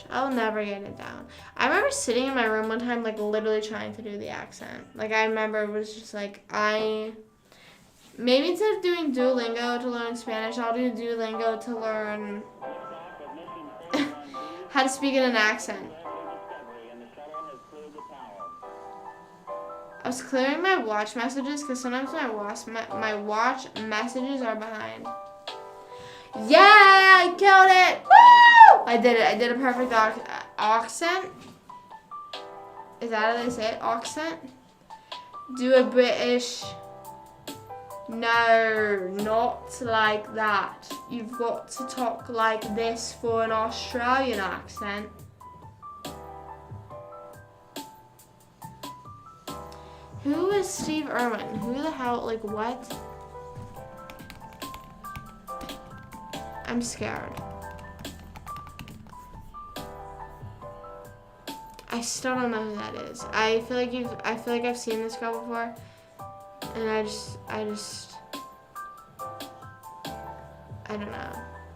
I'll never get it down. I remember sitting in my room one time, like literally trying to do the accent. Like I remember it was just like maybe instead of doing Duolingo to learn Spanish, I'll do Duolingo to learn how to speak in an accent. I was clearing my watch messages because sometimes my watch messages are behind. Yeah, I killed it! Woo! I did it. I did a perfect accent. Is that how they say it? Accent? Do a British. No, not like that. You've got to talk like this for an Australian accent. Who is Steve Irwin? Who the hell, like what? I'm scared. I still don't know who that is. I feel like I've seen this girl before. And I don't know.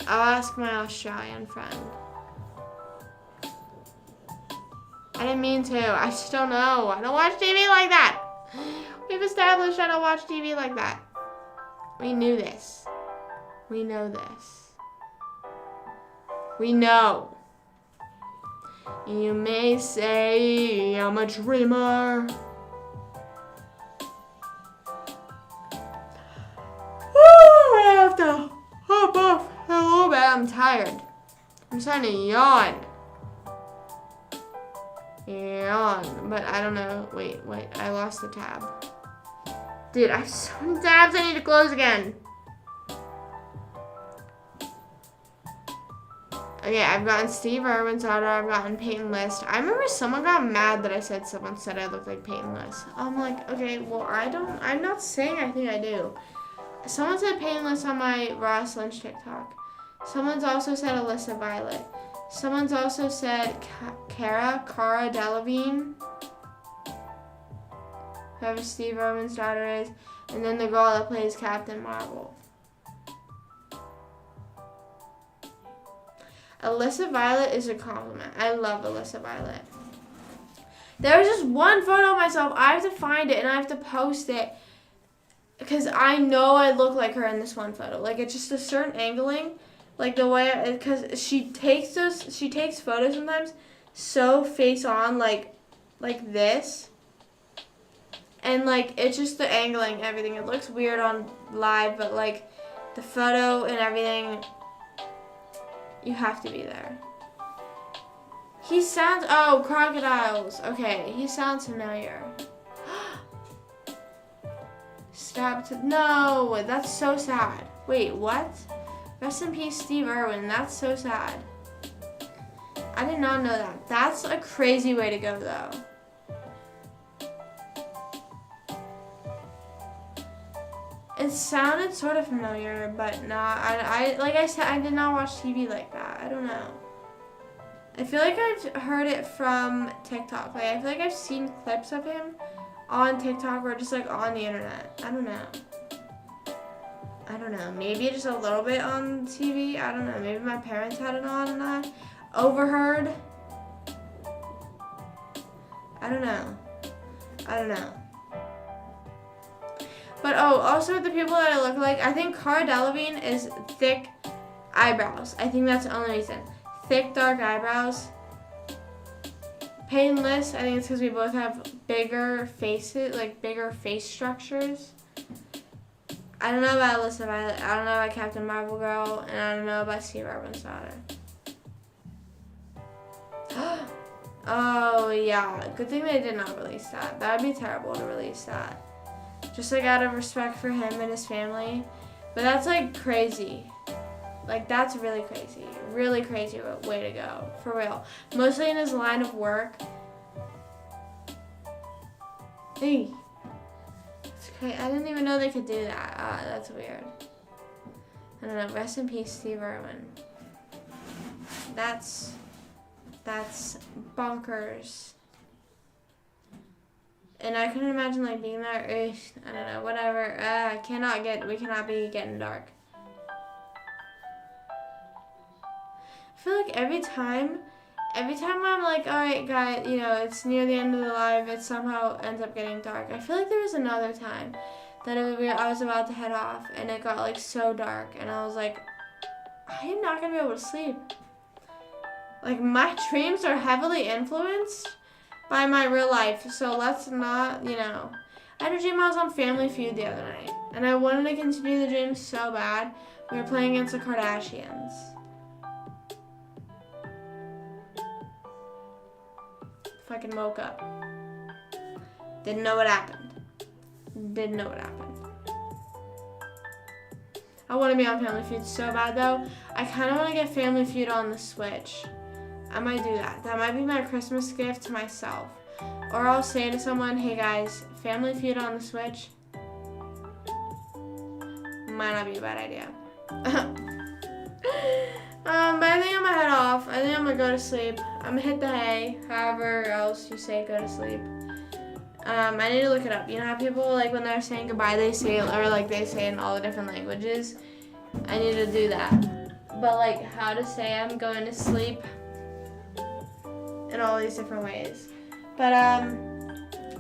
I'll ask my Australian friend. I didn't mean to. I just don't know. I don't watch TV like that. We've established I don't watch TV like that. We knew this. We know this. We know. You may say I'm a dreamer. I have to hop off a little bit. I'm tired. I'm starting to yawn. Yawn. But I don't know. Wait. I lost the tab. Dude, I have so many tabs I need to close again. Okay, I've gotten Steve Irwin's daughter. I've gotten Peyton List. I remember someone got mad that someone said I looked like Peyton List. I'm like, okay, well, I'm not saying I think I do. Someone said Peyton List on my Ross Lynch TikTok. Someone's also said Alyssa Violet. Someone's also said Cara Delevingne, whoever Steve Irwin's daughter is, and then the girl that plays Captain Marvel. Alyssa Violet is a compliment. I love Alyssa Violet. There was just one photo of myself. I have to find it and I have to post it because I know I look like her in this one photo. Like, it's just a certain angling, like the way, because she takes photos sometimes so face on, like this, and like it's just the angling, everything. It looks weird on live, but like the photo and everything. You have to be there. He sounds, oh, crocodiles. Okay, he sounds familiar. No, that's so sad. Wait, what? Rest in peace, Steve Irwin. That's so sad. I did not know that. That's a crazy way to go, though. It sounded sort of familiar, but not. Like I said, I did not watch TV like that. I don't know. I feel like I've heard it from TikTok. Like, I feel like I've seen clips of him on TikTok or just like on the internet. I don't know. Maybe just a little bit on TV. I don't know. Maybe my parents had it on and I overheard. I don't know. But also the people that I look like, I think Cara Delevingne is thick eyebrows. I think that's the only reason. Thick, dark eyebrows. Peyton List, I think it's because we both have bigger faces, like bigger face structures. I don't know about Alyssa Violet. I don't know about Captain Marvel Girl, and I don't know about Steve Irwin's daughter. Oh yeah, good thing they did not release that. That would be terrible to release that. Just like out of respect for him and his family. But that's like crazy. Like, that's really crazy. Really crazy way to go. For real. Mostly in his line of work. Hey. I didn't even know they could do that. That's weird. I don't know. Rest in peace, Steve Irwin. That's bonkers. And I couldn't imagine like being there. I don't know. Whatever. We cannot be getting dark. I feel like every time I'm like, all right, guys, it's near the end of the live, it somehow ends up getting dark. I feel like there was another time that I was about to head off and it got like so dark and I was like, I am not gonna be able to sleep. Like, my dreams are heavily influenced by my real life, so let's not, I had a dream I was on Family Feud the other night and I wanted to continue the dream so bad. We were playing against the Kardashians. Fucking woke up. Didn't know what happened. I want to be on Family Feud so bad though. I kind of want to get Family Feud on the Switch. I might do that. That might be my Christmas gift to myself. Or I'll say to someone, hey guys, Family Feud on the Switch. Might not be a bad idea. But I think I'm gonna head off. I think I'm gonna go to sleep. I'm gonna hit the hay, however else you say go to sleep. I need to look it up. You know how people, like, when they're saying goodbye, they say in all the different languages? I need to do that. But, like, how to say I'm going to sleep in all these different ways. But,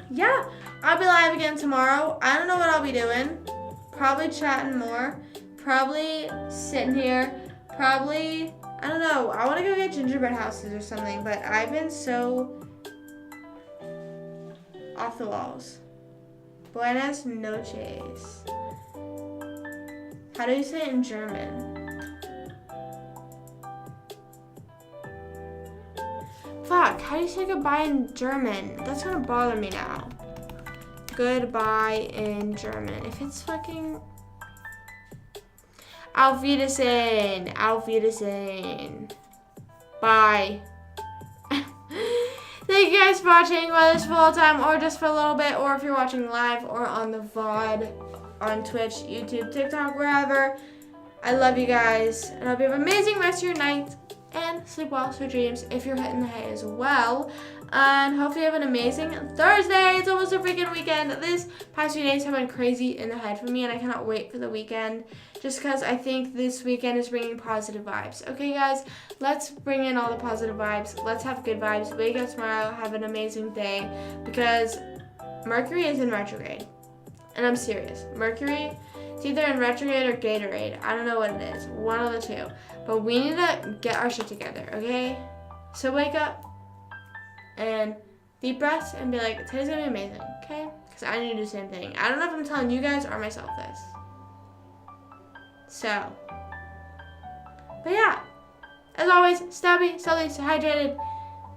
yeah, I'll be live again tomorrow. I don't know what I'll be doing. Probably chatting more. Probably sitting here. Probably, I don't know. I want to go get gingerbread houses or something, but I've been so off the walls. Buenas noches. How do you say it in German? Fuck, how do you say goodbye in German? That's gonna bother me now. Goodbye in German. If it's fucking... Auf Wiedersehen. Auf Wiedersehen. Bye. Thank you guys for watching, whether it's full time or just for a little bit, or if you're watching live or on the VOD on Twitch, YouTube, TikTok, wherever. I love you guys, and I hope you have an amazing rest of your night, and sleep well, sweet dreams if you're hitting the hay as well. And hopefully you have an amazing Thursday. It's almost a freaking weekend. This past few days have been crazy in the head for me, and I cannot wait for the weekend just because I think this weekend is bringing positive vibes. Okay, guys, let's bring in all the positive vibes. Let's have good vibes. Wake up tomorrow, have an amazing day, because Mercury is in retrograde, and I'm serious. Mercury, it's either in retrograde or Gatorade. I don't know what it is. One of the two. But we need to get our shit together, okay? So wake up and deep breaths and be like, today's gonna be amazing, okay? Because I need to do the same thing. I don't know if I'm telling you guys or myself this. So, but yeah. As always, stay happy, stay hydrated.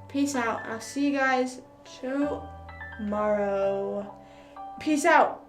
Peace out. I'll see you guys tomorrow. Peace out.